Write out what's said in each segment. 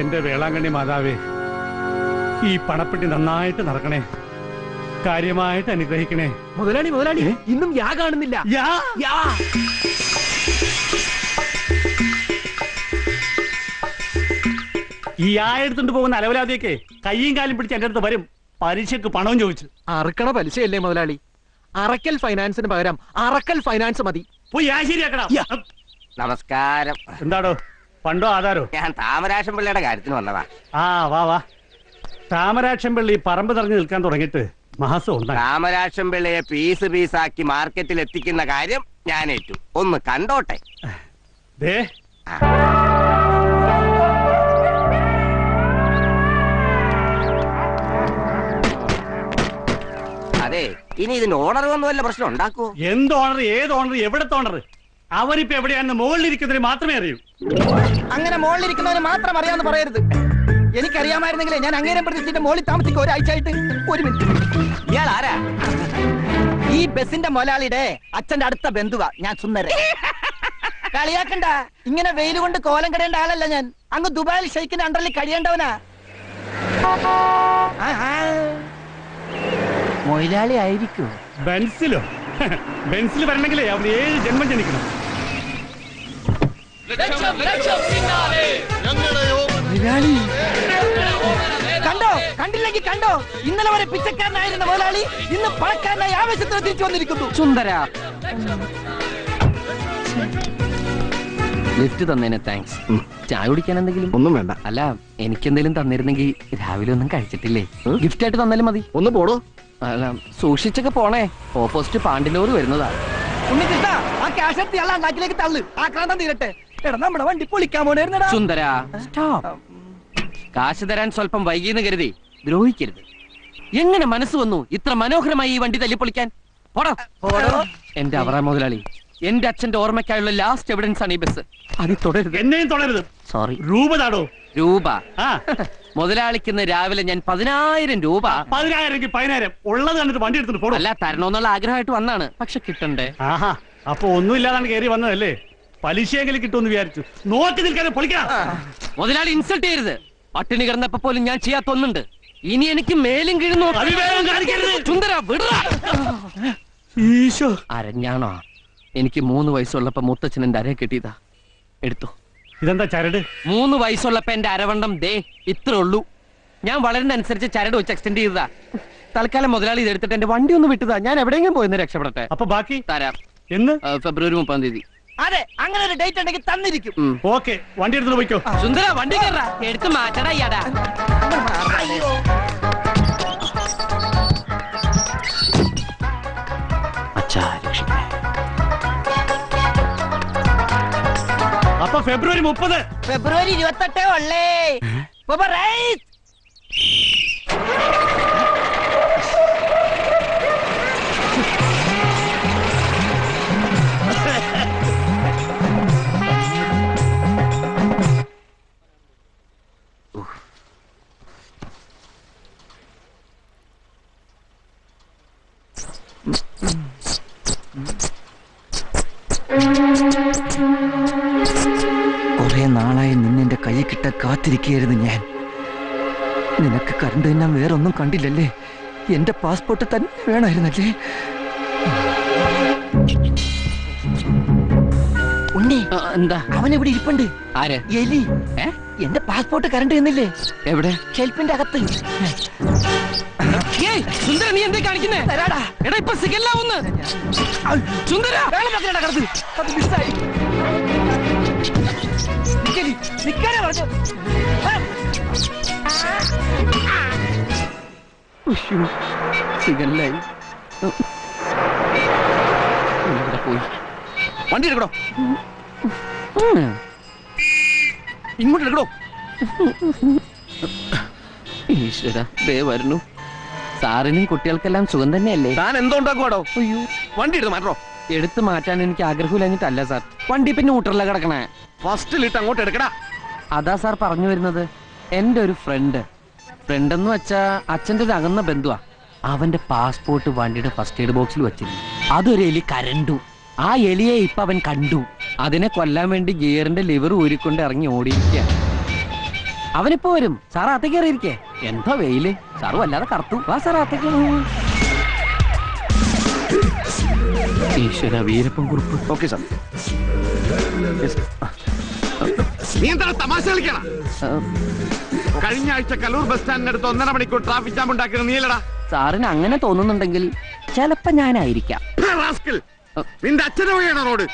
എന്റെ വേളാങ്കണ്ണി മാതാവേ, ഈ പണപ്പെട്ടി നന്നായിട്ട് നടക്കണേ, കാര്യമായിട്ട് അനുഗ്രഹിക്കണേ. മുതലാളി മുതലാളി ഇന്നും യാ കാണുന്നില്ല. ഈ എടുത്തുകൊണ്ട് പോകുന്ന അലവലാതിയൊക്കെ കയ്യും കാലും പിടിച്ച് എന്റെ അടുത്ത് വരും. പലിശക്ക് പണവും ചോദിച്ചു. അറക്കണ പലിശയല്ലേ മുതലാളി? അറക്കൽ ഫൈനാൻസിന് പകരം അറക്കൽ ഫൈനാൻസ് മതി. പോയി ശരിയാക്കണം. നമസ്കാരം. എന്താടോ, പണ്ടോ ആധാരോ? ഞാൻ താമരാക്ഷൻ പിള്ളയുടെ കാര്യത്തിന് വന്നതാ. ആ വാ വാ. താമരാക്ഷൻ പിള്ളി പറമ്പ് തെരഞ്ഞു നിൽക്കാൻ തുടങ്ങിയിട്ട് മാസം ഉണ്ടായി. താമരാക്ഷൻ പിള്ളയെ പീസ് പീസാക്കി മാർക്കറ്റിൽ എത്തിക്കുന്ന കാര്യം ഞാൻ ഏറ്റു. ഒന്ന് കണ്ടോട്ടെ. ദേ അതെ, ഇനി ഇതിന് ഓണർ വന്നു വല്ല പ്രശ്നം ഉണ്ടാക്കുവോ? എന്ത് ഓണർ, ഏത് ഓണർ, എവിടത്തെ ഓണർ? അവരിപ്പോ എവിടെയാണെന്ന് മുകളിലിരിക്കുന്നതിന് മാത്രമേ അറിയൂ. അങ്ങനെ മുകളിലിരിക്കുന്നതിന് മാത്രം അറിയാന്ന് പറയരുത്. എനിക്കറിയാമായിരുന്നെങ്കിലേ ഞാൻ അങ്ങേരെ പ്രതിഷ്ഠിച്ചിട്ട് മുകളിൽ താമസിക്കും ഒരാഴ്ചയായിട്ട്. ഒരു മിനിറ്റ്, ഇയാൾ ആരാ? ഈ ബസിന്റെ മുതലാളിയുടെ അച്ഛന്റെ അടുത്ത ബന്ധുവാ ഞാൻ. സുന്ദരൻ, കളിയാക്കണ്ട. ഇങ്ങനെ വെയിൽ കൊണ്ട് കോലം കടയേണ്ട ആളല്ല ഞാൻ. അങ്ങ് ദുബായിൽ ഷെയ്ഖിന്റെ അണ്ടറിൽ കഴിയേണ്ടവനാ. മൊയിലാളി ആയിരിക്കും. ബെൻസിലോ? ബെൻസിൽ വരണമെങ്കിലേ അവന് 7 ജന്മം ജനിക്കണം. കണ്ടോ, കണ്ടില്ലെങ്കിൽ കണ്ടോ, ഇന്നലെ വരെ പിച്ചക്കാരനായിരുന്ന മുതലാളി ഇന്ന് പണക്കാരനായി ആവേശത്തിന് തിരിച്ചു വന്നിരിക്കുന്നു. സുന്ദര, ലിഫ്റ്റ് തന്നേനെ താങ്ക്സ്. ചായ കുടിക്കാൻ എന്തെങ്കിലും? ഒന്നും വേണ്ട. അല്ല, എനിക്കെന്തെങ്കിലും തന്നിരുന്നെങ്കിൽ രാവിലെ ഒന്നും കഴിച്ചിട്ടില്ലേ? ഗിഫ്റ്റ് ആയിട്ട് തന്നാലും മതി. ഒന്ന് പോടോ. അല്ല, സൂക്ഷിച്ചൊക്കെ പോണേ, ഓപ്പോസിറ്റ് പാണ്ടിലോർ വരുന്നതാ. ഉണ്ണികൃഷ്ണ, ആ ക്യാഷ് എടുത്ത് ഇയാളെ നാട്ടിലേക്ക് തള്ളു. ആക്രാന്തം തീരട്ടെ. എടാ, നമ്മുടെ വണ്ടി പൊളിക്കാൻ പോണേരുന്നടാ. സുന്ദര, സ്റ്റോപ്പ്. കാശ് തരാൻ സ്വല്പം വൈകിയെന്ന് കരുതി ദ്രോഹിക്കരുത്. എങ്ങനെ മനസ്സ് വന്നു ഇത്ര മനോഹരമായി ഈ വണ്ടി തല്ലിപ്പൊളിക്കാൻ? എന്റെ അവറ മുതലാളി, എന്റെ അച്ഛന്റെ ഓർമ്മയ്ക്കായുള്ള ലാസ്റ്റ് എവിഡൻസ് ആണ് ഈ ബസ്. അതിൽ തുടരുത്. എന്നെയും തുടരുത്. സോറി. രൂപ താടോ. രൂപ? മുതലാളിക്കുന്ന രാവിലെ ഞാൻ 10,000 രൂപ 10,000 ഉള്ളത് കണ്ടിട്ട് വണ്ടി എടുത്തിട്ട് പോടും. അല്ല തരണോന്നുള്ള ആഗ്രഹമായിട്ട് വന്നാണ്, പക്ഷെ കിട്ടണ്ടേ. ആഹാ, അപ്പൊ ഒന്നുമില്ലാതാണ് കയറി വന്നതല്ലേ? പലിശയെങ്കിലും കിട്ടുമെന്ന് വിചാരിച്ചു. നോക്കി നിൽക്കാതെ പൊളിക്കാം. മുതലാളി ഇൻസൾട്ട് ചെയ്യരുത്. പട്ടിണി കിടന്നപ്പോ പോലും ഞാൻ ചെയ്യാത്തൊന്നുണ്ട്. ഇനി എനിക്ക് മേലും കീഴുന്നു. അവിവേകം കാണിക്കരുത്. സുന്ദര വിടറാ. ഈശോ, അരഞ്ഞാണോ? എനിക്ക് 3 വയസ്സുള്ളപ്പോ മുത്തച്ഛൻ എന്റെ അരയെ കെട്ടിയതാ. എടുത്തു. ഇതെന്താ ചരട്? 3 വയസ്സുള്ളപ്പോ എന്റെ അരവണ്ണം ദേ ഇത്രേ ഉള്ളൂ. ഞാൻ വളരുന്ന അനുസരിച്ച് ചരട് വെച്ച് എക്സ്റ്റെൻഡ് ചെയ്തതാ. തൽക്കാലം മുതലാളി ഇത് എടുത്തിട്ട് എന്റെ വണ്ടി ഒന്ന് വിട്ടതാ. ഞാൻ എവിടെയെങ്കിലും പോയെന്ന് രക്ഷപ്പെടട്ടെ. അപ്പൊ ബാക്കി തരാം. എന്ന്? ഫെബ്രുവരി 30-ാം തീയതി. അതെ, അങ്ങനെ ഒരു ഡേറ്റ് ഉണ്ടെങ്കിൽ തന്നിരിക്കും. ഓക്കെ, വണ്ടി എടുത്തിട്ട് പോയിക്കോ. സുന്ദര വണ്ടി കയറാ. എടുത്ത് മാറ്റടാ ഇയാടാ. അച്ഛാ രക്ഷിക്കണേ. അപ്പൊ ഫെബ്രുവരി 30. ഫെബ്രുവരി 28 ഉള്ളേ. ബാബാ റൈറ്റ്. കുറെ നാളായി നിന്നെ കൈ കിട്ട കാത്തിരിക്കുകയായിരുന്നു ഞാൻ. നിനക്ക് കണ്ടു ഞാൻ വേറൊന്നും കണ്ടില്ലല്ലേ? എന്റെ പാസ്പോർട്ട് തന്നെ വേണമായിരുന്നല്ലേ? ഉണ്ണി, എന്താ? അവനിവിടെ ഇരിപ്പുണ്ട്. ആര്? എലി. എന്റെ പാസ്പോർട്ട് കറണ്ട് എന്നില്ലേ? എവിടെ? ഷെൽഫിന്റെ അകത്ത്. ഏയ്, സുന്ദര നീ എന്തേ കാണിക്കുന്നേ? തരാടാ. എടാ ഇപ്പൊ സിഗല്ലാവുന്ന്. സുന്ദര അത് മിസ്സായി. നിക്കാനേ പറഞ്ഞു. സിഗല്ലായി. ഇവിടെ പോയി. വണ്ടി എടുക്കടോ. ഇങ്ങോട്ട് എടുക്കടോ. ഈശ്വര ദേ വരുന്നു. സാറിനും കുട്ടികൾക്കെല്ലാം സുഖം തന്നെയല്ലേ? താൻ എന്തോണ്ടാക്കുവാടോ? അയ്യോ, വണ്ടി എടുത്ത് മാറ്റോ. എടുത്തു മാറ്റാൻ എനിക്ക് ആഗ്രഹമില്ലഞ്ഞിട്ടല്ല സാർ. വണ്ടി പിന്നെ ഊട്ടറില കിടക്കണേ. ഫസ്റ്റിലിട്ട് അങ്ങോട്ട് എടുക്കടാ. അതാ സാർ പറഞ്ഞു വരുന്നത്. എന്റെ ഒരു ഫ്രണ്ട് എന്ന് വെച്ചാ അച്ഛൻ്റെ ഒരു അകന്ന ബന്ധുവാ. അവന്റെ പാസ്പോർട്ട് വണ്ടിയുടെ ഫസ്റ്റ് എയ്ഡ് ബോക്സിൽ വെച്ചിരുന്നു. അതൊരു എലി കരണ്ടു. ആ എലിയെ ഇപ്പൊ അവൻ കണ്ടു. അതിനെ കൊല്ലാൻ വേണ്ടി ഗിയറിന്റെ ലിവർ ഊരിക്കൊണ്ട് ഇറങ്ങി ഓടിയിരിക്കുക. അവനിപ്പോ വരും. സാർ അകത്തേക്ക് കയറിയിരിക്കേ. എന്താ വെയില്. സാറ് വല്ലാതെ കറുത്തു. വാ സാർ അകത്തേക്ക്. ഈശ്വര വീരപ്പൻ കുറിപ്പ്. Okay sir. നീ എന്താണ് തമാശ കളിക്കണ? കഴിഞ്ഞ ആഴ്ച കലൂർ ബസ് സ്റ്റാൻഡിനടുത്ത് 1.5 മണിക്കൂർ ട്രാഫിക് ജാം ഉണ്ടാക്കിയത് നീലടാ. സാറിന് അങ്ങനെ തോന്നുന്നുണ്ടെങ്കിൽ ചിലപ്പോ ഞാനായിരിക്കാം. നിന്റെ അച്ഛനെ വഴിയാണ് റോഡ്.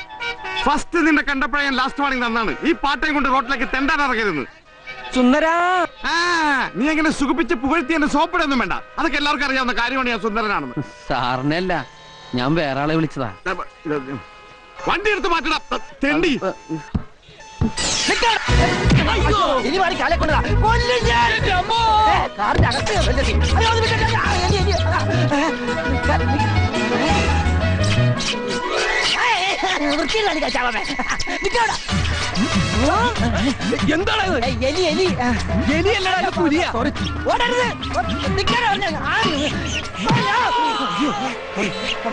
ഫസ്റ്റ് നിന്നെ കണ്ടപ്പോഴേ ഞാൻ ലാസ്റ്റ് വാണിംഗ് തന്നാണ്. ഈ പാട്ടയും കൊണ്ട് റോഡിലേക്ക് തെണ്ടാൻ ഇറങ്ങരുതെന്ന്. സുന്ദരാ, നീ എങ്ങനെ സുഖിപ്പിച്ച് പുകഴ്ത്തി എന്നെ സോപ്പിടൊന്നും വേണ്ട. അതൊക്കെ എല്ലാവർക്കും അറിയാവുന്ന കാര്യമാണ് ഞാൻ സുന്ദരനാണെന്ന്. സാറിനല്ല, ഞാൻ വേറെ ആളെ വിളിച്ചതാ. വണ്ടി എടുത്ത് മാറ്റടാ തെണ്ടി. ഇനി മാറി കാലെ കൊണ്ടതാ. കൊല്ലും ഞാൻ. കാറിന്റെ അകത്ത് അയ്യോ, അത് വിട്ടോ. എലി. വൃത്തിയിലാണ് കച്ചാവേ. നിക്കോടാ. എന്താണ് എലി എലി എലിയല്ലടാ പുലിയ. ഓടരുത്. നിക്കാനാ പറഞ്ഞത്.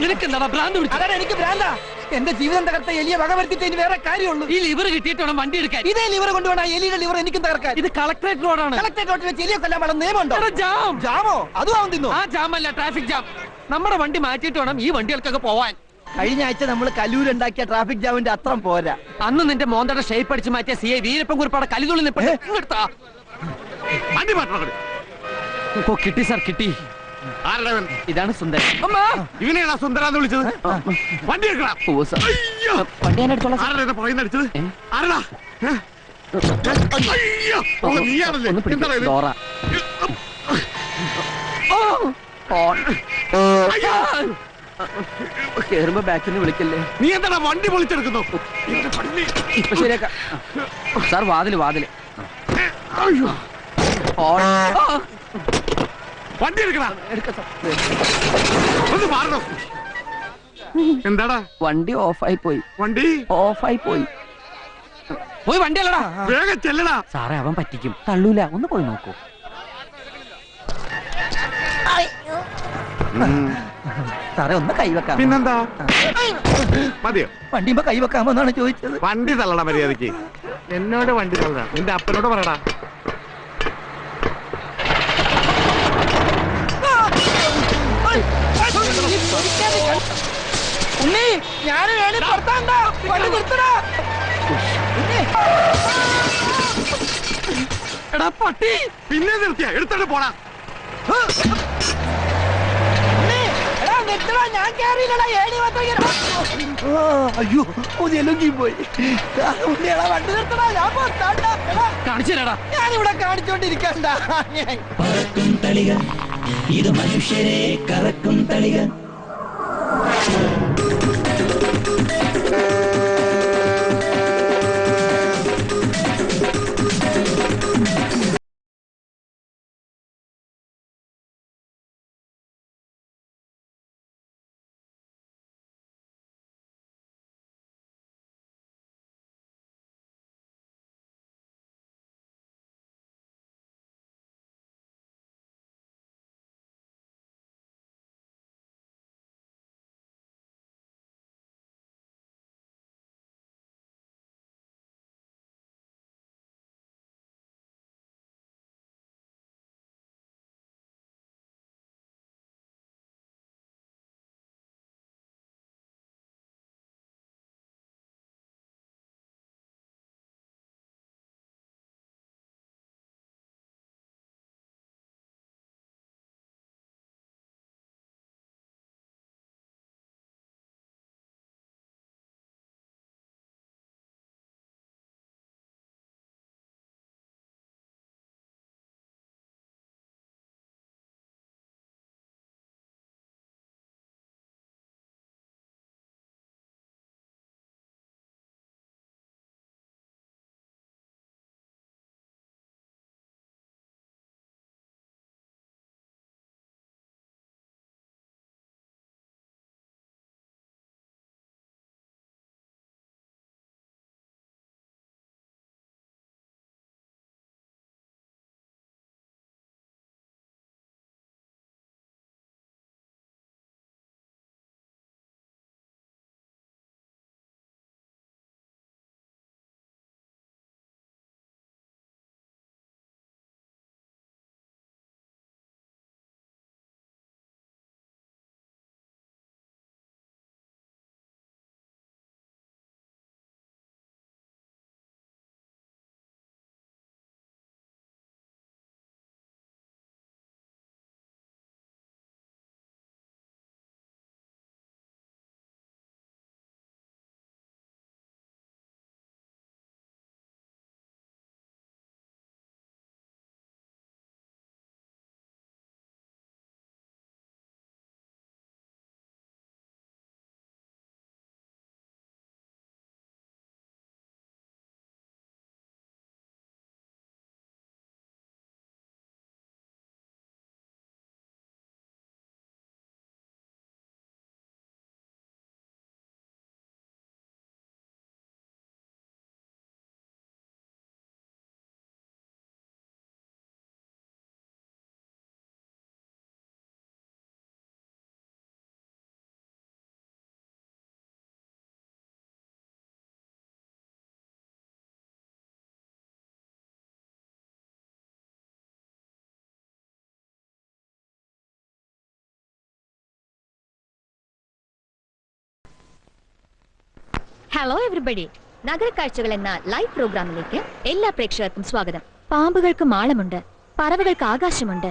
നിനക്കെന്താ ഭ്രാന്ത് പിടിച്ചത്? അതാണ് എനിക്ക് ഭ്രാന്താ. എന്റെ ജീവിതം തകർത്ത എലിയെ വകവരുത്തിട്ട് ഇനി വേറെ കാര്യമുള്ളൂ. ഈ ലിവർ കിട്ടിയിട്ട് വേണം വണ്ടി എടുക്കാൻ. ഇതേ ലിവർ കൊണ്ടുവേണം എലിയുടെ ലിവർ എനിക്കും തകർക്കാൻ. ഇത് കളക്ടറേറ്റ് റോഡാണ്. കളക്ടറേറ്റ് റോഡിൽ വെച്ച് എലിയെ കൊല്ലാൻ പാടുന്ന നിയമമുണ്ടോ? ജാം. ജാമോ? അതും അവൻ തിന്നു. ആ ജാമല്ല, ട്രാഫിക് ജാം. നമ്മുടെ വണ്ടി മാറ്റിയിട്ട് വേണം ഈ വണ്ടികൾക്കൊക്കെ പോവാൻ. കഴിഞ്ഞ ആഴ്ച നമ്മൾ കലൂരുണ്ടാക്കിയ ട്രാഫിക് ജാമിന്റെ അത്രം പോരാ. അന്ന് നിന്റെ മോന്തയുടെ ഷേപ്പ് അടിച്ച് മാറ്റിയ CI വീരപ്പൻ കുറിപ്പാടെ കലിതുള്ളി നിൽപ്പുണ്ട്. വണ്ടി മാറ്റണം. കിട്ടി സാർ, കിട്ടി. ഇതാണ് സുന്ദരൻ. ഇവനെയാണോ സുന്ദരാന്ന് വിളിച്ചത്? വണ്ടി എടുക്കടാ. വണ്ടി ഞാൻ എടുത്തോളാം. പറയുന്നടിച്ചത് ആരടാ? ഒന്ന് പിടിക്കും ഡോറ. കേറുമ്പോ ബാക്കിൽ നിന്ന് വിളിക്കല്ലേ. നീ എന്താ വണ്ടി പൊളിച്ചെടുക്കുന്നു? ഇപ്പൊ ശരിയാക്കാം സാർ. വാതില് വണ്ടി എടുക്കടാ. ഒന്ന് മാറണം. എന്താടാ? വണ്ടി ഓഫായി പോയി. വണ്ടി ഓഫായി പോയി. പോയി വണ്ടി അല്ലടാ. വേഗം ചെല്ലടാ. സാറേ അവൻ പറ്റിക്കും. തള്ളൂല. ഒന്ന് പോയി നോക്കൂ. സാറേ ഒന്ന് കൈവെക്കാം. പിന്നെന്താ മതിയോ? വണ്ടിയുമ്പോ കൈവെക്കാമോ എന്നാണ് ചോദിച്ചത്. വണ്ടി തള്ളടാ മര്യാദക്ക്. എന്നോട് വണ്ടി തള്ളടാ, നിന്റെ അപ്പനോട് പറയടാ. ഉണ്ണി ഞാൻ വേണി പുറത്താണ്ട, വണ്ടി നിർത്തടാ. എടാ പട്ടി, പിന്നെ നിർത്തിയ എടുത്തോണ്ട് പോടാ. ഞാൻ കേറിയില്ലടാ, ഏണി അയ്യോ ഒന്നെലുങ്കി പോയി. ഉണ്ണിയടാ വണ്ടി നിർത്തടാ, ഞാൻ പുറത്താണ്ട. കാണിച്ചു തരാടാ. ഞാനിവിടെ കാണിച്ചോണ്ടിരിക്കണ്ട. പറക്കും തളിക, ഇത് മനുഷ്യരെ കറക്കും തളിക. ഹലോ എവരിബഡി, നഗരക്കാഴ്ചകൾ എന്ന ലൈവ് പ്രോഗ്രാമിലേക്ക് എല്ലാ പ്രേക്ഷകർക്കും സ്വാഗതം. പാമ്പുകൾക്ക് മാളമുണ്ട്, പറവകൾക്ക് ആകാശമുണ്ട്,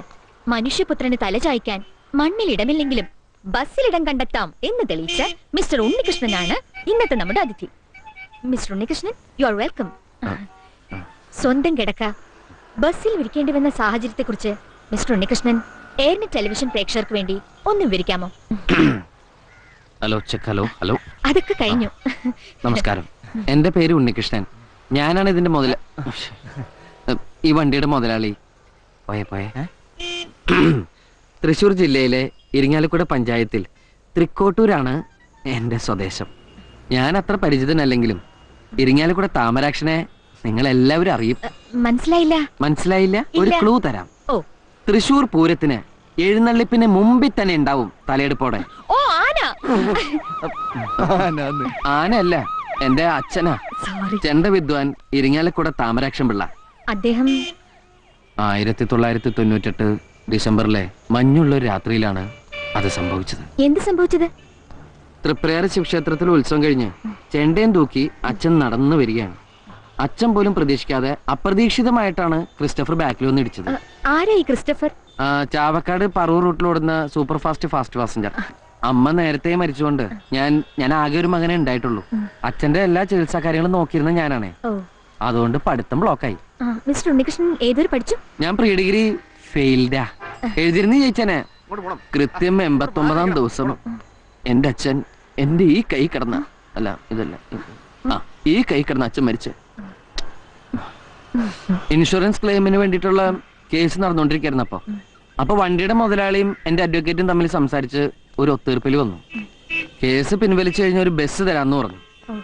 മനുഷ്യപുത്രന് തലചായ്ക്കാൻ മണ്ണിൽ ഇടമില്ലെങ്കിലും ബസ്സിൽ ഇടം കണ്ടെത്താം എന്ന് തെളിയിച്ച മിസ്റ്റർ ഉണ്ണികൃഷ്ണനാണ് ഇന്നത്തെ നമ്മുടെ അതിഥി. Mister Unnikrishnan, you are welcome. സ്വന്തം കിടക്ക ബസ്സിൽ വിരിക്കേണ്ടി വന്ന സാഹചര്യത്തെക്കുറിച്ച് മിസ്റ്റർ ഉണ്ണികൃഷ്ണൻ എയർനെറ്റ് ടെലിവിഷൻ പ്രേക്ഷകർക്ക് വേണ്ടി ഒന്ന് വിവരിക്കാമോ? Hello check. Hello hello. അതൊക്കെ കഴിഞ്ഞു. നമസ്കാരം, എന്റെ പേര് ഉണ്ണികൃഷ്ണൻ. ഞാനാണ് ഇതിന്റെ ഈ വണ്ടിയുടെ മുതലാളി. പോയെ തൃശൂർ ജില്ലയിലെ ഇരിങ്ങാലക്കുട പഞ്ചായത്തിൽ തൃക്കോട്ടൂരാണ് എന്റെ സ്വദേശം. ഞാൻ അത്ര പരിചിതനല്ലെങ്കിലും ഇരിങ്ങാലക്കുട താമരാക്ഷനെ നിങ്ങൾ എല്ലാവരും അറിയും. മനസ്സിലായില്ല. മനസ്സിലായില്ല? ഒരു ക്ലൂ തരാം. തൃശൂർ പൂരത്തിന് എഴുന്നള്ളിപ്പിന് മുമ്പിൽ തന്നെ ഉണ്ടാവും തലയെടുപ്പോടെ. ഓ ആന. ആനയല്ല, എന്റെ അച്ഛനാ. സോറി. ചെണ്ട വിദ്വാൻ ഇരിങ്ങാലക്കുട താമരാക്ഷം പിള്ള. അദ്ദേഹം 1998 ഡിസംബറിലെ മഞ്ഞുള്ളൊരു രാത്രിയിലാണ് അത് സംഭവിച്ചത്. എന്ത് സംഭവിച്ചത്? തൃപ്രയാർ ശിവക്ഷേത്രത്തിൽ ഉത്സവം കഴിഞ്ഞ് ചെണ്ടയും തൂക്കി അച്ഛൻ നടന്നു വരികയാണ്. അച്ഛൻ പോലും പ്രതീക്ഷിക്കാതെ അപ്രതീക്ഷിതമായിട്ടാണ് ക്രിസ്റ്റഫർ ബാക്കിൽ വന്ന് ഇടിച്ചത്. ആരാ ഈ ക്രിസ്റ്റഫർ? ചാവക്കാട് പറവൂർ റൂട്ടിലോടുന്ന സൂപ്പർ ഫാസ്റ്റ് പാസഞ്ചർ. അമ്മ നേരത്തെ മരിച്ചുകൊണ്ട് ഞാൻ ആകെ ഒരു മകനെ ഉണ്ടായിട്ടുള്ളൂ. അച്ഛന്റെ എല്ലാ ചികിത്സാ കാര്യങ്ങളും നോക്കിയിരുന്ന ഞാനാണ്. ഓ, അതുകൊണ്ട് പഠിത്തം ബ്ലോക്കായി. മിസ്റ്റർ ഉണ്ണികൃഷ്ണൻ ഏതൊരു പഠിച്ചു? ഞാൻ പ്രീ ഡിഗ്രി ഫെയിൽഡാ. എഴുതിരുന്ന് ജയിച്ചനെ. കൃത്യം 89-ാം ദിവസം എന്റെ അച്ഛൻ എന്റെ ഈ കൈ കിടന്ന ഈ കൈ കിടന്ന അച്ഛൻ മരിച്ചു. ഇൻഷുറൻസ് ക്ലെയിമിന് വേണ്ടിയിട്ടുള്ള കേസ് നടന്നുകൊണ്ടിരിക്കുന്നു. അപ്പൊ വണ്ടിയുടെ മുതലാളിയും എന്റെ അഡ്വക്കേറ്റും തമ്മിൽ സംസാരിച്ച് ഒരു ഒത്തീർപ്പിൽ വന്നു. കേസ് പിൻവലിച്ചു കഴിഞ്ഞ ഒരു ബസ് തരാന്ന് പറഞ്ഞു.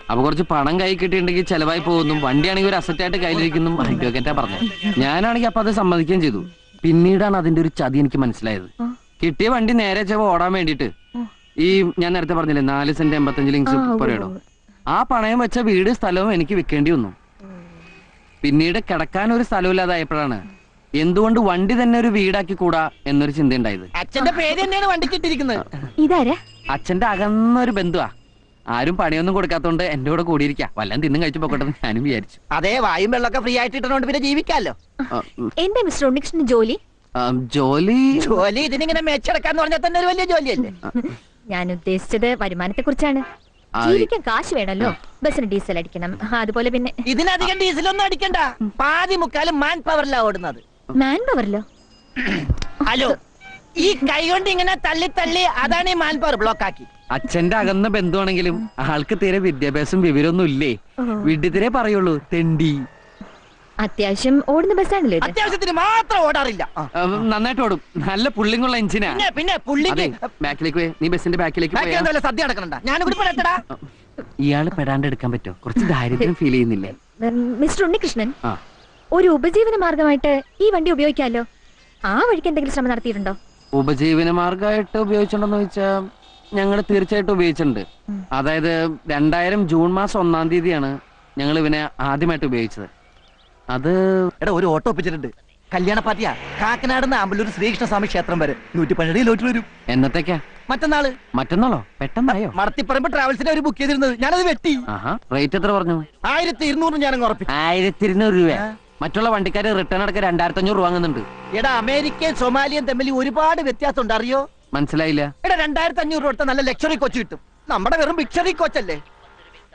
അപ്പൊ കുറച്ച് പണം കൈ കിട്ടിയിട്ടുണ്ടെങ്കിൽ ചെലവായി പോകുന്നു, വണ്ടിയാണെങ്കിൽ ഒരു അസറ്റായിട്ട് കയ്യിലിരിക്കുന്നു അഡ്വക്കേറ്റാ പറഞ്ഞത്. ഞാനാണെങ്കിൽ അപ്പൊ അത് സമ്മതിക്കുകയും ചെയ്തു. പിന്നീടാണ് അതിന്റെ ഒരു ചതി എനിക്ക് മനസ്സിലായത്. കിട്ടിയ വണ്ടി നേരെ ചെവ ഓടാൻ വേണ്ടിയിട്ട് ഈ ഞാൻ നേരത്തെ പറഞ്ഞില്ലേ 4 സെന്റ് 85 ലിങ്സ് പുരയിടോ, ആ പണയം വെച്ച വീട് സ്ഥലവും എനിക്ക് വിൽക്കേണ്ടി വന്നു. പിന്നീട് കിടക്കാൻ ഒരു സ്ഥലമില്ലാതായപ്പോഴാണ് എന്തുകൊണ്ട് വണ്ടി തന്നെ ഒരു വീടാക്കി കൂടാ എന്നൊരു ചിന്ത ഉണ്ടായത്. അച്ഛന്റെ പേര് തന്നെയാണ് വണ്ടിക്ക് ഇട്ടിരിക്കുന്നത്. ഇതാരാ? അച്ഛന്റെ അകന്നൊരു ബന്ധുവാ. ആരും പണിയൊന്നും കൊടുക്കാത്തോണ്ട് എന്റെ കൂടെ കൂടിയിരിക്കാം, വല്ലതും തിന്നും കഴിച്ചു പോക്കട്ടെ ഞാനും വിചാരിച്ചു. അതെ, വായും വെള്ളമൊക്കെ ഫ്രീ ആയിട്ട് ഇട്ടോണ്ട് പിന്നെ ജീവിക്കാമല്ലോ. എന്താ മിസ്റ്റർ ഉണ്ണികൃഷ്ണൻ ജോലി? ജോലി ഇതിനിങ്ങനെ മേച്ചടക്കാന്ന് പറഞ്ഞാൽ തന്നെ ഒരു വലിയ ജോലിയല്ലേ. ഞാൻ ഉദ്ദേശിച്ചത് വരുമാനത്തെ കുറിച്ചാണ്. ജീവിക്കാൻ കാശ് വേണമല്ലോ. ബസ്സിന് ഡീസൽ അടിക്കണം, അതുപോലെ പിന്നെ ഇതിനധികം ഡീസലൊന്നും അടിക്കണ്ട. പാതി മുക്കാലും മാൻ പവറിലാ ഓടുന്നത്. മാൻ പവറിലോ? ഹലോ, ഈ കൈ കൊണ്ട് ഇങ്ങനെ തള്ളി തള്ളി അതാണ് ഈ മാൻ പവർ ബ്ലോക്ക് ആക്കി. അച്ഛന്റെ അകന്ന ബന്ധുവാണെങ്കിലും ആൾക്ക് തീരെ വിദ്യാഭ്യാസം വിവരമൊന്നും ഇല്ലേ. വിഡ്ഢിത്തിരെ പറയുള്ളൂ, തെണ്ടി. അത്യാവശ്യം ഓടുന്ന ബസ്സാണല്ലോ ഇത്. അത്യാവശ്യത്തിന് മാത്രം ഓടാറില്ല. നന്നായിട്ട് ഓടും, നല്ല പുള്ളിങ്ങുള്ള എഞ്ചിനാ. പിന്നെ പുള്ളിക്ക് ബാക്കിലേക്ക് പോയി, നീ ബസ്സിന്റെ ബാക്കിലേക്ക് പോയാ. സദ്യ നടക്കണ്ട, ഞാനും കൂടി പെടട്ടടാ. ഇയാള് പെടാണ്ട് എടുക്കാൻ പറ്റോ? കുറച്ച് ദാരിദ്ര്യം ഫീൽ ചെയ്യുന്നില്ലേ? മിസ്റ്റർ ഉണ്ണികൃഷ്ണൻ, ആ, ഒരു ഉപജീവന മാർഗമായിട്ട് ഈ വണ്ടി ഉപയോഗിക്കാമല്ലോ. ആ വഴിക്ക് എന്തെങ്കിലും ശ്രമം നടത്തിയിട്ടുണ്ടോ? ഉപജീവന മാർഗമായിട്ട് ഉപയോഗിച്ചിട്ടുണ്ടോന്ന് ചോദിച്ചാൽ ഞങ്ങൾ തീർച്ചയായിട്ടും ഉപയോഗിച്ചിട്ടുണ്ട്. അതായത് 2000 ജൂൺ മാസം 1-ാം തീയതിയാണ് ഞങ്ങൾ ഇവനെ ആദ്യമായിട്ട് ഉപയോഗിച്ചത്. അത് എടാ, ഒരു ഓട്ടോ ഒപ്പിച്ചിട്ടുണ്ട്. കല്യാണ പാർട്ടിയാ. കാക്കനാടുന്ന് ആമ്പല്ലൂർ ശ്രീകൃഷ്ണ സ്വാമി ക്ഷേത്രം വരെ 112 ലോട്ട് വരും. എന്നത്തേക്കാ? മറ്റന്നാളോ? പെട്ടെന്നായോ? മടത്തിപ്പറമ്പ് ട്രാവൽസിനെ ഒരു ബുക്ക് ചെയ്തിരുന്നത്, ഞാനത് വെട്ടി. റേറ്റ് എത്ര പറഞ്ഞു? 1200 ഞാനങ്ങ് ഉറപ്പിച്ചു. 1200 രൂപ. മറ്റുള്ള വണ്ടിക്കാര് റിട്ടേൺ അടക്കം 2500 രൂപ വാങ്ങുന്നുണ്ട്. എടാ, അമേരിക്കയും സൊമാലിയും തമ്മിൽ ഒരുപാട് വ്യത്യാസം ഉണ്ട്, അറിയോ? മനസ്സിലായില്ല. എടാ, 2500 രൂപ കൊടുത്ത നല്ല ലക്ഷറി കോച്ച് കിട്ടും. നമ്മുടെ വെറും ബിക്ഷറി കോച്ചല്ലേ.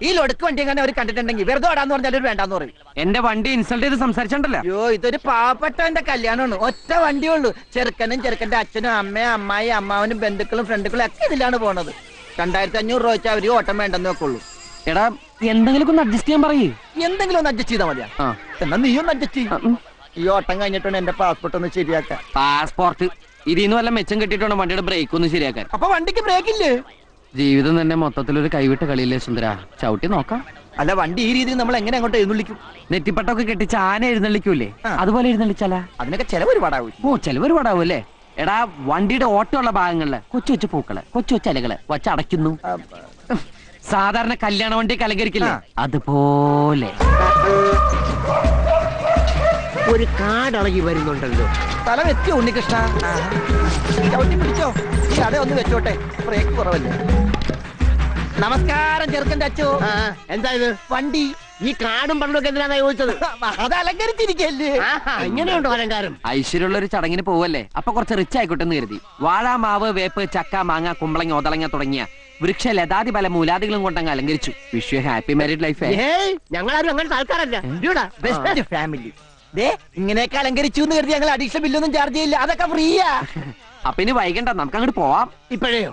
ഈ ലൊടുക്ക് വണ്ടി എങ്ങനെ അവർ കണ്ടിട്ടുണ്ടെങ്കിൽ വെറുതെ ഓടാന്ന് പറഞ്ഞാൽ ഒരു വേണ്ടാന്ന് പറയും. എന്റെ വണ്ടി ഇൻസൾട്ട് ചെയ്ത് സംസാരിച്ചോണ്ടല്ലോ. അയ്യോ, ഇതൊരു പാവപ്പെട്ടവന്റെ കല്യാണമാണ്. ഒറ്റ വണ്ടിയുള്ളൂ. ചെറുക്കനും ചെറുക്കന്റെ അച്ഛനും അമ്മയും അമ്മായി അമ്മാവനും ബന്ധുക്കളും ഫ്രണ്ടുക്കളും ഒക്കെ ഇതിലാണ് പോണത്. 2500 രൂപ വെച്ചാൽ അവര് ഓട്ടം വേണ്ടെന്ന് വെക്കുള്ളൂ. എടാ, എന്തെങ്കിലും ഒന്ന് അഡ്ജസ്റ്റ് ചെയ്യാൻ പറയേ. എന്തെങ്കിലും ഒന്ന് അഡ്ജസ്റ്റ് ചെയ്താൽ മതിയാ. എന്നാ നീ ഒന്ന് അഡ്ജസ്റ്റ് ചെയ്യും. ഈ ഓട്ടം കഴിഞ്ഞിട്ടുണ്ട് എന്റെ പാസ്പോർട്ട് ഒന്ന് ശരിയാക്കാൻ. പാസ്പോർട്ട് ഇതിന്ന് വല്ല മെച്ചം കിട്ടിയിട്ടുണ്ട് വണ്ടിയുടെ ബ്രേക്ക് ഒന്ന് ശരിയാക്കാൻ. അപ്പൊ വണ്ടിക്ക് ബ്രേക്ക് ഇല്ലേ? ജീവിതം തന്നെ മൊത്തത്തിലൊരു കൈവിട്ട കളിയില്ലേ സുന്ദര. ചവിട്ടി നോക്കാം. അല്ല, വണ്ടി ഈ രീതിയിൽ നമ്മൾ എങ്ങനെ അങ്ങോട്ട് എഴുന്നള്ളിക്കും? നെറ്റിപ്പട്ടൊക്കെ കെട്ടിച്ച് ആന എഴുന്നള്ളിക്കൂലേ, അതുപോലെ എഴുന്നള്ളിച്ചാലാ? അതിനൊക്കെ ചെലവ് ഒരുപാടാവും. ചെലവ് ഒരുപാടാവും അല്ലേ? എടാ, വണ്ടിയുടെ ഓട്ടമുള്ള ഭാഗങ്ങളില് കൊച്ചു കൊച്ചു പൂക്കള്, കൊച്ചു കൊച്ചു അലകള് വച്ചടയ്ക്കുന്നു. സാധാരണ കല്യാണ വണ്ടി അലങ്കരിക്കില്ലേ, അതുപോലെ. ഒരു കാടളകി വരുന്നുണ്ടല്ലോ. സ്ഥലം എത്തിയോ ഉണ്ണികൃഷ്ണ? ചവിട്ടി പിടിച്ചോ. ഈ അട ഒന്ന് വെച്ചോട്ടെ, ബ്രേക്ക് കുറവല്ലേ. നമസ്കാരം ചെറുക്കന്റെ അച്ചോ. എന്താ ഇത്? വണ്ടി. ഈ കാടും പണ്ടൊക്കെ എന്തിനാ ചോദിച്ചത്? അത് അലങ്കരിച്ചിരിക്കല്ലേ. ഇങ്ങനെയുണ്ടോ അലങ്കാരം? ഐശ്വര്യമുള്ള ഒരു ചടങ്ങിന് പോവല്ലേ, അപ്പൊ കുറച്ച് റിച്ച് ആയിക്കോട്ടെ എന്ന് കരുതി വാഴ, മാവ്, വേപ്പ്, ചക്ക, മാങ്ങ, കുമ്പളങ്ങ, ഒതളങ്ങ തുടങ്ങിയ വൃക്ഷ ലതാതി പല മൂലാദികളും കൊണ്ടങ്ങ് അലങ്കരിച്ചു. Wish you happy married life. ഞങ്ങളാരും അങ്ങനത്തെ ആൾക്കാരല്ല. Best family. ഇങ്ങനെയൊക്കെ അലങ്കരിച്ചു എന്ന് കരുതി ഞങ്ങൾ അഡീഷണൽ ബില്ലൊന്നും ചാർജ് ചെയ്യില്ല. അതൊക്കെ ഫ്രീയാ. അപ്പൊ ഇനി വൈകണ്ട, നമുക്ക് അങ്ങോട്ട് പോവാം. ഇപ്പോഴേയോ?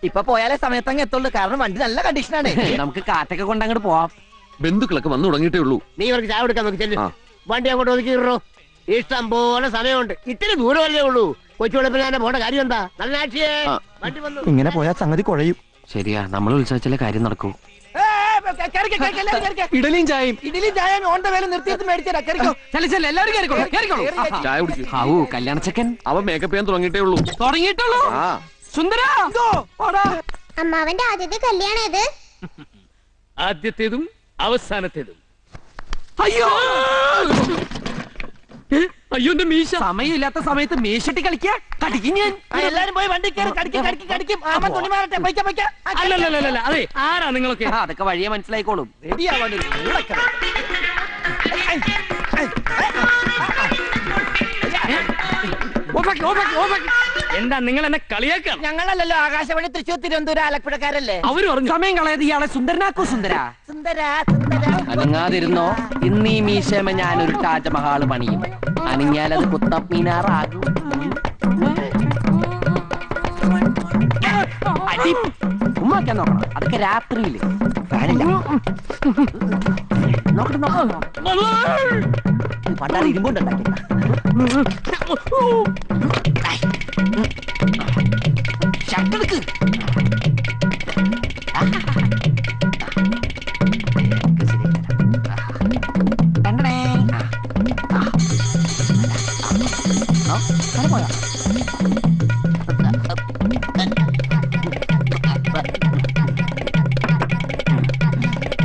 ഇപ്പൊ പോയാലേ സമയത്തങ്ങ് എത്തുള്ളൂ. കാരണം വണ്ടി നല്ല കണ്ടീഷനാണ്. നമുക്ക് കാറ്റൊക്കെ കൊണ്ട് അങ്ങോട്ട് പോവാം. ബന്ധുക്കളൊക്കെ വന്നു തുടങ്ങിയിട്ടേ ഉള്ളൂ. നീ ഇവർക്ക് ചായ എടുക്കാൻ നോക്കി ചെല്ലു. വണ്ടി അങ്ങോട്ട് ഒതുക്കിയിടോ. ഇഷ്ടം പോലെ സമയമുണ്ട്. ഇത്തിരി ദൂരമല്ലേ ഉള്ളൂ. കൊച്ചു വെളുപ്പിനെ പോണ്ട കാര്യം എന്താ? നല്ല ആക്ഷിയേ വണ്ടി വന്നു. ഇങ്ങനെ പോയാൽ സംഗതി കുഴയും. ശരിയാ, നമ്മൾ ഉത്സവിച്ചാലേ കാര്യം നടക്കൂ. ഇഡലിയും ചായയും ഇഡലി ചായ ഓൺ ദ വേല നിർത്തിയിട്ട് മേടിച്ചാ കേറിക്കോ. ചെല്ല എല്ലാവരും കേറിക്കോളൂ കേറിക്കോളൂ ചായ കുടിക്കും ഹാവൂ കല്യാണച്ചക്കൻ അവൻ മേക്കപ്പ് ചെയ്യാൻ തുടങ്ങിയിട്ടേ ഉള്ളൂ. തുടങ്ങിയിട്ടുള്ളൂ ആ സുന്ദര അമ്മാവന്റെ ആദ്യത്തെ കല്യാണം ഇത്. ആദ്യത്തേതും അവസാനത്തേതും. അയ്യോ അയ്യോ എന്റെ മീശ. സമയമില്ലാത്ത സമയത്ത് മേശട്ടി കളിക്കാ കടിക്കും ഞാൻ. എല്ലാരും പോയി വണ്ടി കയറി കടിക്കും. ആമൻ തുണി മാറട്ടെ. പൈക്ക അല്ലല്ല അതെ ആരാ നിങ്ങളൊക്കെ? ആ, അതൊക്കെ വഴിയെ മനസ്സിലായിക്കോളും. റെഡിയാവാൻ ഒരു മൂളക്കഥ. എന്താ നിങ്ങൾ എന്നെ കളിയാക്കാം? ഞങ്ങളല്ലല്ലോ ആകാശവാണി തൃശ്ശൂർ തിരുവനന്തപുരം ആലപ്പുഴക്കാരല്ലേ. അവര് പറഞ്ഞു സമയം കളയത് ഇയാളെ സുന്ദരനാക്കൂ സുന്ദര. സുന്ദര അനങ്ങാതിരുന്നോ, ഇന്ന് ഈ മീശമ ഞാനൊരു താജ്മഹാള് പണിയും. അനങ്ങിയാലത് കുത്തബ് മീനാറാകും. അടി ഉമ്മാക്കാൻ നോക്കണം, അതൊക്കെ രാത്രിയില്. പണ്ടാറ് ഇരുമ്പുണ്ടാക്കി. ഷട്ടെടുക്ക്.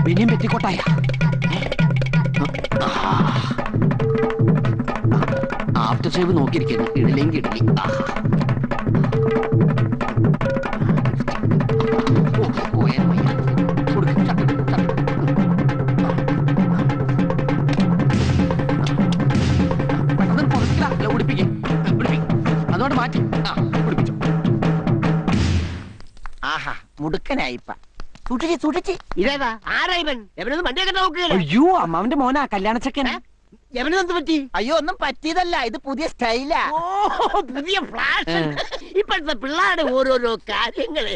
പിന്നെയും പെറ്റിക്കോട്ടായ ആഫ്റ്റർ ഷേവ് നോക്കിയിരിക്കുന്നു. ഇടലെങ്കിൽ ഇടലി. അതോട് മാറ്റി പിടിപ്പിച്ചു. ആഹാ മുടുക്കനായിപ്പ. സൂക്ഷിച്ച് ഇതേതാ ആരാ ഇവൻ? എവനൊന്നും വണ്ടിയൊക്കെ നോക്കുകയല്ലേ? അയ്യോ അമ്മാവന്റെ മോനാ കല്യാണച്ചക്കൻ. എവനെന്ത് പറ്റി? അയ്യോ ഒന്നും പറ്റിയതല്ല, ഇത് പുതിയ സ്റ്റൈലാ. ഓ പുതിയ ഫ്ലാഷ്. ഇപ്പോഴത്തെ പിള്ളേരുടെ ഓരോരോ കാര്യങ്ങള്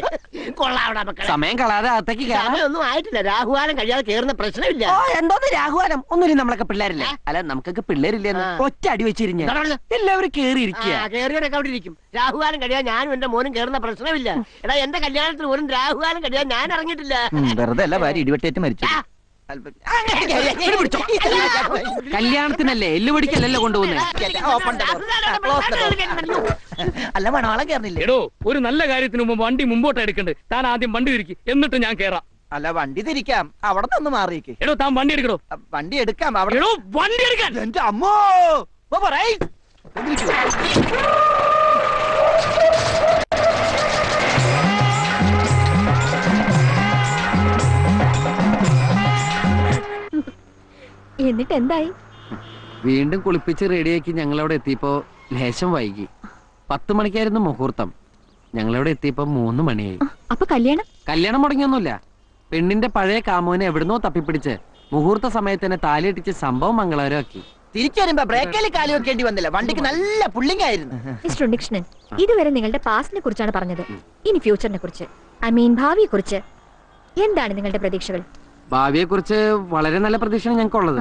കൊള്ളാവണ മക്കളെ. സമയം കളയാതെ അകത്തേക്ക് കയറാം. സമയമൊന്നും ആയിട്ടില്ല. രാഹുകാലം കഴിയാതെ കേറുന്ന പ്രശ്നമില്ല. ഓ എന്തോന്ന് രാഘുവാനം, ഒന്നുമില്ല, നമ്മളൊക്കെ പിള്ളേരില്ലേ. അല്ല നമുക്കൊക്കെ പിള്ളേരില്ലെന്ന് ഒറ്റ അടി വെച്ചിരിഞ്ഞ എല്ലാവരും കേറിയിരിക്കുക. കേറിയവരൊക്കെ അവിടെ ഇരിക്കും. രാഹുകാലം കഴിയാൻ ഞാനും എന്റെ മോനും കേറുന്ന പ്രശ്നമില്ല. എടാ എന്റെ കല്യാണത്തിന് ഒരു രാഹുകാലം കഴിയാൻ ഞാൻ ഇറങ്ങിയിട്ടില്ല. വെറുതെ അല്ല ഭാര്യ ഇടിവെട്ടേറ്റ് മരിച്ചു. കല്യാണത്തിനല്ലേ എല്ലുപടിക്കല്ലല്ലോ കൊണ്ടുപോകുന്നത്. അല്ല മണവാളം കേറണില്ലേ? എടോ ഒരു നല്ല കാര്യത്തിന് മുമ്പ് വണ്ടി മുമ്പോട്ട് എടുക്കണ്ട്. താൻ ആദ്യം വണ്ടി തിരിക്കും, എന്നിട്ട് ഞാൻ കേറാം. അല്ല വണ്ടി തിരിക്കാം, അവിടെ നിന്ന് മാറിയേക്ക്. എടോ താൻ വണ്ടി എടുക്കടോ. വണ്ടി എടുക്കാം അവിടെ. എടോ വണ്ടി എടുക്കാൻ. എന്റെ അമ്മോ എന്നിട്ട് എന്തായി? വീണ്ടും കുളിപ്പിച്ച് റെഡിയാക്കി ഞങ്ങളവിടെ എത്തിയപ്പോ ലേശം വൈകി. 10 മണിക്കായിരുന്നു മുഹൂർത്തം. ഞങ്ങളവിടെ എത്തിയപ്പോ 3 മണിയായി. അപ്പൊ കല്യാണം മുടങ്ങിയൊന്നുമില്ല. പെണ്ണിന്റെ പഴയ കാമോനെ എവിടുന്നോ തപ്പിപ്പിടിച്ച് മുഹൂർത്ത സമയത്ത് താലിയിട്ടിച്ച് സംഭവം മംഗളകരമാക്കി. തിരിച്ചു വരുമ്പോ ബ്രേക്കിൽ കാലി വെക്കേണ്ടി വന്നില്ല. വണ്ടിക്ക് നല്ല പുള്ളിങ് ആയിരുന്നു. മിസ്റ്റർ ഉണ്ണികൃഷ്ണൻ, ഇതുവരെ നിങ്ങളുടെ പാസ്റ്റിനെ കുറിച്ചാണ് പറഞ്ഞത്. ഇനി ഫ്യൂച്ചറിനെ കുറിച്ച്, ഭാവിയെ കുറിച്ച് എന്താണ് നിങ്ങളുടെ പ്രതീക്ഷകൾ? ഭാവിയെ കുറിച്ച് വളരെ നല്ല പ്രതീക്ഷയാണ് ഞങ്ങൾക്കുള്ളത്.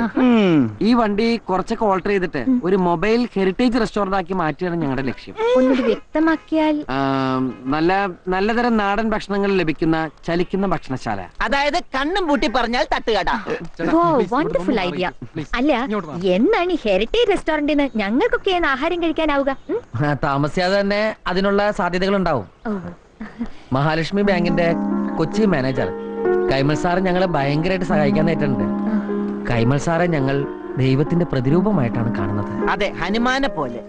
ഈ വണ്ടി കുറച്ചൊക്കെ ഓൾട്ടർ ചെയ്തിട്ട് ഒരു മൊബൈൽ ഹെറിറ്റേജ് റെസ്റ്റോറന്റ് ആക്കി മാറ്റിയാണ് ഞങ്ങളുടെ ലക്ഷ്യം. ഒന്നുകൂടി വ്യക്തമാക്കിയാൽ? നല്ലതരം നാടൻ ഭക്ഷണങ്ങൾ ലഭിക്കുന്ന ചലിക്കുന്ന ഭക്ഷണശാല. അതായത് കണ്ണും പൂട്ടി പറഞ്ഞാൽ തട്ടുകട. Wonderful idea. അല്ല, എന്നാണ് ഈ ഹെറിറ്റേജ് റെസ്റ്റോറന്റിന് ഞങ്ങൾക്കൊക്കെ ആഹാരം കഴിക്കാനാവുക? താമസിയാതെ തന്നെ അതിനുള്ള സാധ്യതകൾ ഉണ്ടാവും. മഹാലക്ഷ്മി ബാങ്കിന്റെ കൊച്ചി മാനേജർ കൈമൾ സാറ് ഞങ്ങളെ ഭയങ്കരമായിട്ട് സഹായിക്കാൻ നേരിട്ടുണ്ട്. കൈമൾ സാറെ ഞങ്ങൾ ദൈവത്തിന്റെ പ്രതിരൂപമായിട്ടാണ് കാണുന്നത്. അതെ, ഹനുമാനെ പോലെ.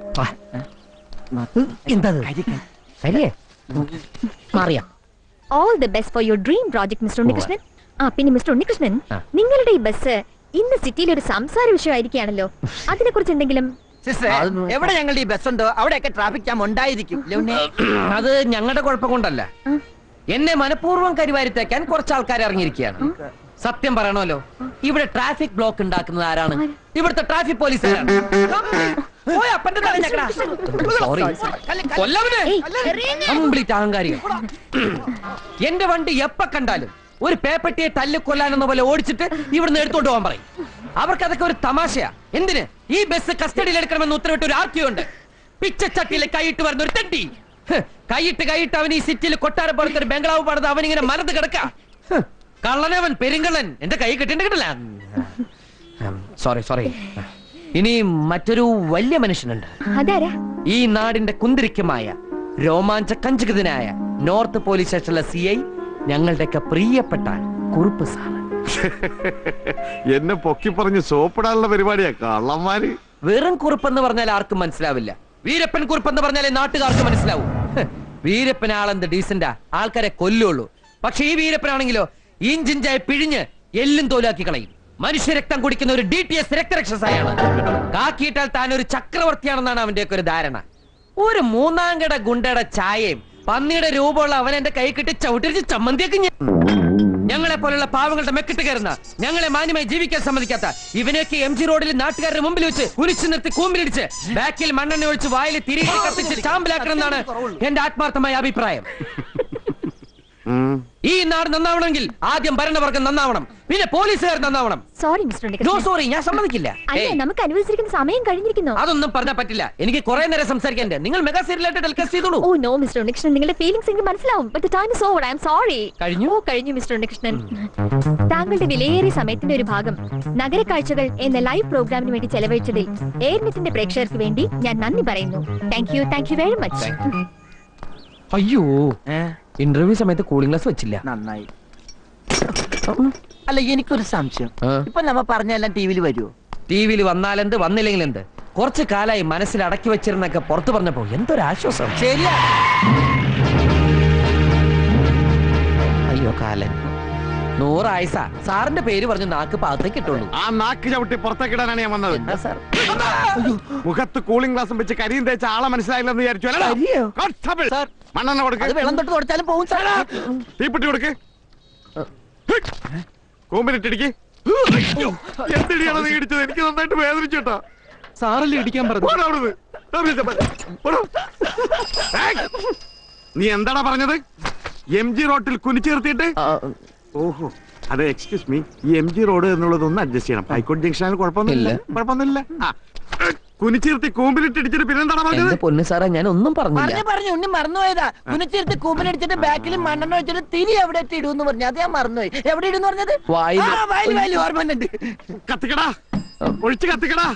All the best for your dream project mister Unnikrishnan. പിന്നെ മിസ്റ്റർ ഉണ്ണികൃഷ്ണൻ, നിങ്ങളുടെ ഈ ബസ് ഇന്ന് സിറ്റിയിൽ ഒരു സംസാര വിഷയമായിരിക്കുകയാണല്ലോ. അതിനെ കുറിച്ച് എന്തെങ്കിലും? എവിടെ ഞങ്ങളുടെ ഈ ബസ് ഉണ്ടോ അവിടെയൊക്കെ ട്രാഫിക് ജാം ഉണ്ടായിരിക്കും. അത് ഞങ്ങളുടെ കുഴപ്പം കൊണ്ടല്ല. എന്നെ മനഃപൂർവ്വം കരിവാരിത്തേക്കാൻ കുറച്ച് ആൾക്കാർ ഇറങ്ങിയിരിക്കുകയാണ്. സത്യം പറയണമല്ലോ, ഇവിടെ ട്രാഫിക് ബ്ലോക്ക് ഉണ്ടാക്കുന്നത് ആരാണ്? ഇവിടുത്തെ ട്രാഫിക് പോലീസ്. കംപ്ലീറ്റ് അഹങ്കാരികൾ. എന്റെ വണ്ടി എപ്പ കണ്ടാലും ഒരു പേപ്പട്ടിയെ തല്ലിക്കൊല്ലാനെന്ന പോലെ ഓടിച്ചിട്ട് ഇവിടുന്ന് എടുത്തോണ്ട് പോകാൻ പറയും. അവർക്കതൊക്കെ ഒരു തമാശയാ. എന്തിന് ഈ ബസ് കസ്റ്റഡിയിൽ എടുക്കണമെന്ന് ഉത്തരവിട്ട് ഒരു ആർട്ടിയോ ഉണ്ട്. പിച്ചച്ചട്ടിയിൽ കൈയിട്ട് വരുന്ന ഒരു തെണ്ടി. കൈയിട്ട് അവൻ ഈ സിറ്റിയിൽ കൊട്ടാര പോലത്തെ ഒരു ബംഗ്ലാവ് പണിത് അവനിങ്ങനെ മരത്ത് കിടക്ക. കള്ളനവൻ പെരുങ്കള്ളൻ എന്റെ കൈ കിട്ടില്ല. Sorry sorry. ഇനി മറ്റൊരു വലിയ മനുഷ്യനുണ്ട്. അതാരാ? ഈ നാടിന്റെ കുന്തിരിക്കമായ രോമാഞ്ച കഞ്ചുകിതനായ നോർത്ത് പോലീസ് സ്റ്റേഷനിലെ CI, ഞങ്ങളുടെയൊക്കെ പ്രിയപ്പെട്ട കുറുപ്പ് സാർ. എന്നെ പൊക്കി പറഞ്ഞ് സോപ്പിടാനുള്ള പരിപാടിയാ കള്ളന്മാര്. വെറും കുറുപ്പെന്ന് പറഞ്ഞാൽ ആർക്കും മനസ്സിലാവില്ല. വീരപ്പൻ കുറുപ്പെന്ന് പറഞ്ഞാലേ നാട്ടുകാർക്ക് മനസ്സിലാവൂ. വീരപ്പൻ ആളെന്ത് ഡീസന്റാ, ആൾക്കാരെ കൊല്ലുള്ളൂ. പക്ഷെ ഈ വീരപ്പനാണെങ്കിലോ ഇഞ്ചിഞ്ചായി പിഴിഞ്ഞ് എല്ലും തോലാക്കി കളയും. മനുഷ്യരക്തം കുടിക്കുന്ന ഒരു DTS രക്തരക്ഷസായാണ്. കാക്കിയിട്ടാൽ താൻ ഒരു ചക്രവർത്തിയാണെന്നാണ് അവന്റെയൊക്കെ ഒരു ധാരണ. ഒരു മൂന്നാംകട ഗുണ്ടയുടെ ചായയും പന്നിയുടെ രൂപമുള്ള അവൻ എന്റെ കൈ കിട്ടി ചവിട്ടിരിച്ച് ചമ്മന്തിയൊക്കെ ഞങ്ങളെ പോലുള്ള പാവങ്ങളുടെ മെക്കിട്ട് കയറുന്ന, ഞങ്ങളെ മാന്യമായി ജീവിക്കാൻ സമ്മതിക്കാത്ത ഇവനെയൊക്കെ MG റോഡിൽ നാട്ടുകാരുടെ മുമ്പിൽ വെച്ച് കുരിച്ചു നിർത്തി കൂമ്പിലിടിച്ച് ബാക്കിൽ മണ്ണെണ്ണ ഒഴിച്ച് വായിൽ തിരികെ കത്തിച്ച് ചാമ്പലാക്കണം എന്നാണ് എന്റെ ആത്മാർത്ഥമായ അഭിപ്രായം. ഈ നാട് നന്നാവണമെങ്കിൽ ആദ്യം ഭരണവർഗം നന്നാവണം, പിന്നെ പോലീസുകാർ നന്നാവണം. സോറി മിസ്റ്റർ നോ സോറി, ഞാൻ സമ്മതിക്കില്ല. അല്ല, നമുക്ക് അനുവദിച്ചിരിക്കുന്ന സമയം കഴിഞ്ഞിരിക്കുന്നു. അതൊന്നും പറഞ്ഞാൽ പറ്റില്ല. എനിക്ക് കുറെ നേരം സംസാരിക്കാൻ. നിങ്ങൾ മെഗാ സീരിയലായിട്ട് ടെലികാസ്റ്റ് ചെയ്തോളൂ. ഓ നോ മിസ്റ്റർ ഉണ്ണികൃഷ്ണൻ, നിങ്ങളുടെ ഫീലിംഗ്സ് എനിക്ക് മനസ്സിലാവും. But time is over. I am sorry. കഴിഞ്ഞു? ഓ കഴിഞ്ഞു മിസ്റ്റർ ഉണ്ണികൃഷ്ണൻ. താങ്കളുടെ വിലയേറിയ സമയത്തിന്റെ ഒരു ഭാഗം നഗരക്കാഴ്ചകൾ എന്ന ലൈവ് പ്രോഗ്രാമിന് വേണ്ടി ചെലവഴിച്ചതിൽ എയർനെറ്റിന്റെ പ്രേക്ഷകർക്ക് വേണ്ടി ഞാൻ നന്ദി പറയുന്നു. Thank you very much. അയ്യോ, ഇന്റർവ്യൂ സമയത്ത് കൂളിംഗ് ഗ്ലാസ് വെച്ചില്ല. നന്നായി. അല്ല, എനിക്കൊരു സംശയം. ഇപ്പൊ നമ്മ പറഞ്ഞെല്ലാം TV-ൽ വരുമോ? TV-ൽ വന്നാലെന്ത് വന്നില്ലെങ്കിൽ എന്ത്? കുറച്ചു കാലായി മനസ്സിൽ അടക്കി വെച്ചിരുന്നൊക്കെ പുറത്തു പറഞ്ഞപ്പോ എന്തൊരു ആശ്വാസം. ശരിയാ. അയ്യോ കാലൻ. 100 ആയുസ. സാറിന്റെ പേര് പറഞ്ഞ് നാക്ക് പാകത്തേക്ക് ഇട്ടുള്ളൂ. ആ നാക്ക് ചവിട്ടി പുറത്തേക്കിടാനാണ് ഞാൻ വന്നത്. എന്താ സാർ? മുഖത്ത് കൂളിംഗ് ഗ്ലാസും വെച്ച് കരിയും തേച്ച ആളെ മനസ്സിലായില്ലെന്ന് വിചാരിച്ചു അല്ലേ? കോൺസ്റ്റബിൾ, സാർ, മണ്ണെണ്ണ കൊടുക്ക്. അത് വെള്ളം തൊട്ട് തുടച്ചാലും പോകും സാർ. തീപ്പെട്ടി കൊടുക്ക്. കൂമ്പിലിട്ടിടിക്ക്. എന്തിടിയാണ് നീ ഇടിച്ചത്? എനിക്ക് നന്നായിട്ട് വേദനിച്ചു കേട്ടോ. സാറല്ലേ ഇടിക്കാൻ പറഞ്ഞു. നീ എന്താടാ പറഞ്ഞത്? MG റോഡിൽ കുനിച്ചു നിർത്തിയിട്ട്? ഓഹോ, അതെ, എക്സ്ക്യൂസ് മീ, ഈ MG റോഡ് എന്നുള്ളതൊന്ന് അഡ്ജസ്റ്റ് ചെയ്യണം. ഹൈക്കോടതി ജംഗ്ഷനിൽ കുഴപ്പമൊന്നുമില്ല. കുനിച്ചിരുത്തി കൂമ്പിലിട്ടിടിച്ചിട്ട് പിന്നെന്താണ് പറഞ്ഞത്? പൊന്നു സാറേ, ഞാൻ ഒന്നും പറഞ്ഞില്ല. പറഞ്ഞു ഉണ്ണി മറന്നുപോയതാ. കുനിച്ചിരുത്തി കൂമ്പിനടിച്ചിട്ട് ബാക്കിൽ മണ്ണെണ്ണ വെച്ചിട്ട് തിരി എവിടെ ഇടൂന്ന് പറഞ്ഞു. അത് ഞാൻ മറന്നുപോയി. എവിടെ ഇടുന്ന് പറഞ്ഞത്? വായിൽ ഓർമ്മയുണ്ട്. കത്തിക്കടാ, ഒഴിച്ച് കത്തിക്കടാ.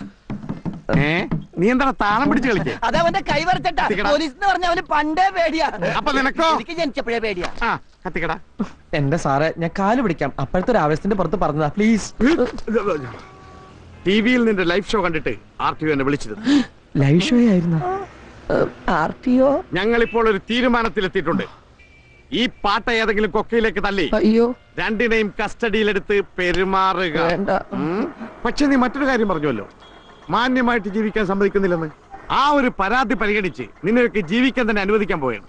നീ എന്താണ് താളം പിടിച്ച് കളിക്കേ? അത് അവന്റെ കൈ വരച്ചട്ടാ. പോലീസ് എന്ന് പറഞ്ഞ അവന് പണ്ടേ പേടിയാ. അപ്പൊ നിനക്കോ? എനിക്ക് ജനിച്ചപ്പോഴേ പേടിയാ. കത്തിക്കടാ. എന്റെ സാറേ, ഞാൻ കാല് പിടിക്കാം. അപ്പോഴത്തെ ഒരു ആവേശത്തിന്റെ പുറത്ത് പറഞ്ഞതാ. പ്ലീസ്. TV-യിൽ നിന്റെ ലൈവ് ഷോ കണ്ടിട്ട് RTO എന്നെ വിളിച്ചിരുന്നു. ലൈവ് ഷോ ആയിരുന്നു? RTO? ഞങ്ങളിപ്പോൾ ഒരു തീരുമാനത്തിലെത്തിയിട്ടുണ്ട്. ഈ പാട്ട ഏതെങ്കിലും കൊക്കയിലേക്ക് തള്ളി അയ്യോ, രണ്ടിനെയും കസ്റ്റഡിയിലെടുത്ത് പെരുമാറുക. പക്ഷെ നീ മറ്റൊരു കാര്യം പറഞ്ഞുവല്ലോ, മാന്യമായിട്ട് ജീവിക്കാൻ സമ്മതിക്കുന്നില്ലെന്ന്. ആ ഒരു പരാതി പരിഗണിച്ച് നിന്നെയൊക്കെ ജീവിക്കാൻ തന്നെ അനുവദിക്കാൻ പോയാണ്.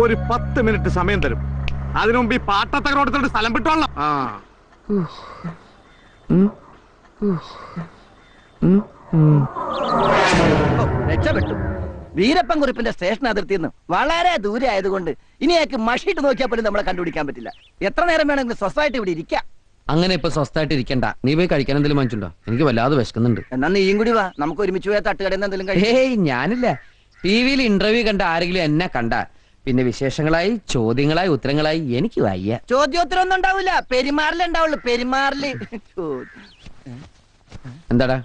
ഒരു 10 മിനിറ്റ് സമയം തരും. അതിനു മുമ്പ് ഈ പാട്ടത്തകരോടത്തോട് സ്ഥലം വിട്ടോളാം. രക്ഷപ്പെട്ടു. വീരപ്പൻ കുറിപ്പിന്റെ സ്റ്റേഷൻ അതിർത്തിയിൽ നിന്ന് വളരെ ദൂരെ ആയതുകൊണ്ട് ഇനി അയാൾക്ക് മഷിയിട്ട് നോക്കിയാൽ പോലും നമ്മളെ കണ്ടുപിടിക്കാൻ പറ്റില്ല. എത്ര നേരം വേണമെങ്കിലും സ്വസ്ഥമായിട്ട് ഇവിടെ ഇരിക്കാം. അങ്ങനെ ഇപ്പൊ സ്വസ്ഥമായിട്ട് ഇരിക്കണ്ട. നീ പോയി കഴിക്കാൻ എന്തെങ്കിലും വാങ്ങിച്ചുണ്ടോ? എനിക്ക് വല്ലാതെ വിശക്കുന്നുണ്ട്. എന്നാ നീയും കൂടി വാ, നമുക്ക് ഒരുമിച്ച് പോയാൽ തട്ടുകടയിൽ എന്തെങ്കിലും കഴിക്കാം. ഏയ്, ഞാനില്ല. TV-യിൽ ഇന്റർവ്യൂ കണ്ട ആരെങ്കിലും എന്നെ കണ്ട പിന്നെ വിശേഷങ്ങളായി, ചോദ്യങ്ങളായി, ഉത്തരങ്ങളായി എനിക്ക് വയ്യ. ചോദ്യോത്തരം ഒന്നും ഉണ്ടാവില്ല, പെരുമാറിലേ ഉണ്ടാവുള്ളൂ. പെരുമാറില്. എന്താടാ?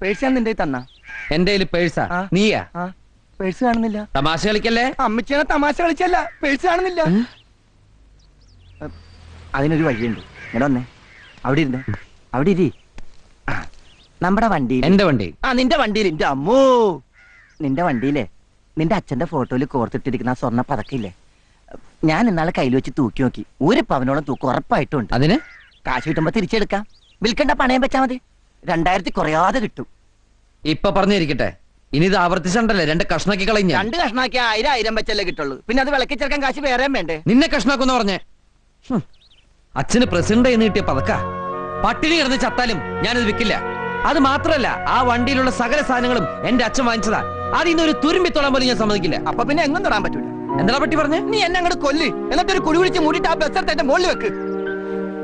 പേഴ്സ് ഞാൻ നിന്റെ തന്ന. എന്റെ പേഴ്സാ? നീയാ? പേഴ്സ് കാണുന്നില്ല. തമാശ കളിക്കല്ലേ? അമ്മച്ചിയാണ് തമാശ കളിച്ചല്ല. പേഴ്സ് കാണുന്നില്ല. അതിനൊരു വഴിയുണ്ട്. ഇങ്ങനെ വന്നേ, അവിടെ ഇരുന്നേ, അവിടെ ഇരി. നമ്മുടെ വണ്ടിയിൽ. എന്റെ വണ്ടി? നിന്റെ വണ്ടിയിൽ. എന്റെ അമ്മോ, നിന്റെ വണ്ടിയിലെ നിന്റെ അച്ഛന്റെ ഫോട്ടോയിൽ കോർത്തിട്ടിരിക്കുന്ന ആ സ്വർണ്ണ പതക്കില്ലേ, ഞാൻ ഇന്നാളെ കയ്യിൽ വെച്ച് തൂക്കി നോക്കി. 1 പവനോളം തൂക്കം ഉറപ്പായിട്ടുണ്ട്. അതിന് കാശ് കിട്ടുമ്പോ തിരിച്ചെടുക്കാം. വിൽക്കണ്ട, പണയം വെച്ചാ മതി. 2000 കുറയാതെ കിട്ടും. ഇപ്പൊ പറഞ്ഞിരിക്കട്ടെ, ഇനി ഇത് ആവർത്തിച്ചണ്ടല്ലേ 2 കഷ്ണാക്കി കളഞ്ഞ. 2 കഷ്ണാക്കി 1000 വെച്ചല്ലേ കിട്ടുള്ളൂ. പിന്നെ അത് വിളക്കി ചേർക്കാൻ കാശ് വേറെയും വേണ്ടേ? നിന്നെ കഷ്ണാക്കുന്ന് പറഞ്ഞേ. അച്ഛന് പ്രസിഡന്റ് എന്ന് കിട്ടിയ പതക്ക. പട്ടിണി കിടന്ന് ചത്താലും ഞാനിത് വിൽക്കില്ല. അത് മാത്രല്ല, ആ വണ്ടിയിലുള്ള സകല സാധനങ്ങളും എന്റെ അച്ഛൻ വാങ്ങിച്ചതാ. അതിൽ ഒരു തുരുമ്പി തൊടാൻ പോലും ഞാൻ സമ്മതിക്കില്ല. അപ്പൊ പിന്നെ എങ്ങും തൊടാൻ പറ്റൂല. എന്താ പറ്റി പറഞ്ഞേ? നീ എന്നെ അങ്ങോട്ട് കൊല്ല്, എന്നിട്ടൊരു കുടി വിളിച്ച് മൂടിയിട്ട് ആ ബസ് എടുത്ത് എന്റെ മുകളിൽ വെക്ക്.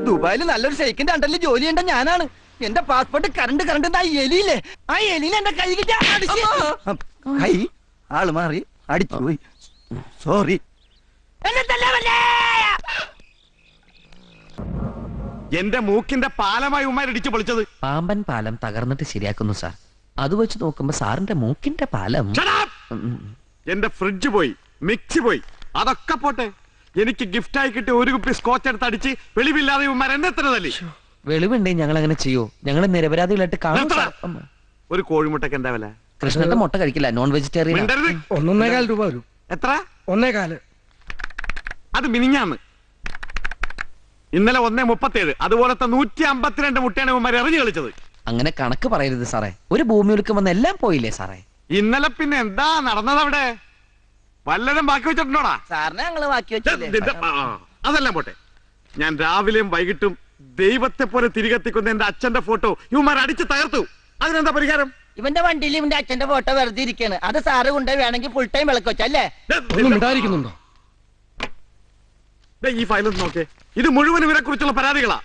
ദുബായിൽ നല്ലൊരു ഷെയ്ക്കിന്റെ അണ്ടറിൽ ജോലി ചെയ്യേണ്ട ഞാനാണ്. എന്റെ പാസ്പോർട്ട് കറണ്ട് ആ എലിയില്ലേ, ആ എലിയിൽ എന്റെ കൈ കിട്ടിയ കൈ ആള് മാറി അടിച്ചു പോയി. സോറി. എന്റെ മൂക്കിന്റെ പാലമായി ഉമ്മാരിടിച്ച് പൊളിച്ചത്. പാമ്പൻ പാലം തകർന്നിട്ട് ശരിയാക്കുന്നു സാർ. അത് വെച്ച് നോക്കുമ്പോ സാറിന്റെ മൂക്കിന്റെ പാലം. Shut up! എന്റെ ഫ്രിഡ്ജ് പോയി, മിക്സി പോയി, അതൊക്കെ പോട്ടെ. എനിക്ക് ഗിഫ്റ്റായി കിട്ടിയ ഒരു കുപ്പി സ്കോച്ച് എടുത്ത് അടിച്ച് വെളിവില്ലാതെ ഉമ്മാർ എന്നെ എത്ര തല്ലി. വെളിവുണ്ടെങ്കിൽ ഞങ്ങൾ അങ്ങനെ ചെയ്യോ? ഞങ്ങൾ നിരപരാധികളായിട്ട് കാണും നിർത്തടാ. സാർ. ഒരു കോഴിമുട്ടക്ക് എന്താ വില? കൃഷ്ണന്റെ മുട്ട കഴിക്കില്ല, നോൺ വെജിറ്റേറിയൻ. മിണ്ടരുത്. 1.25 രൂപ വരും. എത്ര? 1.25. അത് മിനിഞ്ഞാന്ന്. ഇന്നലെ 1.37. അതുപോലത്തെ 152 മുട്ടയാണ് ഉമ്മാർ എറിഞ്ഞു കളിച്ചത്. അങ്ങനെ കണക്ക് പറയരുത് സാറേ. ഒരു ഭൂമി ഒലുക്കം വന്ന് എല്ലാം പോയില്ലേ സാറേ? ഇന്നലെ പിന്നെ എന്താ നടന്നത് അവിടെ? വല്ലതും ബാക്കി വെച്ചിട്ടുണ്ടോടാ? സാറിനെ ഞങ്ങള് ബാക്കി വെച്ചില്ലേ? അതെല്ലാം പോട്ടെ. ഞാൻ രാവിലെയും വൈകിട്ടും ദൈവത്തെ പോലെ തിരികെത്തിക്കുന്ന എന്റെ അച്ഛന്റെ ഫോട്ടോ ഇവന്മാർ അടിച്ച് തകർത്തു. അതിനെന്താ പരിഹാരം? ഇവന്റെ വണ്ടിയിൽ ഇവന്റെ അച്ഛന്റെ ഫോട്ടോ വെറുതെ ഇരിക്കാണ്. അത് സാറ് കൊണ്ട് വേണമെങ്കിൽ ഫുൾ ടൈം വിളക്ക് വെച്ചല്ലേ? ഉണ്ടായിരിക്കുന്നുണ്ടോ? ഈ ഫയലൊന്ന് നോക്കേ. ഇത് മുഴുവൻ ഇവരെ കുറിച്ചുള്ള പരാതികളാ.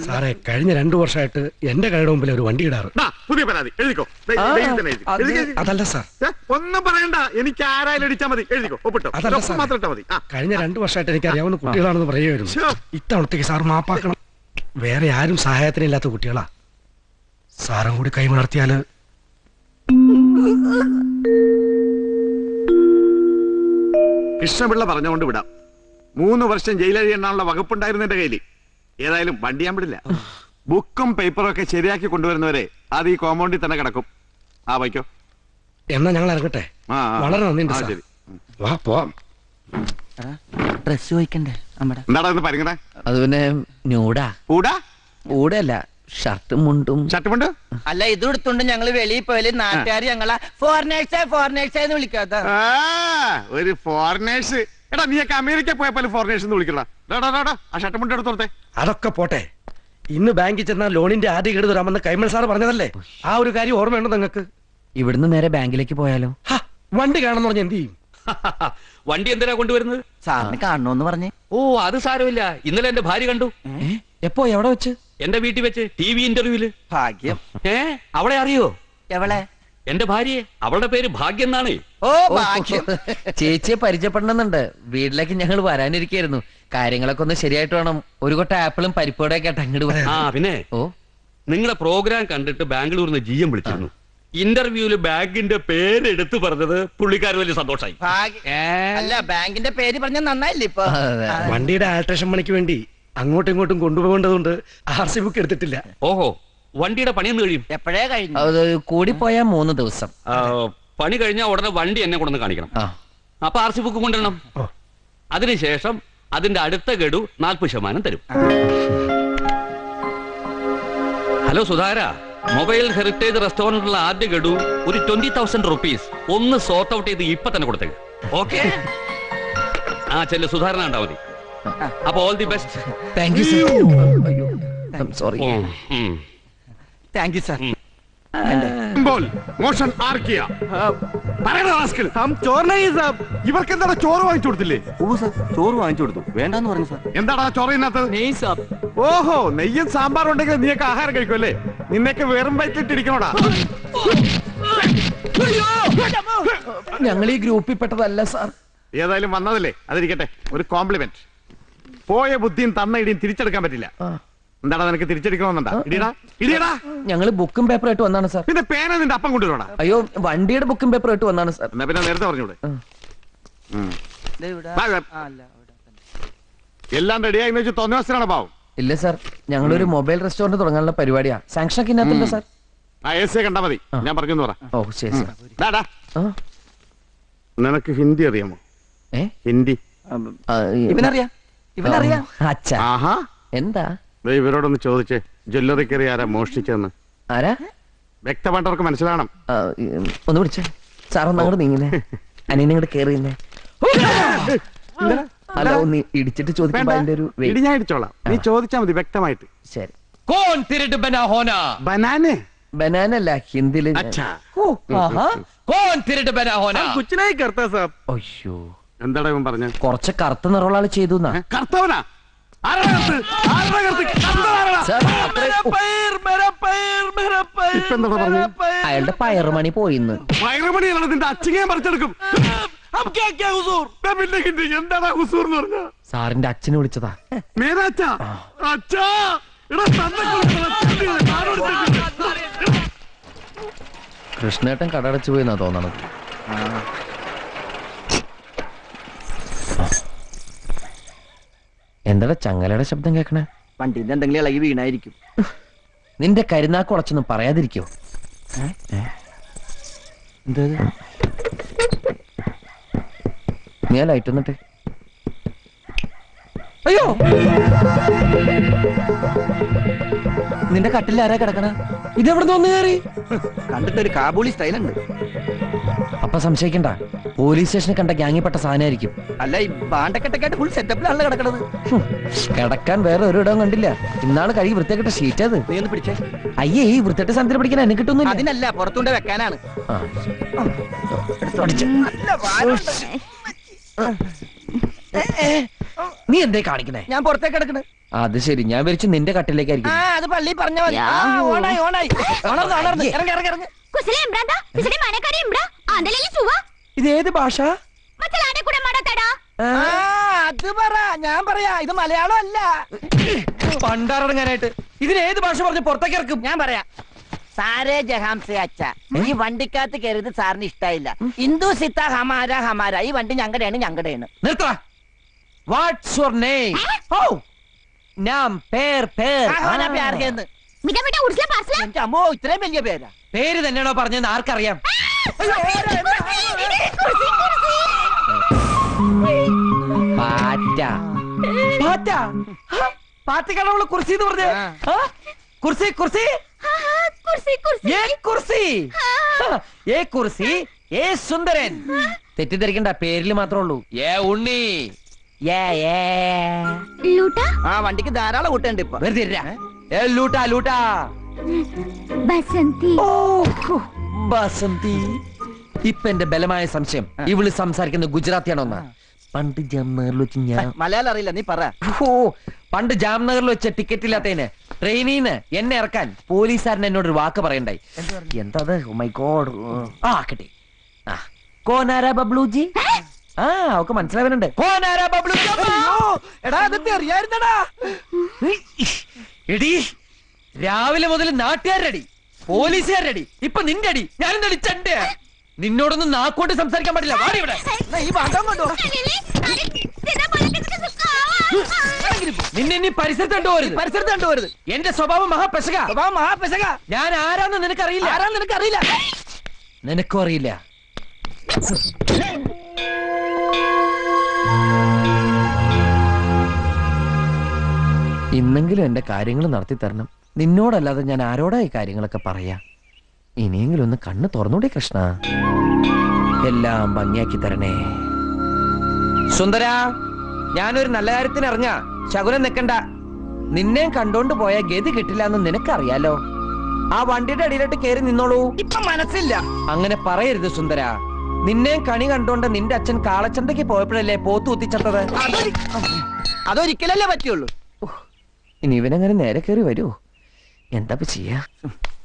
സാറേ, കഴിഞ്ഞ 2 വർഷമായിട്ട് എന്റെ കടയുടെ മുമ്പിൽ ഒരു വണ്ടി ഇടാറ്. പുതിയ പരാതി എഴുതിക്കോ. അതല്ല സാർ, ഒന്നും പറയണ്ട. എനിക്ക് ആരായാലും അടിച്ചാൽ മതി. എഴുതിക്കോ, ഒപ്പിട്ടോ. അതല്ല ഒപ്പ് മാത്രം ഇട്ടാ മതി. കഴിഞ്ഞ 2 വർഷമായിട്ട് എനിക്ക് അറിയാവുന്ന കുട്ടികളാണെന്ന് പറയുമായിരുന്നു. ഇത്തവണത്തേക്ക് സാർ മാപ്പാക്കണം. വേറെ ആരും സഹായത്തിനില്ലാത്ത കുട്ടികളാ. സാറും കൂടി കൈമലർത്തിയാല്. കൃഷ്ണപിള്ള പറഞ്ഞുകൊണ്ട് വിടാം. 3 വർഷം ജയിലഴിയെണ്ണാനുള്ള വകുപ്പുണ്ടായിരുന്നു എന്റെ കയ്യിൽ. ഏതായാലും വണ്ടി ഞാൻ വിടില്ല. ബുക്കും പേപ്പറും ഒക്കെ ശരിയാക്കി കൊണ്ടുവരുന്നവരെ അത് ഈ കോമ്പൗണ്ടിൽ തന്നെ കിടക്കും. ആ വയ്ക്കോ. എന്നാ ഞങ്ങൾ ഇറങ്ങട്ടെ. വളരെ നന്ദിയുണ്ട് സാർ. ശരി. വാ പോവാം. ഡ്രസ് ചോദിക്കണ്ടേ നമ്മുടെ? എന്താടാ ഇന്ന് പരിങ്ങണേ? അത് പിന്നെ ന്യൂഡാ. പൂടാ? ഊടല്ല, ഷർട്ടും മുണ്ടും. ഷർട്ടുമുണ്ട്? അല്ല, ഇത് എടുത്തോണ്ട് ഞങ്ങള് വെളിയിൽ പോയാല് നാട്ടുകാർ ഞങ്ങളെ ഫോറിനേഴ്സ് എന്ന് വിളിക്കാത്ത. ഒരു ഫോറിനേഴ്സ്. എടാ, നീയൊക്കെ അമേരിക്ക പോയപ്പോൾ ഫോറിനേഴ്സ് എന്ന് വിളിക്കടാ. ആ ഷർട്ടുമുണ്ട് എടുത്തോളത്തെ. അതൊക്കെ പോട്ടെ. ഇന്ന് ബാങ്കിൽ ചെന്നാൽ ലോണിന്റെ ആദ്യ ഗഡു തരാമെന്ന് കൈമൾ സാർ പറഞ്ഞതല്ലേ? ആ ഒരു കാര്യം ഓർമ്മയുണ്ടോ നിങ്ങൾക്ക്? ഇവിടുന്ന് നേരെ ബാങ്കിലേക്ക് പോയാലോ? വണ്ടി കാണുന്ന പറഞ്ഞ എന്ത് ചെയ്യും? വണ്ടി എന്തിനാ കൊണ്ടുവരുന്നത്? സാറിന് കാണണോന്ന് പറഞ്ഞേ. ഓ, അത് സാരമില്ല. ഇന്നലെ എന്റെ ഭാര്യ കണ്ടു. എപ്പോ, എവിടെ വെച്ച്? എന്റെ വീട്ടിൽ വെച്ച്, TV ഇന്റർവ്യൂല്. ഭാഗ്യം. അവളെ അറിയോ? എവളെ? എന്റെ ഭാര്യയെ. അവളുടെ പേര് ഭാഗ്യം എന്നാണ്. ഓ, ഭാഗ്യം. ചേച്ചിയെ പരിചയപ്പെടണമെന്നുണ്ട്. വീട്ടിലേക്ക് ഞങ്ങൾ വരാനിരിക്കായിരുന്നു. കാര്യങ്ങളൊക്കെ ഒന്ന് ശരിയായിട്ട് വേണം. ഒരു കൊട്ട ആപ്പിളും പരിപ്പോടെ ഒക്കെ അങ്ങോട്ട് വരാം. ആ, പിന്നെ നിങ്ങളുടെ പ്രോഗ്രാം കണ്ടിട്ട് ബാംഗ്ലൂരിൽ നിന്ന് GM വിളിച്ചിരുന്നു. ഇന്റർവ്യൂല് ബാങ്കിന്റെ പേര് എടുത്തു പറഞ്ഞത് പുള്ളിക്കാരൻ വലിയ സന്തോഷായി. അല്ല, ബാങ്കിന്റെ പേര് പറഞ്ഞ നന്നായില്ലേ ഇപ്പൊ? വണ്ടിയുടെ ആൾട്രേഷൻ പണിക്ക് വേണ്ടി അങ്ങോട്ടും ഇങ്ങോട്ടും കൊണ്ടുപോകേണ്ടതുകൊണ്ട് RC ബുക്ക് എടുത്തിട്ടില്ല. ഓഹോ, വണ്ടിയുടെ പണിയൊന്ന് കഴിയും. എപ്പോഴേ കഴിഞ്ഞു? അത് കൂടിപ്പോയാ 3 ദിവസം. പണി കഴിഞ്ഞാൽ ഉടനെ വണ്ടി എന്നെ കൊണ്ടു കാണിക്കണം. അപ്പൊ RC ബുക്ക് കൊണ്ടുവരണം. അതിനുശേഷം അതിന്റെ അടുത്ത ഗഡു 40% തരും. ഹലോ സുധാര, മൊബൈൽ ഹെറിറ്റേജ് റെസ്റ്റോറന്റിലുള്ള ആദ്യ ഗഡു ഒരു 20,000 റുപ്പീസ് ഒന്ന് സോർട്ട് ഔട്ട് ചെയ്ത് ഇപ്പൊ തന്നെ കൊടുത്തേക്ക്. ഓക്കെ? ആ, ചെല്ലു. സുധാരണ ഉണ്ടാ മതി. അപ്പൊ all the best. Thank you sir. Sorry. Thank you sir. Motion ആർക്കിയ ഇവർക്ക് എന്താ ചോറ് വാങ്ങിച്ചു കൊടുത്തില്ലേ? ചോറ് വാങ്ങിച്ചു കൊടുത്തു. വേണ്ടെന്ന് പറഞ്ഞു സാർ. എന്താടാ ചോറിനകത്ത്? ഓഹോ, നെയ്യും സാമ്പാറും ഉണ്ടെങ്കിൽ നീയൊക്കെ ആഹാരം കഴിക്കുമല്ലേ? നിന്നൊക്കെ വെറും വയറ്റിട്ടിരിക്കണോടാ. ഞങ്ങൾ ഈ ഗ്രൂപ്പിൽ പെട്ടതല്ല സാർ. ഏതായാലും വന്നതല്ലേ, അതിരിക്കട്ടെ. ഒരു കോംപ്ലിമെന്റ്. പോയ ബുദ്ധിയും തന്ന ഇടിയും തിരിച്ചെടുക്കാൻ പറ്റില്ല. എന്താടാ, നിനക്ക് തിരിച്ചെടുക്കണമെന്നുണ്ടാ? ഇടിയടാ, ഇടിയടാ. ഞങ്ങള് ബുക്കും പേപ്പറായിട്ട് വന്നാണ് സാർ. പിന്നെ പേന നിന്റെ അപ്പം കൊണ്ടുവരണ? അയ്യോ, വണ്ടിയുടെ ബുക്കും പേപ്പറായിട്ട് വന്നാണ് സാർ. എന്നാ പിന്നെ നേരത്തെ പറഞ്ഞൂടെ? എല്ലാം റെഡിയായി വെച്ച് തോന്നിയ പാവം. ഇല്ല സാർ, ഞങ്ങളൊരു മൊബൈൽ റെസ്റ്റോറന്റ് തുടങ്ങാനുള്ള പരിപാടിയാ. സാങ്ഷൻ ഒക്കെ ഇന്നത്തില്ല സാർ. AC കണ്ടാ മതി. ഞാൻ പറഞ്ഞു പറ. ഓ ശരി സാർ. നിനക്ക് ഹിന്ദി അറിയാമോ? ഹിന്ദി ഇവനറിയാം. അച്ഛാ, ആഹാ. എന്താ? ഇവരോടൊന്ന് ചോദിച്ചേ, ജ്വല്ലറി കയറി ആരാ മോഷ്ടിച്ചെന്ന്. ആരാ? വ്യക്തമായിട്ടവർക്ക് മനസ്സിലാവണം. ഒന്ന് വിളിച്ചേ സാർ. ഒന്ന് അങ്ങോട്ട് നീങ്ങില്ലേ? അനിയനെ ഇങ്ങോട്ട് കേറിയില്ലേ? അല്ല, ഒന്ന് ഇടിച്ചിട്ട് ചോദിക്കുമ്പോ അതിന്റെ ഒരു ഇടി ഞാൻ ഇടിച്ചോളാം. നീ ചോദിച്ചാ മതി വ്യക്തമായിട്ട്. ശരി. കോൺ തിരട്ട് ബനാഹോന. ബനാനെ? ബനാനല്ല, ഹിന്ദിയില്. കോൺ തിരട്ട് ബനാഹോന. കുച്ചിനായി കർത്താ സാബ്. അയ്യോ, എന്താടാ ഇവൻ പറഞ്ഞ? കുറച്ച് കറുത്ത നിറമുള്ള ആള് ചെയ്തു. കർത്തവനാ? അയാളുടെ പയറുമണി പോയിന്ന്. പയറുമണിയാണ് നിന്റെ അച്ഛനെ പറിച്ചെടുക്കും. എന്താടാ ഹുസൂർ എന്ന് പറഞ്ഞ? സാറിന്റെ അച്ഛനെ വിളിച്ചതാ. മേരാച്ചാ? അച്ഛാ, കൃഷ്ണേട്ടൻ കടടച്ചു പോയെന്നാ തോന്നണത്. എന്താ ചങ്ങലയുടെ ശബ്ദം കേക്കണേ? വണ്ടിന്റെ എന്തെങ്കിലും ഇളകി വീണായിരിക്കും. നിന്റെ കരുനാക്ക് ഉളച്ചൊന്നും പറയാതിരിക്കോ? എന്താ നീ ആ ലൈറ്റ് വന്നിട്ട്. അയ്യോ, നിന്റെ കട്ടിൽ ആരാ കിടക്കണ? ഇതെവിടെ നിന്ന് കയറി? കണ്ടിട്ടൊരു കാബൂളി സ്റ്റൈലുണ്ട്. അപ്പൊ സംശയിക്കണ്ട, പോലീസ് സ്റ്റേഷനിൽ കണ്ട ഗ്യാങ്ങിപ്പെട്ട സാധനമായിരിക്കും. അല്ല, ഈ ബാണ്ടക്കെട്ടൊക്കെ ഫുൾ സെറ്റപ്പിലാണല്ലോ കിടക്കണത്. കിടക്കാൻ വേറെ ഒരു ഇടവും കണ്ടില്ല. ഇന്നാള് കഴുകി വൃത്തിയാക്കിട്ട ഷീറ്റ് അത്. നീ ഒന്ന് പിടിച്ചേ. അയ്യേ, ഈ വൃത്തിയായിട്ട് സാധനത്തിന് പിടിക്കാൻ എന്നെ കിട്ടുന്നില്ല. അതിനല്ല, പുറത്തുകൊണ്ട് വെക്കാനാണ്. ആ. നല്ല വാലുണ്ട്. നീ എന്തേ കാണിക്കണേ? ഞാൻ പുറത്തേക്ക് കിടക്കണേ. അത് ശരി, ഞാൻ വിരിച്ചു നിന്റെ കട്ടിലേക്കായിരിക്കും. അത് പള്ളി പറഞ്ഞ മതി. ഓണായി ഓണായി. ഇറങ്ങി ഇറങ്ങി ഇറങ്ങി. ഇത് ഏത് ഭാഷ? അത് പറ, ഞാൻ പറയാ. ഇത് മലയാളം അല്ല. പണ്ടാറടങ്ങാനായിട്ട് ഇതിന് ഏത് ഭാഷ പറഞ്ഞ് പുറത്തേക്ക് ഇറക്കും? ഞാൻ പറയാ. സാരേ ജഹാംസെ അച്ഛ, ഈ വണ്ടിക്കകത്ത് കയറിയത് സാറിന് ഇഷ്ടായില്ല. ഹിന്ദു സിത്ത ഹമാര ഹമാര. ഈ വണ്ടി ഞങ്ങളുടെയാണ് ഞങ്ങളുടെയാണ്. നിർത്ത. What's your name? ഓ, നാം പേർ പേർ. എന്റെ അമ്മോ, ഇത്രയും വലിയ പേരാ. പേര് തന്നെയാണോ പറഞ്ഞെന്ന് ആർക്കറിയാം? പാറ്റ. പാറ്റ? പാറ്റക്കാണോ കുർസി എന്ന് പറഞ്ഞേ? കുർസി കുർസി കുർസി ഏ സുന്ദരൻ. തെറ്റിദ്ധരിക്കണ്ട, പേരില് മാത്രമേ ഉള്ളൂ. ഏ ഉണ്ണി. ആ വണ്ടിക്ക് ധാരാളം കൂട്ടുണ്ട് ഇപ്പൊ. ലൂട്ടാ ലൂട്ടാ. ബസന്തി. ഇപ്പൊ എന്റെ ബലമായ സംശയം ഇവള് സംസാരിക്കുന്ന ഗുജറാത്തിയാണോന്നാ. പണ്ട് ജാംനഗറിൽ വെച്ച് ഞാൻ മലയാളം അറിയില്ല, നീ പറ. പണ്ട് ജാംനഗറിൽ വെച്ച ടിക്കറ്റ് ഇല്ലാത്തതിന് ട്രെയിനിന്ന് എന്നെ ഇറക്കാൻ പോലീസുകാരൻ എന്നോടൊരു വാക്ക് പറയണ്ടായി. എന്താ? Oh my god. ആ കിട്ടി. ആ, കോനാര ബബ്ലൂജി. ആ, അവക്ക് മനസ്സിലാവുന്നുണ്ട്. കോനാര ബബ്ലൂജി. എടാ, അതൊക്കെ അറിയായിരുന്നടാ. എടി, രാവിലെ മുതൽ നാട്ടുകാരുടെ അടി, പോലീസുകാരുടെ അടി, ഇപ്പൊ നിന്റെ അടി. ഞാനെന്താ ചണ്ട? നിന്നോടൊന്നും നാക്കോട്ട് സംസാരിക്കാൻ പറ്റില്ല. വാടി ഇവിടെ. ഈ ഭാഗം കൊണ്ടോ. നിന്നെ ഇനി പരിസരത്ത് കണ്ടുപോരുത്. പരിസരത്ത് കണ്ടുപോരുത്. എന്റെ സ്വഭാവം മഹാപെശക. സ്വഭാവം മഹാപെശക. ഞാൻ ആരാന്ന് നിനക്കറിയില്ല. ആരാന്ന് നിനക്കറിയില്ല. നിനക്കും അറിയില്ല. ഇന്നെങ്കിലും എന്റെ കാര്യങ്ങൾ നടത്തി തരണം. നിന്നോടല്ലാതെ ഞാൻ ആരോടാ ഈ കാര്യങ്ങളൊക്കെ പറയാ? ഇനിയെങ്കിലും ഒന്ന് കണ്ണ് തുറന്നൂടെ കൃഷ്ണ? എല്ലാം ഭംഗിയാക്കി തരണേ. സുന്ദര, ഞാനൊരു നല്ല കാര്യത്തിന് ഇറങ്ങാ. ശകുനം നിക്കണ്ട. നിന്നെ കണ്ടോണ്ട് പോയ ഗതി കിട്ടില്ല എന്ന് നിനക്കറിയാലോ. ആ വണ്ടിയുടെ അടിയിലോട്ട് കേറി നിന്നോളൂ. ഇപ്പൊ മനസ്സില്ല. അങ്ങനെ പറയരുത് സുന്ദര. നിന്നെ കണി കണ്ടോണ്ട് നിന്റെ അച്ഛൻ കാളച്ചന്തയ്ക്ക് പോയപ്പോഴല്ലേ പോത്തു കുത്തിച്ചത്തത്. അതൊരിക്കലല്ലേ പറ്റുള്ളൂ. ഇനി ഇവനങ്ങനെ നേരെ കയറി വരൂ. എന്താ ചെയ്യാ?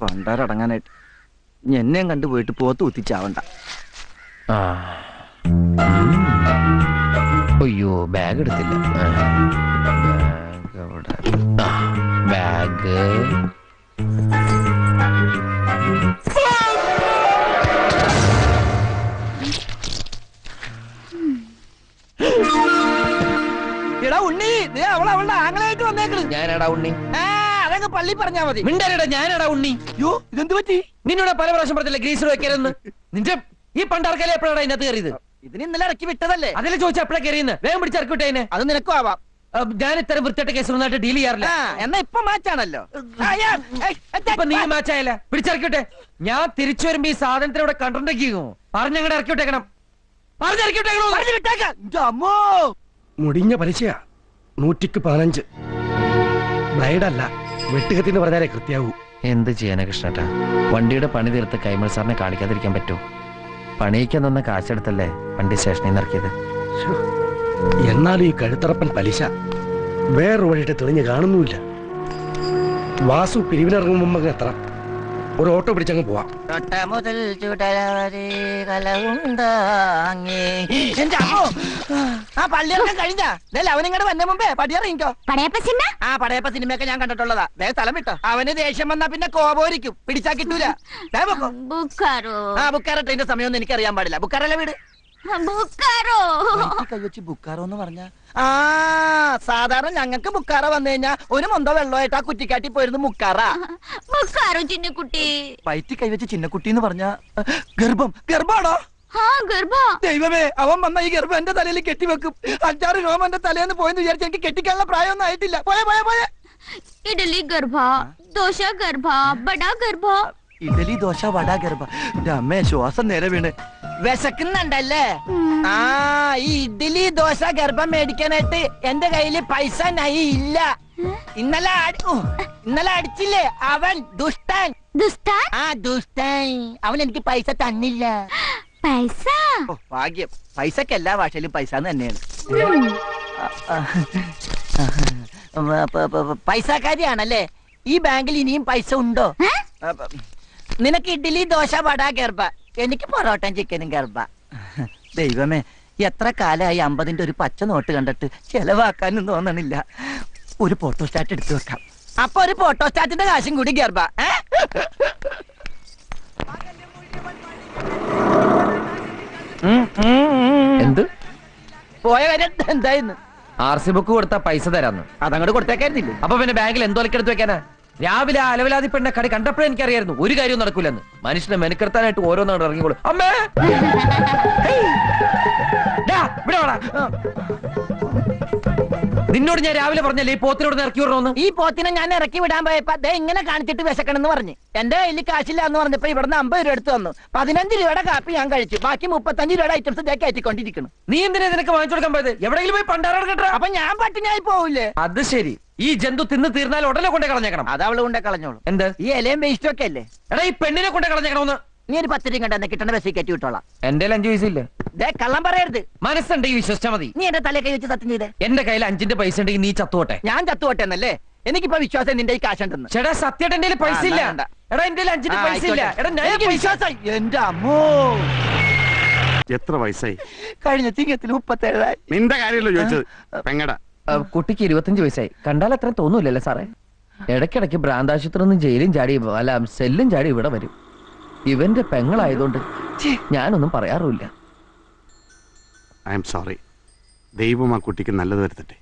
പണ്ടാരടങ്ങാനായിട്ട് എന്നെയും കണ്ടുപോയിട്ട് പോത്ത് കുത്തിച്ചാവണ്ട. അയ്യോ, ബാഗ് എടുത്തില്ല. ബാഗ് അവിടെ. ബാഗ്. എടാ ഉണ്ണി, അവളുടെ ആങ്ങളായിട്ട് വന്നേക്കണ്. ഞാനടാ ഉണ്ണി. അതങ്ങ് പള്ളി പറഞ്ഞാ മതി. മിണ്ടരടാ, ഞാനടാ ഉണ്ണി. യോ, ഇതെന്ത് പറ്റി? നിന്നോട് പല പ്രാവശ്യം പറഞ്ഞില്ല ഗ്രീസർ വെക്കരുതെന്ന്. നിന്റെ ഈ പണ്ടാർക്കല്ലേ എപ്പോഴാണ് അതിനകത്ത് കയറിയത്? ഇതിന് ഇന്നലെ ഇറക്കി വിട്ടതല്ലേ. അതിലെ ചോദിച്ചാ എപ്പോഴാ കയറിയെന്ന്. വേഗം പിടിച്ചിറക്കി വിട്ടേനെ. അത് നിനക്കും ആവാം. ഞാൻ ഇത്തരം വൃത്തിയായിട്ട് കേസ് ഒന്നായിട്ട് ഡീൽ ചെയ്യാറില്ല. എന്നാ ഇപ്പൊ മാച്ചാണല്ലോ. ഇപ്പൊ നീ മാച്ചായല്ല. പിടിച്ചിറക്കി വിട്ടെ. ഞാൻ തിരിച്ചു വരുമ്പോ ഈ സാധനത്തിനോടെ കണ്ടിട്ടുണ്ടെങ്കിൽ പറഞ്ഞങ്ങടെ ഇറക്കി വിട്ടേക്കണം. പറഞ്ഞിറക്കി വിട്ടേക്കണോ? മുടിഞ്ഞ പലിശയാ. 115. ബ്ലൈഡല്ല, വെട്ടുകത്തിന് പറഞ്ഞാലേ കൃത്യാവൂ. എന്ത് ചെയ്യാനാ കൃഷ്ണേട്ടാ? വണ്ടിയുടെ പണി തീർത്ത് കൈമൾ സാറിനെ കാണിക്കാതിരിക്കാൻ പറ്റുമോ? പണിയിക്കാൻ തന്ന കാശെടുത്തല്ലേ വണ്ടി സ്റ്റേഷനിൽ നിന്ന് ഇറക്കിയത്. എന്നാലും ഈ കഴുത്തറപ്പൻ പലിശ വേറൊരു വഴിയിട്ട് തെളിഞ്ഞ് കാണുന്നുമില്ല. വാസു പിരിവിനിറങ്ങും മുമ്പ് എത്ര ഒരു ഓട്ടോ പിടിച്ചങ്ങ് പോവാം. തൊട്ട മുതൽ ചുടലവരെ കലവുണ്ടാങ്ങി. എന്റെ അമ്മോ, ആ പള്ളിയൊക്കെ കഴിഞ്ഞാ അവനിങ്ങോട്ട് വന്ന മുമ്പേ പടിയറിയിക്കോ. ആ പടയപ്പ സിനിമയൊക്കെ ഞാൻ കണ്ടിട്ടുള്ളതാ. ദേ സ്ഥലം വിട്ടോ. അവന് ദേഷ്യം വന്നാ പിന്നെ കോപോരിക്കും, പിടിച്ചാ കിട്ടൂല. ആ ബുക്കാറോ ട്രെയിന്റെ സമയമൊന്നും എനിക്ക് അറിയാൻ പാടില്ല. ബുക്കാറല്ലേ വീട്? കൈവച്ച് ബുക്കാറോ എന്ന് പറഞ്ഞ ആ സാധാരണ ഞങ്ങൾക്ക് ബുക്കാറ വന്നു കഴിഞ്ഞാ ഒരു മൊന്തോ വെള്ളമായിട്ട് ആ കുറ്റിക്കാട്ടി പോയിരുന്നു മുക്കാറ. ചിന്നക്കുട്ടി വയറ്റി കൈവച്ച് ചിന്നക്കുട്ടി എന്ന് പറഞ്ഞ ഗർഭാണോ? ദൈവമേ, അവൻ വന്ന ഈ ഗർഭം എന്റെ തലയിൽ കെട്ടിവെക്കും. 5-6 രോമം എന്റെ തലേന്ന് പോയെന്ന് വിചാരിച്ച് എനിക്ക് കെട്ടിക്കാനുള്ള പ്രായമൊന്നും ആയിട്ടില്ല. പോയെ ഇഡലി ഗർഭ, ദോശ ഗർഭ, ബടാ ഗർഭ. ഇഡലി ദോശ വട ഗർഭ. അമ്മേ, ശ്വാസം നേരെ വീണ്. വിശക്കുന്നുണ്ടല്ലേ? ആ ഈ ഇഡലി ദോശ ഗർഭം മേടിക്കാനായിട്ട് എന്റെ കയ്യില് പൈസ ഇല്ല. ഇന്നലെ അടിച്ചില്ലേ അവൻ ദുഷ്ടൻ. ആ ദുഷ്ടൻ അവൻ എനിക്ക് പൈസ തന്നില്ല. പൈസ ഭാഗ്യം. പൈസക്ക് എല്ലാ ഭാഷയിലും പൈസ തന്നെയാണ്. പൈസക്കാരിയാണല്ലേ? ഈ ബാങ്കിൽ ഇനിയും പൈസ ഉണ്ടോ? നിനക്ക് ഇഡ്ഡലി ദോശ വട ഗർഭ, എനിക്ക് പൊറോട്ടയും ചിക്കനും ഗർഭ. ദൈവമേ, എത്ര കാലമായി 50-ന്റെ ഒരു പച്ച നോട്ട് കണ്ടിട്ട് ചെലവാക്കാനും തോന്നണില്ല. ഒരു ഫോട്ടോസ്റ്റാറ്റ് എടുത്തു വെക്കാം. അപ്പൊ ഒരു ഫോട്ടോസ്റ്റാറ്റിന്റെ കാശും കൂടി ഗർഭ. എന്ത് പോയ കാര്യം എന്തായിരുന്നു? RC ബുക്ക് കൊടുത്താ പൈസ തരാന്ന്. അതങ്ങോട്ട് കൊടുത്തേക്കായിരുന്നില്ലേ? അപ്പൊ പിന്നെ ബാങ്കിൽ എന്തോ എടുത്ത് വെക്കാനാ? രാവിലെ ആ അലവലാതി പെണ്ണ കടി കണ്ടപ്പോഴേ എനിക്കറിയായിരുന്നു ഒരു കാര്യവും നടക്കൂലെന്ന്. മനുഷ്യനെ മെനക്കെടുത്താനായിട്ട് ഓരോന്നാണ് ഇറങ്ങിക്കോളൂ. അമ്മേ, നിന്നോട് ഞാൻ രാവിലെ പറഞ്ഞല്ലേ ഈ പോത്തിനോട് ഇറക്കി വിടണമെന്ന്. ഈ പോത്തിനെ ഞാൻ ഇറക്കി വിടാൻ പോയപ്പോ ദേ ഇങ്ങനെ കാണിച്ചിട്ട് വിശക്കണമെന്ന് പറഞ്ഞു. എന്റെ കയ്യിൽ കാശില്ല എന്ന് പറഞ്ഞപ്പോ ഇവിടുന്ന് 50 രൂപ എടുത്തു തന്നു. 15 രൂപയുടെ കാപ്പി ഞാൻ കഴിച്ചു. ബാക്കി 35 രൂപയുടെ ഐറ്റംസ് ഇതേ കയറ്റിക്കൊണ്ടിരിക്കുന്നു. നീ എന്തിനാ നിനക്ക് വാങ്ങിച്ചു കൊടുക്കാൻ പോയത്? എവിടെയെങ്കിലും പോയി പണ്ടാരം കേട്ടോ. അപ്പൊ ഞാൻ പട്ടിണിയായി പോവില്ലേ? അത് ശരി. ഈ ജന്തു തിന്ന് തീർന്നാൽ ഉടനെ കൊണ്ടേ കളഞ്ഞേക്കണം. അത് അവള് കൊണ്ടേ കളഞ്ഞോളൂ. എന്ത്? ഈ ഇലയും വേസ്റ്റും ഒക്കെ അല്ലേ? എടാ, ഈ പെണ്ണിനെ കൊണ്ടേ കളഞ്ഞേക്കണമെന്ന്. നീ ഒരു 10 രൂപ കണ്ടെന്ന് കിട്ടണ ബസ്സിൽ കയറ്റി വിട്ടോളാം. എന്റെ 5 പൈസയില്ലേ? കള്ളം പറയരുത്. മനസ്സുണ്ടെങ്കിൽ വിശ്വസിച്ചാ മതി. നീ എന്റെ തലേ കൈ വെച്ച് സത്യം ചെയ്തേ. എന്റെ കയ്യിൽ 5-ന്റെ പൈസ ഉണ്ടെങ്കിൽ നീ ചത്തുപോട്ടെ. ഞാൻ ചത്തുപോട്ടെ എന്നല്ലേ? എനിക്കിപ്പോ വിശ്വാസം നിന്റെ ഈ കാശുണ്ടെന്ന്. ചേട്ടാ, സത്യമായിട്ട് എന്റെ പൈസ ഇല്ല. എടാ, എന്റെ 5-ന്റെ പൈസ ഇല്ല. എടാ, എനിക്ക് വിശ്വാസം. എന്റെ അമ്മോ, എത്ര വയസ്സായി? കഴിഞ്ഞ ചിങ്ങത്തിൽ 37. നിന്റെ കാര്യമല്ലോ ചോദിച്ചത്. പെങ്ങട കുട്ടിക്ക് 25 വയസ്സായി. കണ്ടാൽ അത്ര തോന്നൂലല്ലേ സാറേ? ഇടയ്ക്കിടയ്ക്ക് ഭ്രാന്താശുപത്രി നിന്ന് ജയിലും ചാടി അല്ല സെല്ലും ചാടി ഇവിടെ വരും. ഇവന്റെ പെങ്ങളായതുകൊണ്ട് ഞാനൊന്നും പറയാറുമില്ല. I am sorry. ദൈവം ആ കുട്ടിക്ക് നല്ലത് വരുത്തട്ടെ.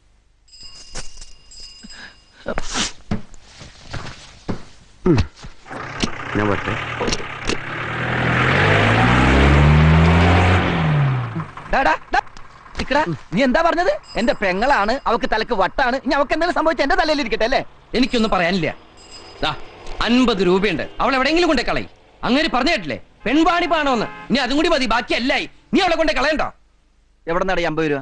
ഞാൻ വരട്ടെ. നീ എന്താ പറഞ്ഞത്? എന്റെ പെങ്ങളാണ്, അവക്ക് തലക്ക് വട്ടാണ്. ഇനി അവക്ക് എന്തെങ്കിലും സംഭവിച്ച എന്റെ തലയിൽ ഇരിക്കട്ടെ അല്ലേ? എനിക്കൊന്നും പറയാനില്ല. 50 രൂപയുണ്ട്, അവൾ എവിടെയെങ്കിലും കൊണ്ടേ കളയി. അങ്ങനെ പറഞ്ഞു കേട്ടില്ലേ, പെൺപാണി പാണോന്ന്. ഇനി അതും കൂടി മതി, ബാക്കി അല്ലായി. നീ അവളെ കൊണ്ടേ കളയണ്ടോ? എവിടെ നിന്നാണ് 50 രൂപ?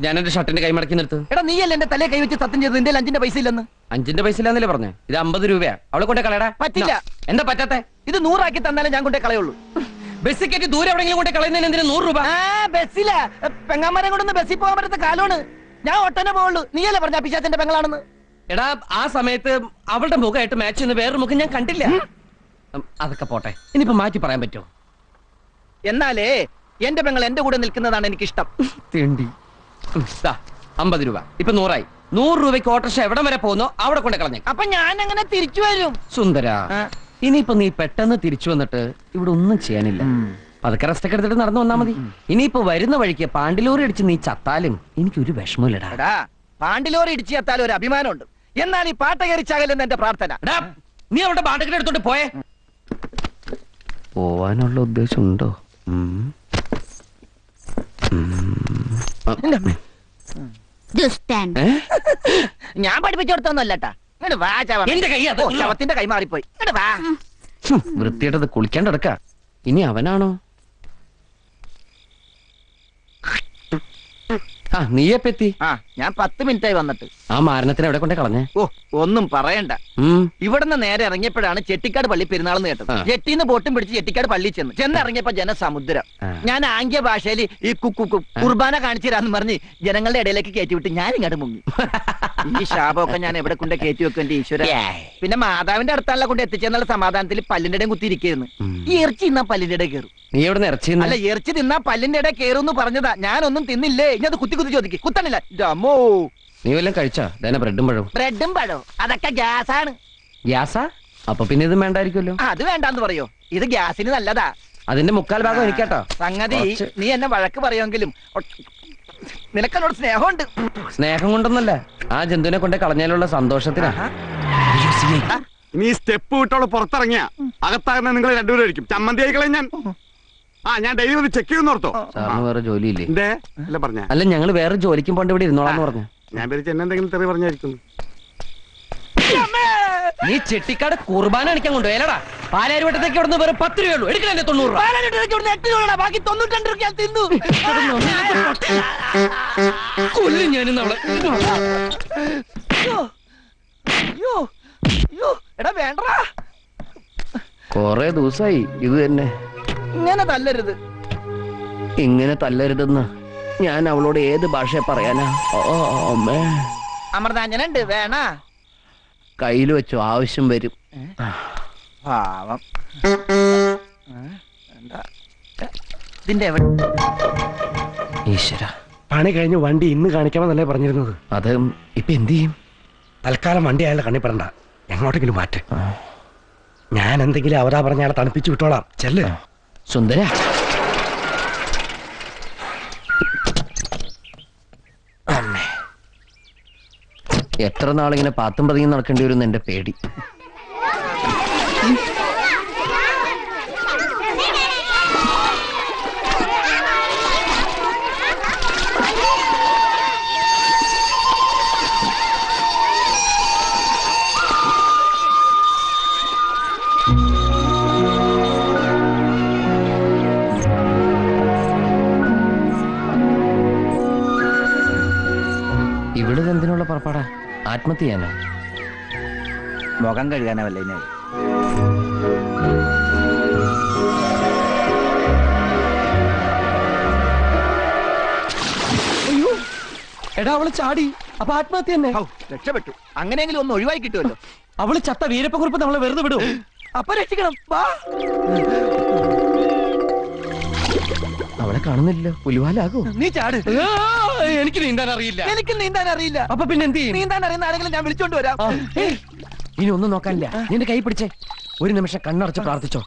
ഞാൻ എന്റെ ഷർട്ടിന്റെ കൈ മടക്കി നിർത്ത്. എടാ, നീയല്ലേ എന്റെ തലേ കൈ വെച്ച് സത്യം ചെയ്തത്? എന്റെ 5-ന്റെ പൈസ ഇല്ലെന്ന്. 5-ന്റെ പൈസ ഇല്ലാന്നല്ലേ പറഞ്ഞേ? ഇത് 50 രൂപയാ. അവളെ കൊണ്ടേ കളയടാ. പറ്റില്ല. എന്താ പറ്റാത്തെ? ഇത് 100 ആക്കി തന്നാലേ ഞാൻ കൊണ്ടേ കളയുള്ളൂ. ബസ്സിൽ കയറ്റി ദൂരെ എവിടെയെങ്കിലും കൊണ്ടേ കളയുന്നതിന് എന്തിനാ 100 രൂപ? ബസ്സില പെങ്ങാമരെ കൊണ്ടൊന്ന് ബസ്സിൽ പോകാൻ പറ്റുന്ന കാലമാണ്. ഞാൻ ഒട്ടനെ പോവുള്ളൂ. നീയല്ലേ പറഞ്ഞ പിശാചിന്റെ പെങ്ങളാണെന്ന്? എടാ, ആ സമയത്ത് അവളുടെ മുഖമായിട്ട് മാച്ച് ചെയ്യുന്ന വേറൊരു മുഖം ഞാൻ കണ്ടില്ല. അതൊക്കെ പോട്ടെ, ഇനിയിപ്പോ മാറ്റി പറയാൻ പറ്റുമോ? എന്നാലേ എന്റെ പെങ്ങൾ എന്റെ കൂടെ നിൽക്കുന്നതാണ് എനിക്കിഷ്ടം. തിണ്ടി. 50 രൂപ ഇപ്പൊ 100 ആയി. 100 രൂപയ്ക്ക് ഓട്ടോറിക്ഷ എവിടം വരെ പോകുന്നോ അവിടെ കൊണ്ട് കളഞ്ഞേ. അപ്പൊ ഞാൻ അങ്ങനെ തിരിച്ചു വരും. സുന്ദര, ഇനിയിപ്പോ നീ പെട്ടെന്ന് തിരിച്ചു വന്നിട്ട് ഇവിടെ ഒന്നും ചെയ്യാനില്ല. പതുക്കെ റെസ്റ്റ് ഒക്കെ എടുത്തിട്ട് നടന്നു വന്നാ മതി. ഇനിയിപ്പോ വരുന്ന വഴിക്ക് പാണ്ടിലോറി അടിച്ച് നീ ചത്താലും എനിക്കൊരു വിഷമമില്ലടാ. പാണ്ടിലോറി ഇടിച്ചു ചത്താലും ഒരു അഭിമാനമുണ്ട്. എന്നാൽ ഈ പാട്ട കയറിച്ചാകലെന്ന് എന്റെ പ്രാർത്ഥന. നീ അവിടെ പാട്ടൊക്കെ എടുത്തോണ്ട് പോയേ. പോവാനുള്ള ഉദ്ദേശം ഉണ്ടോ? ഞാൻ പഠിപ്പിച്ചു കൊടുത്തൊന്നുമല്ലട്ടാ. എന്റെ കൈ അത് ശവത്തിന്റെ കൈ മാറിപ്പോയി. വൃത്തിയായിട്ടത് കുളിക്കാണ്ട് കിടക്ക. ഇനി അവനാണോ? ആ നീയെപ്പെത്തി? ആ ഞാൻ 10 മിനിറ്റായി വന്നിട്ട്. ആ മാരണത്തിന് എവിടെ കൊണ്ടേ കളഞ്ഞേ? ഓ ഒന്നും പറയണ്ട. ഉം. ഇവിടുന്ന് നേരെ ഇറങ്ങിയപ്പോഴാണ് ചെട്ടിക്കാട് പള്ളി പെരുന്നാളെന്ന് കേട്ടത്. ജെട്ടിന്ന് ബോട്ടും പിടിച്ച് ചെട്ടിക്കാട് പള്ളി ചെന്നിറങ്ങിയപ്പോ ജനസമുദ്രം. ഞാൻ ആംഗ്യ ഭാഷയിൽ ഈ കുർബാന കാണിച്ചു തരാന്ന് പറഞ്ഞ് ജനങ്ങളുടെ ഇടയിലേക്ക് കയറ്റിവിട്ട് ഞാൻ ഇങ്ങോട്ട് മുങ്ങി. ഈ ശാപമൊക്കെ ഞാൻ എവിടെ കൊണ്ട് കയറ്റി വെക്കേണ്ട ഈശ്വര. പിന്നെ മാതാവിന്റെ അടുത്താണല്ലോ കൊണ്ട് എത്തിച്ചെന്നുള്ള സമാധാനത്തിൽ പല്ലിന്റെ ഇടയും കുത്തിയിരിക്കുന്നു. ഈ ഇറച്ചി തിന്നാ പല്ലിന്റെ ഇടയിൽ കയറും. നീ എവിടെ ഇറച്ചി? അല്ല ഇറച്ചി തിന്നാ പല്ലിന്റെ ഇടയിൽ കയറും പറഞ്ഞതാ. ഞാനൊന്നും തിന്നില്ലേ. ഇനി അത് കുത്തി കുത്തി ചോദിക്കും. കുത്തണില്ല. അമ്മോ നീ വല്ലതും കഴിച്ചാ? ബ്രെഡും പഴവും. ബ്രെഡും പഴവും അതൊക്കെ ഗ്യാസാണ്. ഗ്യാസാ? അപ്പൊ പിന്നെ ഇത് വേണ്ടായിരിക്കുമല്ലോ. അത് വേണ്ടാന്ന് പറയോ? ഇത് ഗ്യാസിന് നല്ലതാ. അതിന്റെ 3/4 ഭാഗം എനിക്കാട്ടോ. സംഗതി നീ എന്നെ വഴക്ക് പറയുമെങ്കിലും നിനക്കെന്നോട് സ്നേഹമുണ്ട്. സ്നേഹം കൊണ്ടൊന്നല്ല, ആ ജന്തുവിനെ കൊണ്ട് കളഞ്ഞാലുള്ള സന്തോഷത്തിനാ. ഇനി സ്റ്റെപ്പ് വിട്ടോളൂ പുറത്തിറങ്ങിയ അകത്താകുന്ന നിങ്ങൾ രണ്ടുപേരും ആയിരിക്കും. ചമ്മന്തി ആയിക്കളെ ഞാൻ. ഞാൻ ഡെയിലി ഒന്ന് ചെക്ക് ചെയ്യുന്നോർത്തോ. സാറിന് വേറെ ജോലിയില്ലേ? അല്ല പറഞ്ഞ അല്ല ഞങ്ങള് വേറെ ജോലിക്കും പോണ്ട് ഇവിടെ ഇരുന്നോളാന്ന് പറഞ്ഞു. ഞാൻ പേരിച്ച് എന്നെ എന്തെങ്കിലും തെറി പറഞ്ഞായിരിക്കുന്നു. നീ ചെട്ടിക്കാട് കുർബാന അടിക്കാൻ കൊണ്ടുപോയല്ലടാ. പാലാരിവട്ടത്തേക്ക് ഇവിടുന്ന് വെറും 10 രൂപയുള്ളൂ. എടുക്കണേ 90 രൂപ. 8 രൂപ ബാക്കി 92 രൂപ തിന്നു. കൊല്ലും ഞാനും അവളെ. എടാ വേണ്ടടാ. കൊറേ ദിവസമായി ഇത് തന്നെ. ഇങ്ങനെ തല്ലരുത്. ഇങ്ങനെ തല്ലരുതെന്ന് ഞാൻ അവളോട് ഏത് ഭാഷ പറയാനാ? അമ്മേ അമൃതാഞ്ജനുണ്ട് വേണ. കയ്യിൽ വെച്ചോ, ആവശ്യം വരും. പാവം. ഇതിന്റെ ഈശ്വര, പണി കഴിഞ്ഞ് വണ്ടി ഇന്ന് കാണിക്കാമെന്നല്ലേ പറഞ്ഞിരുന്നത്? അത് ഇപ്പൊ എന്ത് ചെയ്യും? തൽക്കാലം വണ്ടി അയാളെ കണ്ണിപ്പെടണ്ട, എങ്ങോട്ടെങ്കിലും മാറ്റ്. ഞാൻ എന്തെങ്കിലും അവതാ പറഞ്ഞ അയാളെ തണുപ്പിച്ചു വിട്ടോളാം. ചെല്ല് സുന്ദര. എത്ര നാളിങ്ങനെ പാത്തും പതിങ്ങി നടക്കേണ്ടി വരും എന്റെ പേടി. ഇവിടെ എന്തിനുള്ള പുറപ്പാടാ? ആത്മഹത്യ ചെയ്യാനോ? മുഖം കഴുകാനോ വല്ല? അയ്യോ എടാ, അവള് ചാടി. അപ്പൊ ആത്മഹത്യ തന്നെ. രക്ഷപ്പെട്ടു. അങ്ങനെയെങ്കിലും ഒന്ന് ഒഴിവായി കിട്ടുമല്ലോ. അവള് ചത്ത വീരപ്പക്കുറിപ്പ് നമ്മളെ വെറുതെ വിടും. അപ്പൊ രക്ഷിക്കണം. വാ. അവളെ കാണുന്നില്ലല്ലോ. പുലിവാലാകോ? നീ ചാട്. എനിക്ക് നീന്താൻ അറിയില്ല. എനിക്ക് നീന്താൻ അറിയില്ല. അപ്പൊ പിന്നെ എന്ത് ചെയ്യും? നീന്താൻ അറിയുന്ന ആരെങ്കിലും ഞാൻ വിളിച്ചോണ്ട് വരാം. ഇനി ഒന്നും നോക്കാനില്ല. നിന്റെ കൈ പിടിച്ചേ. ഒരു നിമിഷം കണ്ണടച്ച് പ്രാർത്ഥിച്ചോ.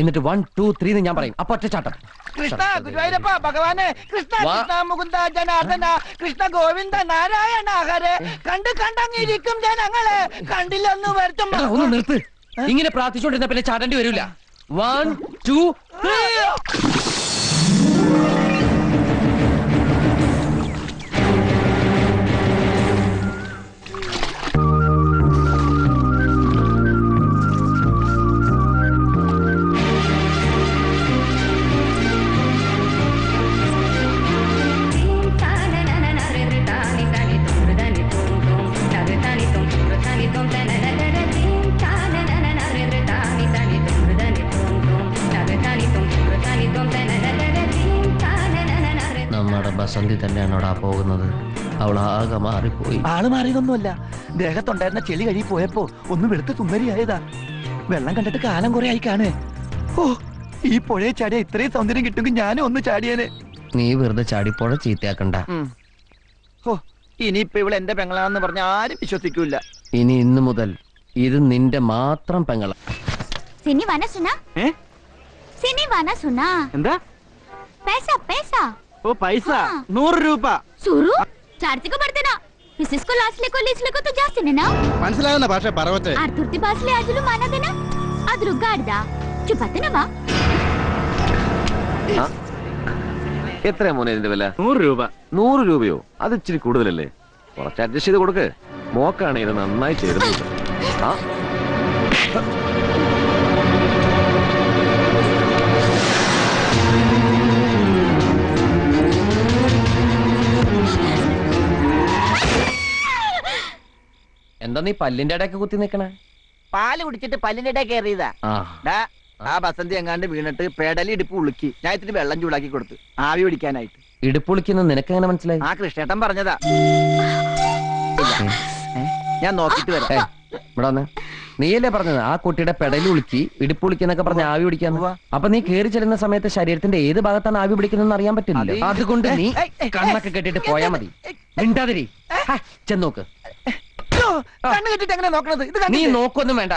എന്നിട്ട് 1 2 3 എന്ന് ഞാൻ പറയും. അപ്പൊ ഒറ്റച്ചാട്ടം. കൃഷ്ണ ഗുരുവായൂരപ്പ ഭഗവാനെ, കൃഷ്ണ കൃഷ്ണ മുകുന്ദ ജനാർദ്ദന, കൃഷ്ണ ഗോവിന്ദ നാരായണ ഹരേ. കണ്ടങ്ങിരിക്കും ജനങ്ങളെ, കണ്ടില്ലെന്ന് വരുത്തും. ഒന്ന് നിർത്ത്. ഇങ്ങനെ പ്രാർത്ഥിച്ചോണ്ടിരുന്ന പിന്നെ ചാടേണ്ടി വരില്ല. 1 2 3. നമ്മുടെ ബസന്തി തന്നെയാണോടാ പോകുന്നത്? അവൾ ആകെ മാറിപ്പോയി. ആള് മാറിയതൊന്നുമല്ല, ദേഹത്തുണ്ടായിരുന്ന ചെളി കഴുകി പോയപ്പോ ഒന്ന് വെളുത്ത് തുമ്മരിയായതാ. വെള്ളം കണ്ടിട്ട് കാലം കുറെ ആയി കാണേ. ഓ, ഈ പുഴയെ ചാടിയ ഇത്രയും സൗന്ദര്യം കിട്ടുമെങ്കിൽ ഞാനും ഒന്ന് ചാടിയേനെ. നീ വെറുതെ ചാടിപ്പോഴ ചീത്തയാക്കണ്ട. ഓ, ഇനിയിപ്പൊ ഇവള് എന്റെ പെങ്ങളാണെന്ന് പറഞ്ഞ ആരും വിശ്വസിക്കൂല. ഇനി ഇന്നു മുതൽ ഇത് നിന്റെ മാത്രം പെങ്ങള. എന്താ ഓ പൈസ? 100 രൂപ. മനസ്സിലാകുന്ന ഭാഷ പറവട്ടെ. എത്രയാ മോനെ ഇതിന്റെ വില? 100 രൂപ. 100 രൂപയോ? അത് ഇച്ചിരി കൂടുതലല്ലേ? കുറച്ച് അഡ്ജസ്റ്റ് ചെയ്ത് കൊടുക്ക്. മോക്കാണ് ഇത് നന്നായി ചേരുന്നത്. ആ എന്താ നീ പല്ലിന്റെ ഇടയൊക്കെ കുത്തി നിക്കണേ? പാല് കുടിച്ചിട്ട് പല്ലിന്റെ ഇടയിൽ കയറിയതാ. ആ ഡാ, ആ ബസന്തി എങ്ങാണ്ട് വീണിട്ട് പെടലി ഇടുപ്പ് ഉളുക്കി. ഞാൻ ഇത്തിരി വെള്ളം ചൂടാക്കി കൊടുത്തു ആവി പിടിക്കാനായിട്ട്. ഇടുപ്പൊളിക്കുന്ന നിനക്ക് എങ്ങനെ മനസ്സിലായി? ആ കൃഷ്ണേട്ടൻ പറഞ്ഞതാ. ഞാൻ നോക്കിട്ട് വരാം. ഏയ്, ഇവിടെ വന്ന്. നീയല്ലേ പറഞ്ഞത് ആ കുട്ടിയുടെ പെടലി ഉളുക്കി ഇടുപ്പൊളിക്കുന്നൊക്കെ പറഞ്ഞ ആവി പിടിക്കാന്ന്? അപ്പൊ നീ കേറി ചെല്ലുന്ന സമയത്ത് ശരീരത്തിന്റെ ഏത് ഭാഗത്താണ് ആവി പിടിക്കുന്നതെന്ന് അറിയാൻ പറ്റില്ല. അതുകൊണ്ട് നീ കണ്ണൊക്കെ കെട്ടിട്ട് പോയാ മതി. മിണ്ടാതിരി, ചെന്നോക്ക്. കണ്ണ് കെട്ടിട്ട് എങ്ങനെ നോക്കണത്? ഇത് നീ നോക്കൊന്നും വേണ്ട.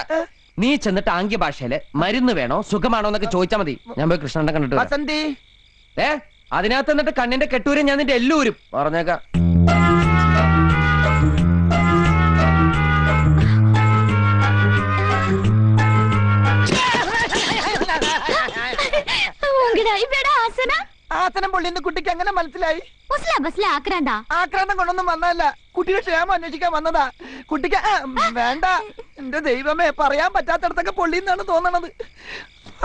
നീ ചെന്നിട്ട് ആംഗ്യ ഭാഷയില് മരുന്ന് വേണോ സുഖമാണോ എന്നൊക്കെ ചോദിച്ചാ മതി. ഞാൻ പോയി കൃഷ്ണനെ കണ്ടിട്ട് വരാം. ബസന്തി, അതിനകത്ത് എന്നിട്ട് കണ്ണിന്റെ കെട്ടൂരും ഞാൻ നിന്റെ എല്ലൂരും പറഞ്ഞേക്കാം. ആസനം പൊള്ളിന്റെ കുട്ടിക്ക് അങ്ങനെ മനസ്സിലായി? ആക്രാന്തം കൊണ്ടൊന്നും വന്നതല്ല, കുട്ടിയുടെ ക്ഷേമം അന്വേഷിക്കാൻ വന്നതാ. കുട്ടിക്ക് വേണ്ട, എന്റെ ദൈവമേ, പറയാൻ പറ്റാത്തടത്തൊക്കെ പൊള്ളിന്നാണ് തോന്നണത്.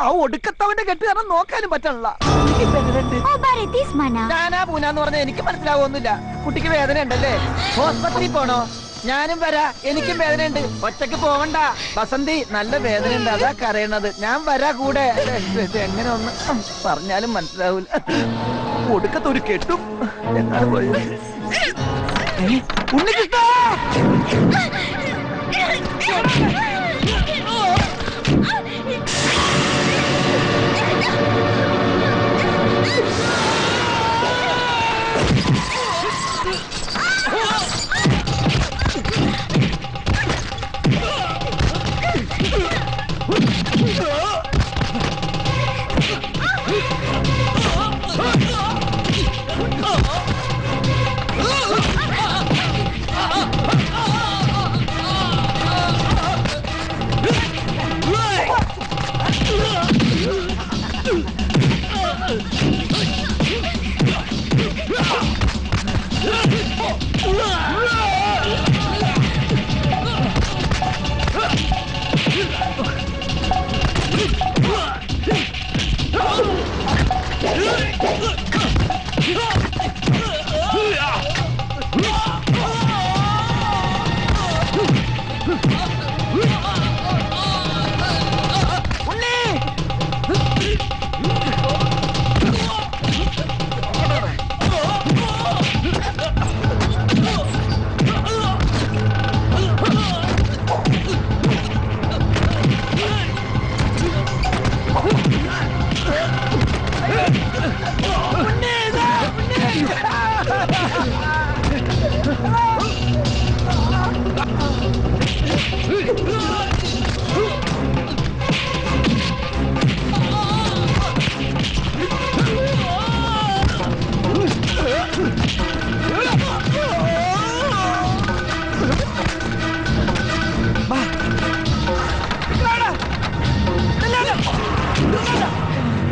ആ ഒടുക്കത്തവന്റെ കെട്ട് കാരണം നോക്കാനും പറ്റണല്ല. ഞാനാ പൂനാന്ന് പറഞ്ഞ എനിക്ക് മനസ്സിലാവൊന്നുമില്ല. കുട്ടിക്ക് വേദന ഉണ്ടല്ലേ? ഹോസ്പിറ്റലിൽ പോണോ? ഞാനും വരാ, എനിക്കും വേദനയുണ്ട്. ഒറ്റക്ക് പോവണ്ട ബസന്തി, നല്ല വേദനയുണ്ട്, അതാ കരയണത്. ഞാൻ വരാ കൂടെ. എങ്ങനെ ഒന്ന് പറഞ്ഞാലും മനസ്സിലാവൂല. ഒടുക്കത്തൊരു കെട്ടും എന്നാണ് പോയത്. ഉണ്ണികൃഷ്ണ,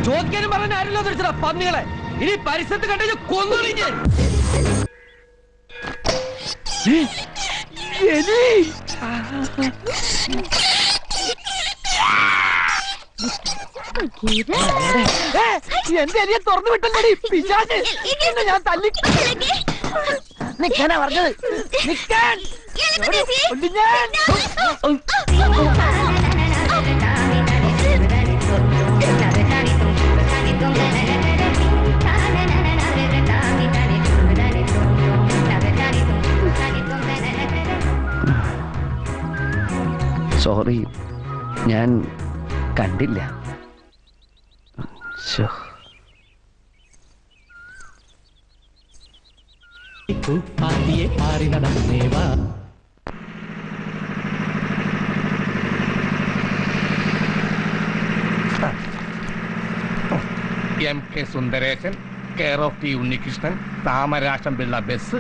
ചോദിക്കാനും പറഞ്ഞ ആരല്ലോ തിരിച്ചടാ പന്നികളെ. ഇനി പരിസരത്ത് കണ്ടു കൊന്നൊളിഞ്ഞ്. എന്റെ എലിയെ തുറന്നു വിട്ടല്ലേ പിശാച്. ഞാൻ തല്ലി നിക്കാനാ പറഞ്ഞത്. നിക്കാൻ സോറി, ഞാൻ കണ്ടില്ല. MK Sundaresan, care of T Unnikrishnan, Thamarasham Pillai bus,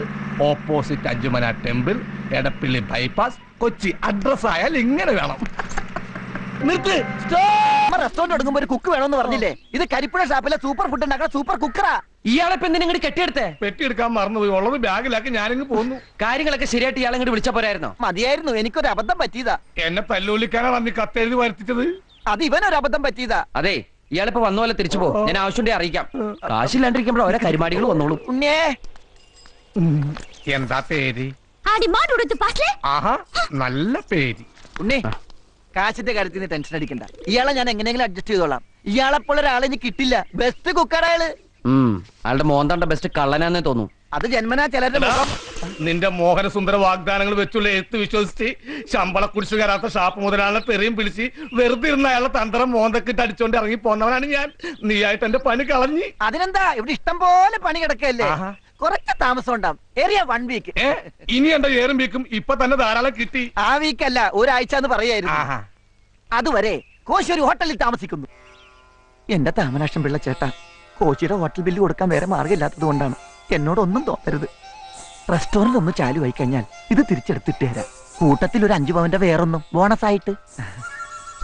opposite Ajumana temple, Edappally bypass, Kochi. Address ആയാൽ ഇങ്ങനെ വേണം. നിർത്ത്. റെസ്റ്റോറന്റ് തുടങ്ങുമ്പോ ഒരു കുക്ക് വേണമെന്ന് പറഞ്ഞില്ലേ? ഇത് കരിപ്പുഴ ഷാപ്പിലെ സൂപ്പർ ഫുഡ് ഉണ്ടാക്കുന്ന സൂപ്പർ കുക്കറാ. ഇയാളെ എന്തിനും കെട്ടിയെടുത്തേ? പെട്ടിയെടുക്കാൻ മറന്നുപോയി, ഉള്ളത് ബാഗിലാക്കി ഞാനിങ്ങ് പോന്നു. കാര്യങ്ങളൊക്കെ ശരിയായിട്ട് ഇയാളെ ഇങ്ങോട്ട് വിളിച്ചാ പോരായിരുന്നോ? മതിയായിരുന്നു, എനിക്കൊരു അബദ്ധം പറ്റിയതാ. എന്നെ തല്ലൂലിക്കാനാണ് അന്ന് കത്തെഴുതി വരുത്തിച്ചത്. അത് ഇവനൊരു അബദ്ധം പറ്റിയതാ. അതെ, ഇയാളിപ്പോ വന്ന പോലെ തിരിച്ചു പോ. ഞാൻ ആവശ്യമുണ്ടെ അറിയിക്കാം. കാശില്ലാണ്ടിരിക്കുമ്പോ ഓരോ കരിമാടികൾ വന്നോളൂ. ഉണ്ണിയേ, എന്താ പേര്? ആടി മാടുടുത്ത് പാസ്ലേ. ആഹാ നല്ല പേര്. ഉണ്ണി കാശിന്റെ കാര്യത്തിൽ നീ ടെൻഷൻ അടിക്കണ്ട. ഇയാളെ ഞാൻ എങ്ങനെയെങ്കിലും അഡ്ജസ്റ്റ് ചെയ്തോളാം. ഇയാളെപ്പോൾ ഒരാളെ ഇനി കിട്ടില്ല. ബെസ്റ്റ് കുക്കറാ അയാള്. അയാളുടെ മോന്താണ്ട ബെസ്റ്റ് കള്ളനാന്നേ തോന്നുന്നു. അത് ജന്മനാ ചിലരുടെ മുഖം. നിന്റെ മോഹനസുന്ദര വാഗ്ദാനങ്ങൾ വെച്ചുള്ള എഴുത്ത് വിശ്വസിച്ച് ശമ്പള കുടിച്ചു കയറാത്ത ഷാപ്പ് മുതലാളിനെ തെറിയും പിടിച്ച് വെറുതെ ഇരുന്ന അയാളെ തന്ത്രം മോന്തക്കിട്ട് അടിച്ചോണ്ട് ഇറങ്ങി പോന്നവനാണ് ഞാൻ. നീയായിട്ട് എന്റെ പണി കളഞ്ഞി. അതിനെന്താ, ഇവിടെ ഇഷ്ടം പോലെ പണി കിടക്കല്ലേ. കുറച്ച് താമസം ഉണ്ടാവും. ഏറിയ 1 വീക്ക്. ഇനി എന്റെ ഏറും വീക്കും ഇപ്പൊ തന്നെ ധാരാളം കിട്ടി. ആ വീക്കല്ല, ഒരാഴ്ച എന്ന് പറയായിരുന്നു. അതുവരെ കോശി ഒരു ഹോട്ടലിൽ താമസിക്കുന്നു. എന്റെ താമരാക്ഷം പിള്ള ചേട്ടാ, കോശിയുടെ ഹോട്ടൽ ബില്ല് കൊടുക്കാൻ വേറെ മാർഗമില്ലാത്തത് കൊണ്ടാണ്. എന്നോടൊന്നും തോന്നരുത്. റെസ്റ്റോറന്റ് ഒന്ന് ചാലുവായി കഴിഞ്ഞാൽ ഇത് തിരിച്ചെടുത്തിട്ട് തരാം. കൂട്ടത്തിൽ ഒരു 5 പവന്റെ വേറൊന്നും ബോണസ് ആയിട്ട്.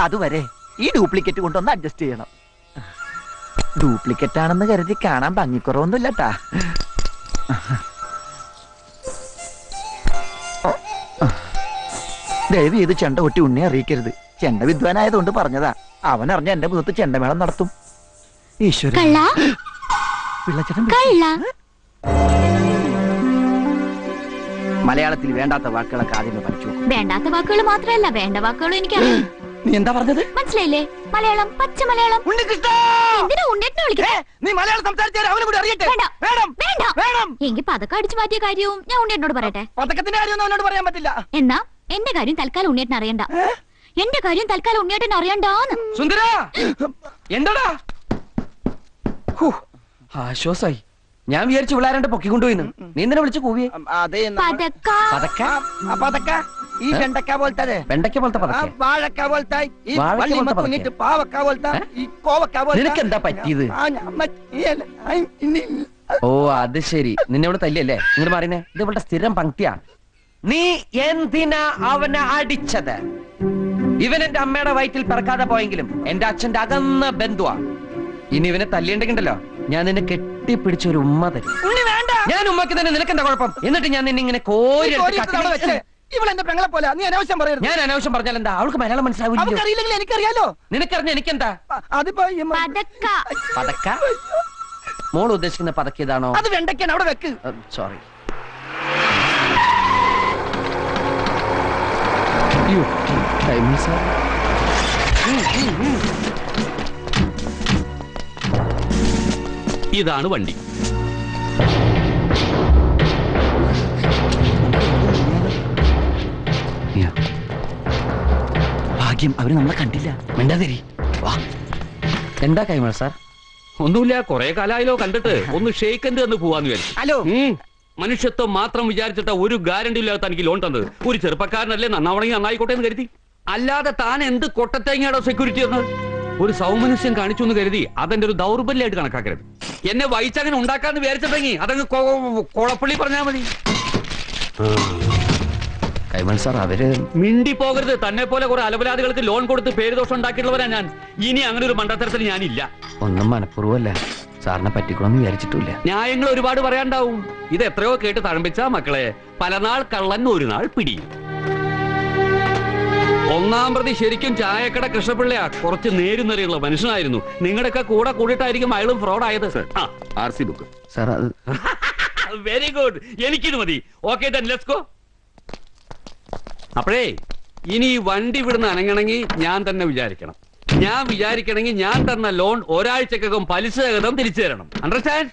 അതുവരെ ഈ ഡ്യൂപ്ലിക്കേറ്റ് കൊണ്ടൊന്ന് അഡ്ജസ്റ്റ് ചെയ്യണം. ഡ്യൂപ്ലിക്കേറ്റ് ആണെന്ന് കരുതി കാണാൻ ഭംഗിക്കുറവൊന്നുമില്ലട്ടാ. ദയവ് ചെയ്ത് ചെണ്ട കൊട്ടി ഉണ്ണി അറിയിക്കരുത്. ചെണ്ട വിദ്വാനായതുകൊണ്ട് പറഞ്ഞതാ. അവൻ അറിഞ്ഞ എന്റെ മുഖത്ത് ചെണ്ടമേളം നടത്തും. ഈശ്വര മലയാളത്തിൽ വേണ്ടാത്ത വാക്കുകളൊക്കെ ആദ്യം പഠിച്ചു. വേണ്ടാത്ത വാക്കുകൾ മാത്രമല്ല, വേണ്ട വാക്കുകളും എനിക്കറിയാം. നീ എന്താ പറഞ്ഞത്? മനസ്സിലായില്ലേ? മലയാളം, പച്ച മലയാളം. എന്തിനാ ഉണ്ണേട്ടനെ വിളിക്കേ? നീ മലയാളം സംസാരിച്ചാൽ അവനെ കൂടി അറിയട്ടെ. എങ്കിൽ പതക്കം അടിച്ചു മാറ്റിയ കാര്യവും ഞാൻ ഉണ്ണേട്ടനോട് പറയട്ടെ. പതക്കത്തിന്റെ കാര്യം അവനോട് പറയാൻ പറ്റില്ല. എന്നാ എന്റെ കാര്യം തൽക്കാലം ഉണ്ണേട്ടൻ അറിയണ്ട. എന്റെ കാര്യം തൽക്കാലം ഉണ്ണേട്ടൻ അറിയണ്ടാന്ന്. സുന്ദര എന്താടാ? ആശ്വാസായി. ഞാൻ വിചാരിച്ചു വിളാരണ്ട് പൊക്കിക്കൊണ്ടുപോയിന്ന്. നീ എന്തിനാ വിളിച്ചു കൂവിയെ? ഈ വെണ്ടക്ക പോലത്തെ, വെണ്ടക്ക പോലത്തെ പതക്ക, വാഴക്ക പോലത്തെ, ഈ പാവക്ക പോലത്തെ, ഈ കോവക്ക പോലത്തെ. നിനക്ക് എന്താ പറ്റിയത്? ഓ അത് ശരി, നിന്നെ ഇവിടെ തല്ലിയല്ലേ? ഇങ്ങോട്ട് മാറിനെ. ഇത് ഇവളുടെ സ്ഥിരം പങ്ക്തിയാ. നീ എന്തിനാ അവനെ അടിച്ചത്? ഇവൻ എന്റെ അമ്മയുടെ വയറ്റിൽ പിറക്കാതെ പോയെങ്കിലും എന്റെ അച്ഛന്റെ അകന്ന ബന്ധുവാ. ഇനി ഇവനെ തല്ലിയുണ്ടെങ്കിണ്ടല്ലോ ഞാൻ നിന്നെ കെട്ടിപ്പിടിച്ച ഒരു ഉമ്മ തരും. ഞാൻ ഉമ്മക്ക് തന്നെ നിനക്കെന്താ കുഴപ്പം? എന്നിട്ട് ഞാൻ നിന്നെ ഇങ്ങനെ കോരി ഞാൻ അനാവശ്യം പറഞ്ഞാൽ എന്താ? അവൾക്ക് മലയാളം മനസ്സിലാവില്ല. എനിക്കറിയാലോ. നിനക്കറിഞ്ഞ എനിക്കെന്താ? പതക്ക? മോൾ ഉദ്ദേശിക്കുന്ന പതക്ക ഇതാണോ? അത് വെണ്ടയ്ക്കാണ്. അവിടെ വെക്ക്. സോറി. ഇതാണ് വണ്ടി. ഭാഗ്യം അവര് നമ്മളെ കണ്ടില്ല. മിണ്ടാതിരി. എന്താ കൈമൾ സാർ? ഒന്നുമില്ല, കൊറേ കാലായാലോ കണ്ടിട്ട്. ഒന്ന് ഷെയ്ക്കൻഡ് എന്ന് പോവാന്ന് വിചാരിച്ചു. ഹലോ. മനുഷ്യത്വം മാത്രം വിചാരിച്ചിട്ട് ഒരു ഗ്യാരണ്ടി ഇല്ലാത്ത എനിക്ക് ലോൺ തന്നത്. ഒരു ചെറുപ്പക്കാരനല്ലേ, നന്നാവണമെങ്കിൽ നന്നായിക്കോട്ടെ എന്ന് കരുതി. അല്ലാതെ താൻ എന്ത് കൊട്ടത്തേങ്ങയാണോ സെക്യൂരിറ്റി എന്ന് ഒരു സൗമനസ്യം കാണിച്ചു എന്ന് കരുതി അതെന്റെ ഒരു ദൗർബല്യമായിട്ട് കണക്കാക്കരുത്. എന്നെ വഹിച്ചങ്ങനെ ഉണ്ടാക്കാന്ന് വിചാരിച്ചിട്ടെങ്കിൽ അതങ്ങ് കൊളപ്പള്ളി പറഞ്ഞാൽ മതി. കൈമൾ സാർ അവര് മിണ്ടി പോകരുത്. തന്നെ പോലെ കുറെ അലപരാധികൾക്ക് ലോൺ കൊടുത്ത് പേരുദോഷം ഉണ്ടാക്കിയിട്ടുള്ളവരാ ഞാൻ. ഇനി അങ്ങനെ ഒരു മണ്ടത്തരത്തിൽ ഞാനില്ല. ഒന്നും മനഃപൂർവ്വമല്ല, സാറിനെ പറ്റിക്കണമെന്ന് വിചാരിച്ചിട്ടില്ല. ന്യായങ്ങൾ ഒരുപാട് പറയാണ്ടാവും. ഇത് എത്രയോ കേട്ട് തഴമ്പിച്ച മക്കളെ. പല നാൾ കള്ളൻ ഒരു നാൾ പിടിയും. 1-ാം പ്രതി ശരിക്കും ചായക്കട കൃഷ്ണപിള്ളയാ. കുറച്ച് നേരുന്നറിയുള്ള മനുഷ്യനായിരുന്നു. നിങ്ങളുടെയൊക്കെ കൂടെ കൂടിയിട്ടായിരിക്കും അയാളും ഫ്രോഡായത്. RC book sir. Very good, എനിക്കിത് മതി. Okay then let's go. അപ്പോഴേ ഇനി ഈ വണ്ടി വിടുന്ന അനങ്ങണമെങ്കിൽ ഞാൻ തന്നെ വിചാരിക്കണം. ഞാൻ വിചാരിക്കണമെങ്കിൽ ഞാൻ തന്ന ലോൺ ഒരാഴ്ചക്കകം പലിശ സഹിതം തിരിച്ചു തരണം. അണ്ടർസ്റ്റാൻഡ്?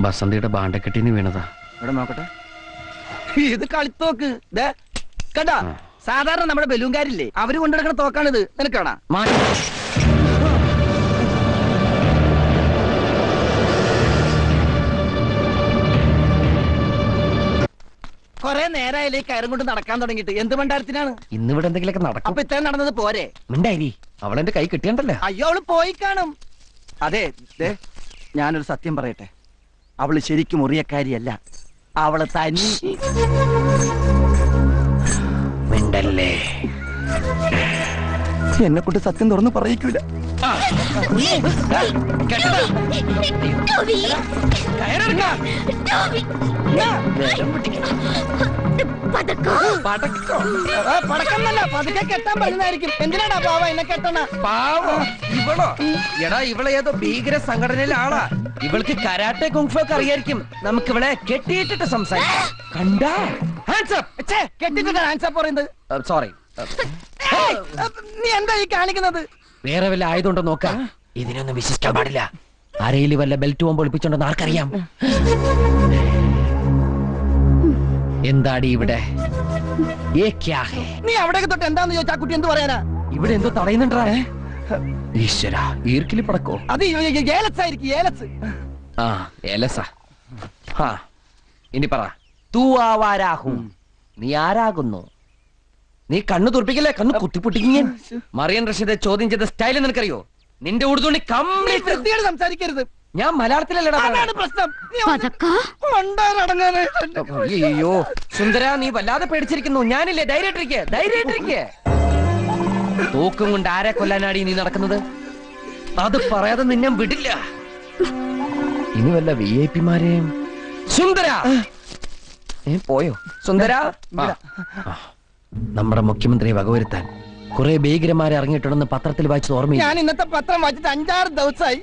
ബസന്തിയുടെ ബാണ്ടക്കെട്ടിന്ന് വീണതാ. ഇവിടെ നോക്കട്ടെ. ഇത് കളിത്തോക്ക് കണ്ടാ. സാധാരണ നമ്മുടെ ബലൂൺകാരില്ലേ, അവര് കൊണ്ടുനടക്കണ തോക്കാണിത്. നിനക്ക് കാണാ. കൊറേ നേരായാലേ കയറും കൊണ്ട് നടക്കാൻ തുടങ്ങിയിട്ട്. എന്ത് മണ്ടാരത്തിനാണ്? ഇന്നിവിടെ എന്തെങ്കിലുമൊക്കെ നടക്കും. അപ്പൊ ഇത്രയും നടന്നത് പോരെ? മിണ്ടായി. അവളെന്റെ കൈ കിട്ടിയണ്ടല്ലോ. അയ്യോ, അവള് പോയി കാണും. അതെ ദേ, ഞാനൊരു സത്യം പറയട്ടെ, അവള് ശരിക്കും മുറിയക്കാരിയല്ല, അവള് തനി. മിണ്ടല്ലേ. എന്നെ കൊണ്ട് സത്യം തുറന്ന് പറയിക്കൂല. പടക്കന്നല്ല, പതുക്കെ കെട്ടാൻ പറ്റുന്നതായിരിക്കും. എന്തിനാടാ പാവ എന്നെ കെട്ടണ? പാവോ ഇവളോ? എടാ ഇവളെ ഏതോ ഭീകര സംഘടനയിലെ ആളാ. ഇവൾക്ക് കരാട്ടെ കുങ്ഫു ഒക്കെ അറിയായിരിക്കും. നമുക്ക് ഇവളെ കെട്ടിയിട്ടിട്ട് സംസാരിക്കാം. കണ്ടാ? കെട്ടിട്ടാ ആൻസർ പറയുന്നത്. സോറി. നീ എന്താ ഈ കാണിക്കുന്നത്? വേറെ വല്ല ആയതുകൊണ്ടോ നോക്കാം. ഇതിനൊന്നും വിശ്വസിക്കാൻ പാടില്ല. ആരെയിൽ വല്ല ബെൽറ്റ് ബോംബ് ഒളിപ്പിച്ചോണ്ടെന്ന് ആർക്കറിയാം? എന്താടി ഇവിടെ? നീ അവിടേക്ക് തൊട്ട് എന്താന്ന് ചോദിച്ചാ കുട്ടി എന്ത് പറയാനാ? ഇവിടെ എന്തോ തടയുന്നുണ്ടാ? ഈശ്വര, ഈർക്കിലി പടക്കോ? അത് ഏലസ് ആയിരിക്കും, ഏലസ്. ആ ഏലസാ. ഹാ ഇനി പറ. തൂ ആവാരാഹു, നീ ആരാകുന്നു? നീ കണ്ണു തുറപ്പിക്കല്ലേ, കണ്ണു കുത്തിപ്പൊട്ടിക്കാൻ. മറിയൻ റഷീദെ ചോദ്യം ചെയ്ത സ്റ്റൈൽ നിനക്കറിയോ? നിന്റെ ഉടുതുണി കംപ്ലീറ്റ് സംസാരിക്കരുത്. ഞാൻ മലയാളത്തിലല്ലടാ. പ്രശ്നം. അയ്യോ സുന്ദര, നീ വല്ലാതെ പേടിച്ചിരിക്കുന്നു. ഞാനില്ലേ, ധൈര്യമായിട്ടിരിക്കെ, ധൈര്യമായിട്ടിരിക്കെ. തോക്കും കൊണ്ട് ആരെ കൊല്ലാനാടി നീ നടക്കുന്നത്? അത് പറയാതെ നിന്നെ വിടില്ല. ഇനി വല്ല VIP മാരെയും. സുന്ദര പോയോ? സുന്ദര, നമ്മുടെ മുഖ്യമന്ത്രിയെ വകവരുത്താൻ കുറെ ഭീകരന്മാരെ ഇറങ്ങിയിട്ടുണ്ടെന്ന് പത്രത്തിൽ വായിച്ചത് ഓർമ്മയില്ല? ഞാൻ ഇന്നത്തെ പത്രം വായിച്ചിട്ട് 5-6 ദിവസമായി.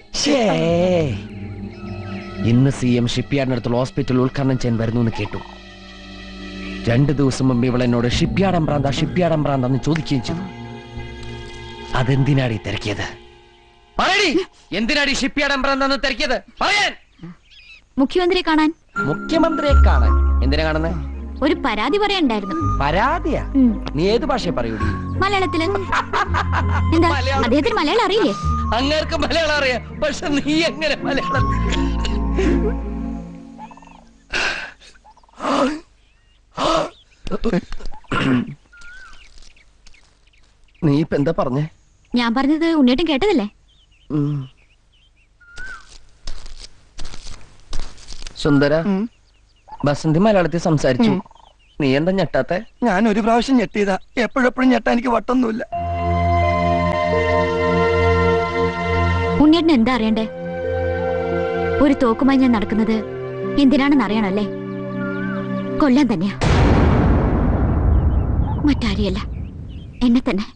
ഇന്ന് CM ഷിപ്പ്യാർഡിനടുത്തുള്ള ഹോസ്പിറ്റൽ ഉദ്ഘാടനം ചെയ്യാൻ വരുന്നു എന്ന് കേട്ടു. 2 ദിവസം മുമ്പ് ഇവൾ എന്നോട് ഷിപ്പ്യാർഡ് ഭ്രാന്താന്ന് ചോദിക്കുകയും ചെയ്തു. അതെന്തിനാടി തിരക്കിയത്? പറയടി, എന്തിനാടി ഷിപ്പ്യാർഡ് ഭ്രാന്താന്ന് തിരക്കിയത്? പറയാൻ. മുഖ്യമന്ത്രിയെ കാണാൻ. മുഖ്യമന്ത്രിയെ കാണാൻ? എന്തിനാ കാണുന്നത്? ഒരു പരാതി പറയാനുണ്ടായിരുന്നു. പരാതിയാ? നീ ഏത് ഭാഷയെ പറയൂടി? മലയാളത്തില്. എന്താ, അദ്ദേഹത്തിന് മലയാളം അറിയില്ലേ? അങ്ങേർക്ക് മലയാളം അറിയാം, പക്ഷെ നീ എങ്ങനെ മലയാളം? നീ ഇപ്പൊ എന്താ പറഞ്ഞേ? ഞാൻ പറഞ്ഞത് ഉണ്ണേട്ടൻ കേട്ടതല്ലേ? സുന്ദര, ബസന്തി മലയാളത്തിൽ സംസാരിച്ചു. നീ എന്താ ഞെട്ടാത്തെ? ഞാൻ ഒരു പ്രാവശ്യം ഞെട്ടിയതാ, എപ്പോഴെപ്പോഴും ഞെട്ടാ എനിക്ക് വട്ടൊന്നുമില്ല. ഉണ്ണേട്ടൻ എന്താ അറിയണ്ടേ? ഒരു തോക്കുമായി ഞാൻ നടക്കുന്നത് എന്തിനാണെന്ന് അറിയണല്ലേ? കൊല്ലാൻ തന്നെയാ, മറ്റാരെയല്ല, എന്നെ തന്നെ.